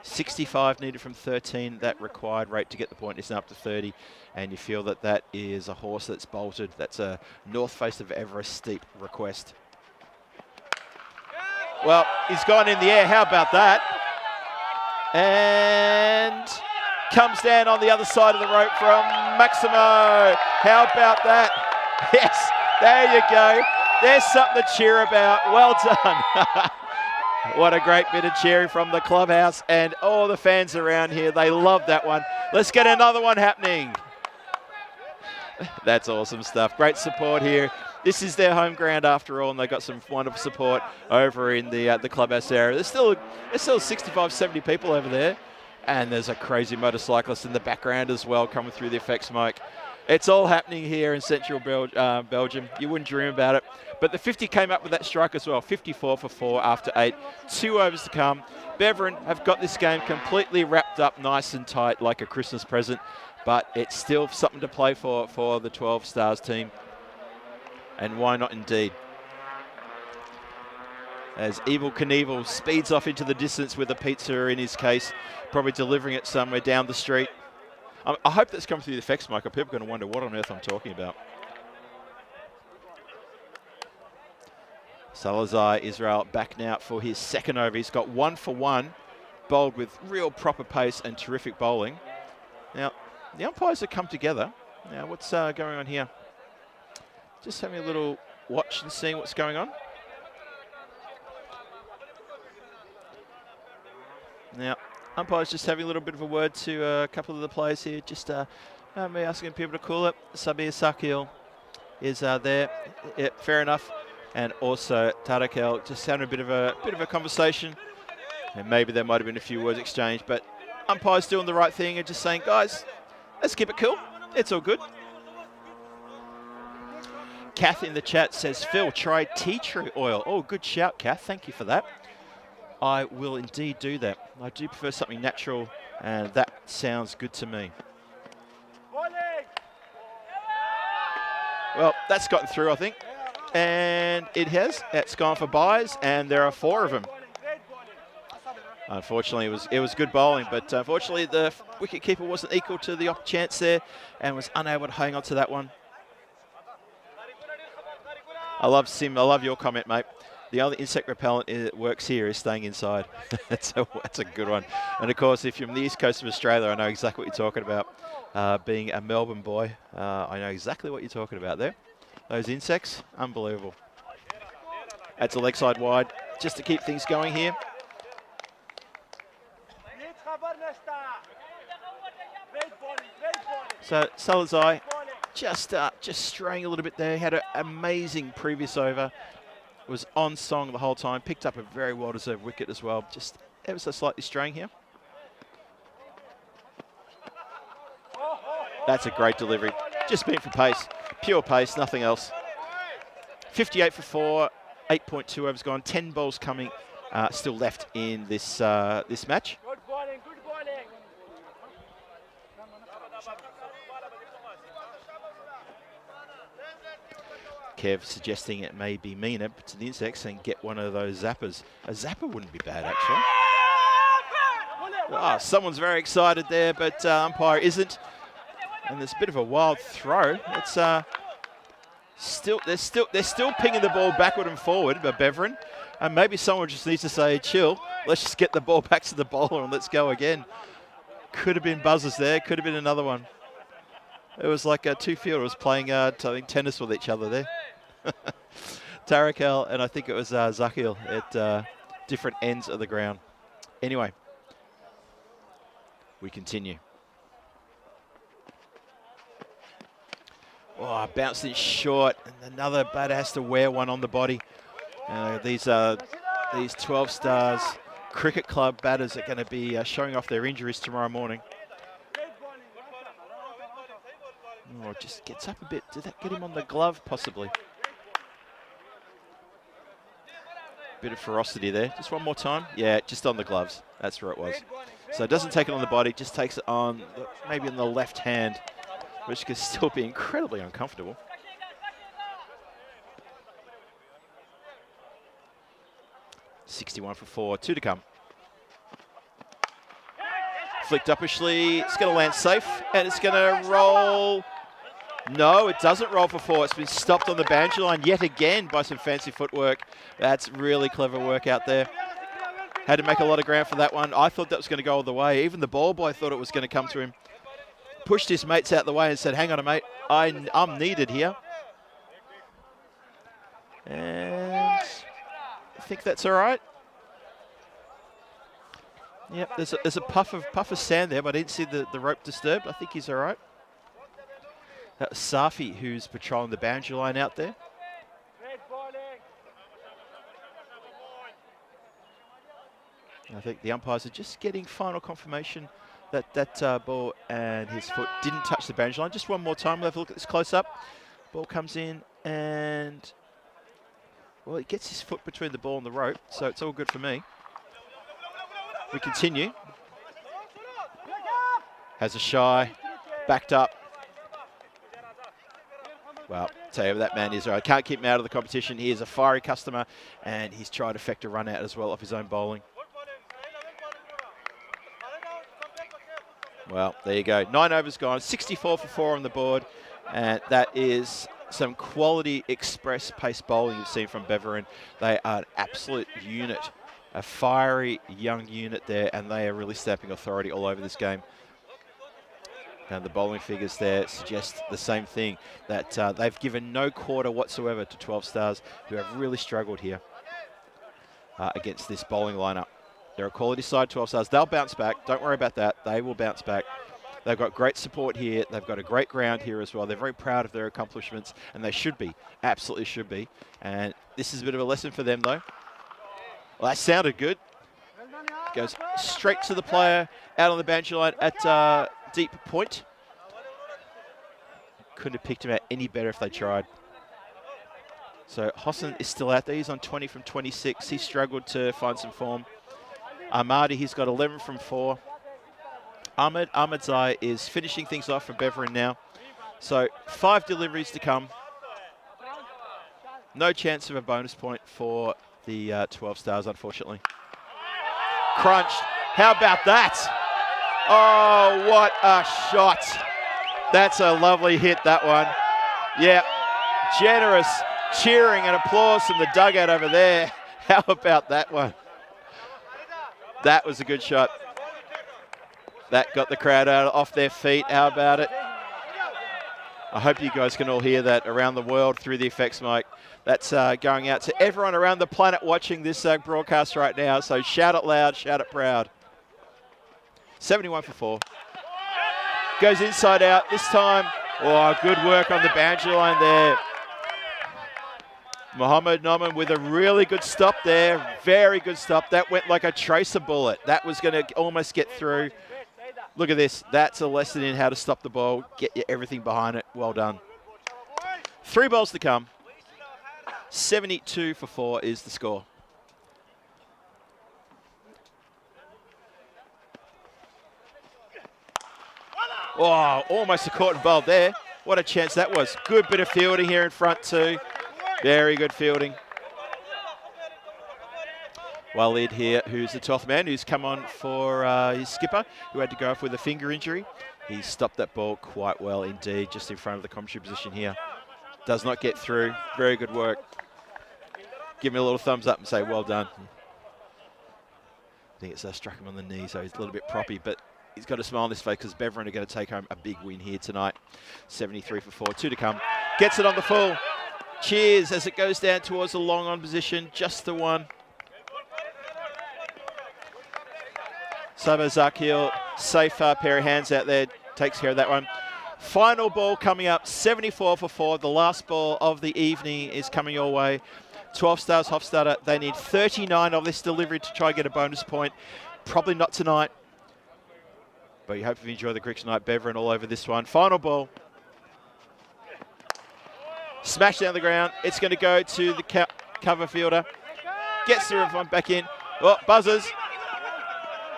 A: 65 needed from 13. That required rate to get the point is now up to 30. And you feel that that is a horse that's bolted. That's a north face of Everest steep request. Well, he's gone in the air. How about that? And comes down on the other side of the rope from Maximo. How about that? Yes, there you go. There's something to cheer about. Well done. What a great bit of cheering from the clubhouse and all the fans around here. They love that one. Let's get another one happening. That's awesome stuff. Great support here. This is their home ground after all, and they've got some wonderful support over in the clubhouse area. There's still 65, 70 people over there, and there's a crazy motorcyclist in the background as well coming through the effects mic. It's all happening here in central Belgium. You wouldn't dream about it. But the 50 came up with that strike as well. 54 for 4 after 8. 2 overs to come. Beverin have got this game completely wrapped up nice and tight like a Christmas present. But it's still something to play for the 12 Stars team. And why not indeed? As Evil Knievel speeds off into the distance with a pizza in his case, probably delivering it somewhere down the street. I hope that's come through the effects mic, or people are going to wonder what on earth I'm talking about. Salazar Israel back now for his second over. He's got 1 for 1, bowled with real proper pace and terrific bowling. Now, the umpires have come together. Now, what's going on here? Just having a little watch and seeing what's going on. Now, umpires just having a little bit of a word to a couple of the players here. Just me asking people to cool it. Sabir Sakil is there. Yeah, fair enough. And also Tarakel just having a bit of a conversation. And maybe there might have been a few words exchanged, but umpires doing the right thing and just saying, guys, let's keep it cool. It's all good. Kath in the chat says, Phil, try tea tree oil. Oh, good shout, Kath. Thank you for that. I will indeed do that. I do prefer something natural, and that sounds good to me. Well, that's gotten through, I think. And it has. It's gone for byes, and there are 4 of them. Unfortunately, it was good bowling, but unfortunately the wicketkeeper wasn't equal to the off chance there and was unable to hang on to that one. I love Sim. I love your comment, mate. The only insect repellent that works here is staying inside. that's a good one. And of course, if you're from the east coast of Australia, I know exactly what you're talking about. Being a Melbourne boy, I know exactly what you're talking about there. Those insects, unbelievable. That's a leg side wide, just to keep things going here. So Salazar just straying a little bit there. Had an amazing previous over. Was on song the whole time. Picked up a very well-deserved wicket as well. Just ever so slightly straying here. That's a great delivery. Just been for pace. Pure pace, nothing else. 58 for 4. 8.2 overs gone. 10 balls coming still left in this this match.
C: Good bowling, good bowling.
A: Kev suggesting it may be meaner to the insects and get one of those zappers. A zapper wouldn't be bad, actually. Oh, someone's very excited there, but umpire isn't. And there's a bit of a wild throw. It's they're still pinging the ball backward and forward, but Beverin. And maybe someone just needs to say, chill, let's just get the ball back to the bowler and let's go again. Could have been buzzers there, could have been another one. It was like 2 fielders playing I think tennis with each other there. Tarakel and I think it was Zakil at different ends of the ground. Anyway, we continue. Oh, bounced it short, and another batter has to wear one on the body. These 12 Stars Cricket Club batters are going to be showing off their injuries tomorrow morning. Or just gets up a bit. Did that get him on the glove, possibly? Bit of ferocity there. Just one more time. Yeah, just on the gloves. That's where it was. So it doesn't take it on the body, just takes it on maybe in the left hand, which could still be incredibly uncomfortable. $61 for 4, 2 to come. Flicked uppishly, it's going to land safe, and it's going to roll. No, it doesn't roll for 4. It's been stopped on the boundary line yet again by some fancy footwork. That's really clever work out there. Had to make a lot of ground for that one. I thought that was going to go all the way. Even the ball boy thought it was going to come to him. Pushed his mates out the way and said, hang on a mate, I'm needed here. And I think that's all right. Yep, there's a puff of sand there, but I didn't see the rope disturbed. I think he's all right. That was Safi, who's patrolling the boundary line out there. I think the umpires are just getting final confirmation that that ball and his foot didn't touch the boundary line. Just one more time, we'll have a look at this close up. Ball comes in and, well, he gets his foot between the ball and the rope, so it's all good for me. We continue. Has a shy, backed up. Well, tell you what, that man is right. Can't keep him out of the competition. He is a fiery customer, and he's tried to effect a run out as well off his own bowling. Well, there you go. 9 overs gone, 64 for 4 on the board, and that is some quality express pace bowling you've seen from Beveren. They are an absolute unit, a fiery young unit there, and they are really stamping authority all over this game. And the bowling figures there suggest the same thing, that they've given no quarter whatsoever to 12 Stars, who have really struggled here against this bowling lineup. They're a quality side, 12 Stars. They'll bounce back. Don't worry about that. They will bounce back. They've got great support here. They've got a great ground here as well. They're very proud of their accomplishments, and they should be. Absolutely should be. And this is a bit of a lesson for them, though. Well, that sounded good. Goes straight to the player out on the boundary line at deep point. Couldn't have picked him out any better if they tried. So Hossan is still out there. He's on 20 from 26. He struggled to find some form. Ahmadi, he's got 11 from 4. Ahmadzai is finishing things off for Beveren now. So 5 deliveries to come. No chance of a bonus point for the 12 Stars, unfortunately. Crunched. How about that? Oh, what a shot. That's a lovely hit, that one. Yeah, generous cheering and applause from the dugout over there. How about that one? That was a good shot. That got the crowd out off their feet. How about it? I hope you guys can all hear that around the world through the effects mic. That's going out to everyone around the planet watching this broadcast right now. So shout it loud, shout it proud. 71 for 4. Goes inside out this time. Oh, good work on the boundary line there. Mohammed Noman with a really good stop there. Very good stop. That went like a tracer bullet. That was going to almost get through. Look at this. That's a lesson in how to stop the ball. Get everything behind it. Well done. 3 balls to come. 72 for 4 is the score. Oh, almost a caught and bowled there. What a chance that was. Good bit of fielding here in front too. Very good fielding. Walid here, who's the 12th man, who's come on for his skipper, who had to go off with a finger injury. He stopped that ball quite well indeed, just in front of the commentary position here. Does not get through. Very good work. Give me a little thumbs up and say, well done. I think it's struck him on the knee, so he's a little bit proppy, but he's got a smile on his face because Beveren are going to take home a big win here tonight. 73 for 4, 2 to come. Gets it on the full. Cheers as it goes down towards the long on position, just the one. Sabo Zakil, safe pair of hands out there, takes care of that one. Final ball coming up, 74 for 4. The last ball of the evening is coming your way. 12 Stars Hofstadter, they need 39 of this delivery to try and get a bonus point. Probably not tonight. But you hope you enjoy the cricket tonight. Beveren all over this one. Final ball. Smash down the ground. It's going to go to the cover fielder. Gets the one back in. Oh, buzzers.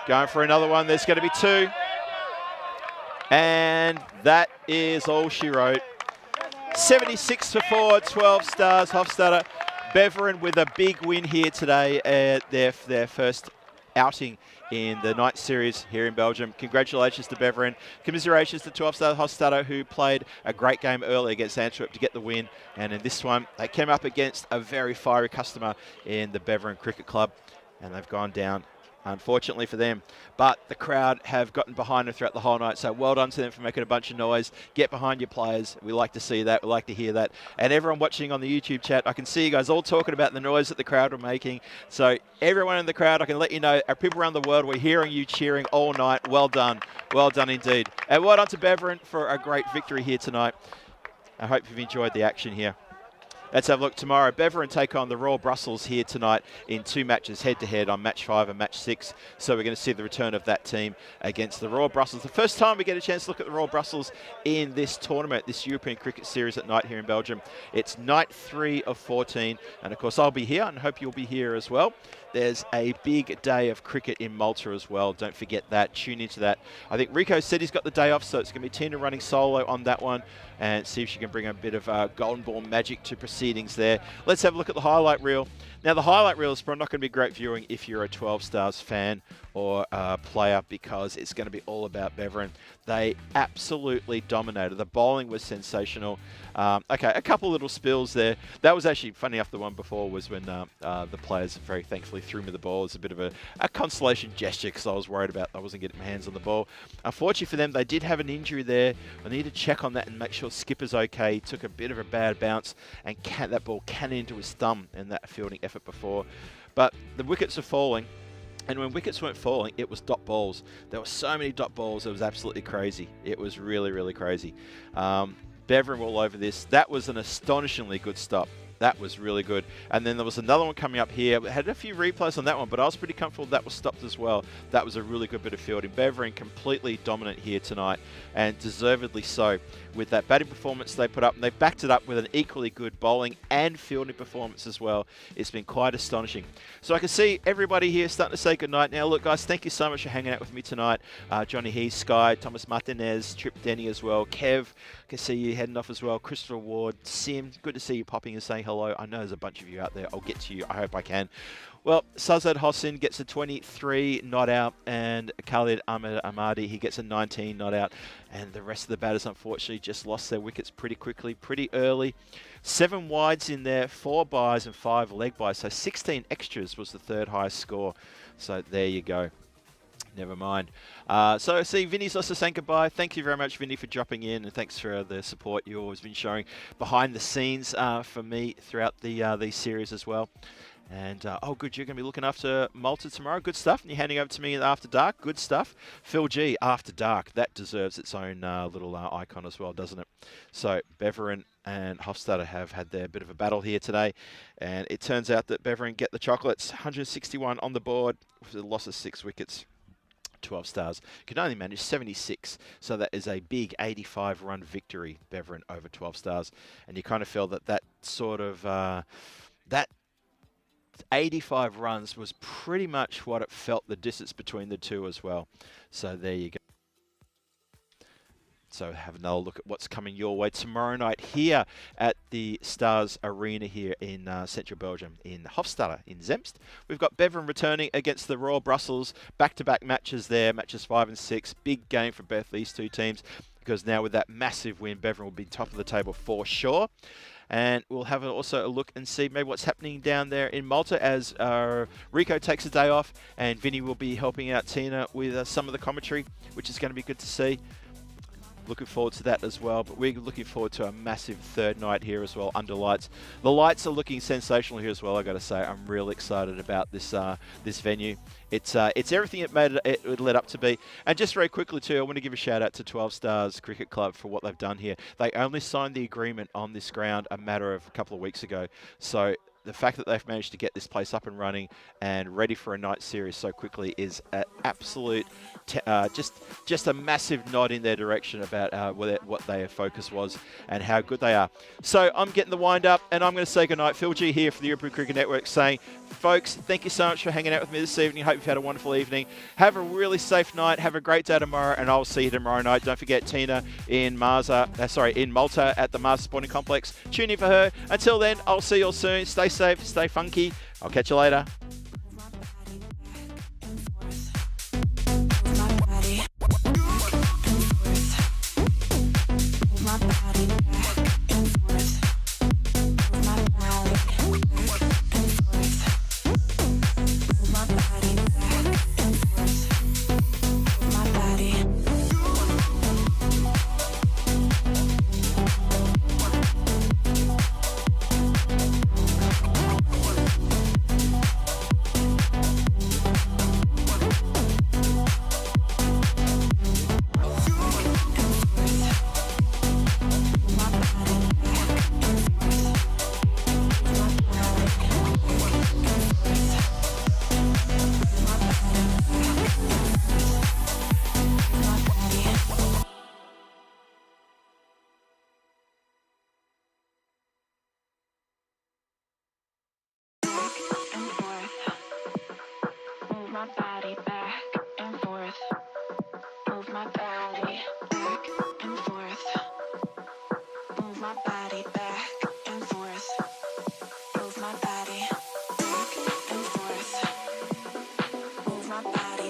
A: Going for another one. There's going to be 2. And that is all she wrote. 76 for 4, 12 stars. Hofstadter. Beveren with a big win here today at their first outing in the night series here in Belgium. Congratulations to Beveren. Commiserations to 12-star Hofstadter, who played a great game early against Antwerp to get the win. And in this one, they came up against a very fiery customer in the Beveren Cricket Club, and they've gone down, unfortunately for them. But the crowd have gotten behind them throughout the whole night, so well done to them for making a bunch of noise. Get behind your players. We like to see that. We like to hear that. And everyone watching on the YouTube chat, I can see you guys all talking about the noise that the crowd were making. So everyone in the crowd, I can let you know, our people around the world, we're hearing you cheering all night. Well done. Well done indeed. And well done to Beveren for a great victory here tonight. I hope you've enjoyed the action here. Let's have a look tomorrow. Beveren take on the Royal Brussels here tonight in 2 matches head-to-head on match 5 and match 6. So we're going to see the return of that team against the Royal Brussels. The first time we get a chance to look at the Royal Brussels in this tournament, this European Cricket Series at night here in Belgium. It's night 3 of 14. And of course, I'll be here and hope you'll be here as well. There's a big day of cricket in Malta as well. Don't forget that. Tune into that. I think Rico said he's got the day off, so it's going to be Tina running solo on that one and see if she can bring a bit of golden ball magic to proceedings there. Let's have a look at the highlight reel. Now, the highlight reel is probably not going to be great viewing if you're a 12 Stars fan or player, because it's going to be all about Beveren. They absolutely dominated. The bowling was sensational. Okay, a couple little spills there. That was actually funny enough. The one before was when the players very thankfully threw me the ball as a bit of a consolation gesture, because I was worried about I wasn't getting my hands on the ball. Unfortunately for them, they did have an injury there. I need to check on that and make sure Skipper's okay. He took a bit of a bad bounce and that ball cannoned into his thumb in that fielding effort before. But the wickets are falling. And when wickets weren't falling, it was dot balls. There were so many dot balls, it was absolutely crazy. It was really, really crazy. Beveren were all over this. That was an astonishingly good stop. That was really good. And then there was another one coming up here. We had a few replays on that one, but I was pretty comfortable that was stopped as well. That was a really good bit of fielding. Beveren completely dominant here tonight, and deservedly so. With that batting performance they put up, and they backed it up with an equally good bowling and fielding performance as well. It's been quite astonishing. So I can see everybody here starting to say goodnight now. Look, guys, thank you so much for hanging out with me tonight. Johnny Heath, Sky, Thomas Martinez, Trip Denny as well. Kev, I can see you heading off as well. Christopher Ward, Sim, good to see you popping and saying hello. I know there's a bunch of you out there. I'll get to you. I hope I can. Well, Sazad Hossin gets a 23 not out, and Khalid Ahmed Ahmadi, he gets a 19 not out. And the rest of the batters, unfortunately, just lost their wickets pretty quickly, pretty early. 7 wides in there, 4 byes and 5 leg byes. So 16 extras was the third highest score. So there you go. Never mind. So I see Vinny's also saying goodbye. Thank you very much, Vinny, for dropping in, and thanks for the support you've always been showing behind the scenes for me throughout these series as well. And, oh, good, you're going to be looking after Malta tomorrow. Good stuff. And you're handing over to me After Dark. Good stuff. Phil G, After Dark. That deserves its own little icon as well, doesn't it? So Beveren and Hofstadter have had their bit of a battle here today. And it turns out that Beveren get the chocolates. 161 on the board with a loss of 6 wickets. 12 Stars can only manage 76, so that is a big 85-run victory, Beveren over 12 Stars. And you kind of feel that that sort of that 85 runs was pretty much what it felt, the distance between the two as well. So there you go. So have another look at what's coming your way tomorrow night here at the Stars Arena here in central Belgium, in Hofstadter, in Zemst. We've got Beveren returning against the Royal Brussels. Back-to-back matches there, matches 5 and 6. Big game for both these two teams, because now with that massive win, Beveren will be top of the table for sure. And we'll have also a look and see maybe what's happening down there in Malta as Rico takes a day off, and Vinny will be helping out Tina with some of the commentary, which is going to be good to see. Looking forward to that as well, but we're looking forward to a massive third night here as well under lights. The lights are looking sensational here as well, I got to say. I'm real excited about this this venue. It's everything it led up to be. And just very quickly too, I want to give a shout out to 12 Stars Cricket Club for what they've done here. They only signed the agreement on this ground a matter of a couple of weeks ago. So the fact that they've managed to get this place up and running and ready for a night series so quickly is an absolute, just a massive nod in their direction about what their focus was and how good they are. So I'm getting the wind up, and I'm going to say goodnight. Phil G here for the European Cricket Network saying, folks, thank you so much for hanging out with me this evening. Hope you've had a wonderful evening. Have a really safe night. Have a great day tomorrow, and I'll see you tomorrow night. Don't forget Tina in Malta at the Mars Sporting Complex. Tune in for her. Until then, I'll see you all soon. Stay safe, stay funky. I'll catch you later.
F: My body back and forth. Move my body back and forth. Move my body back and forth. Move my body back and forth. Move my body.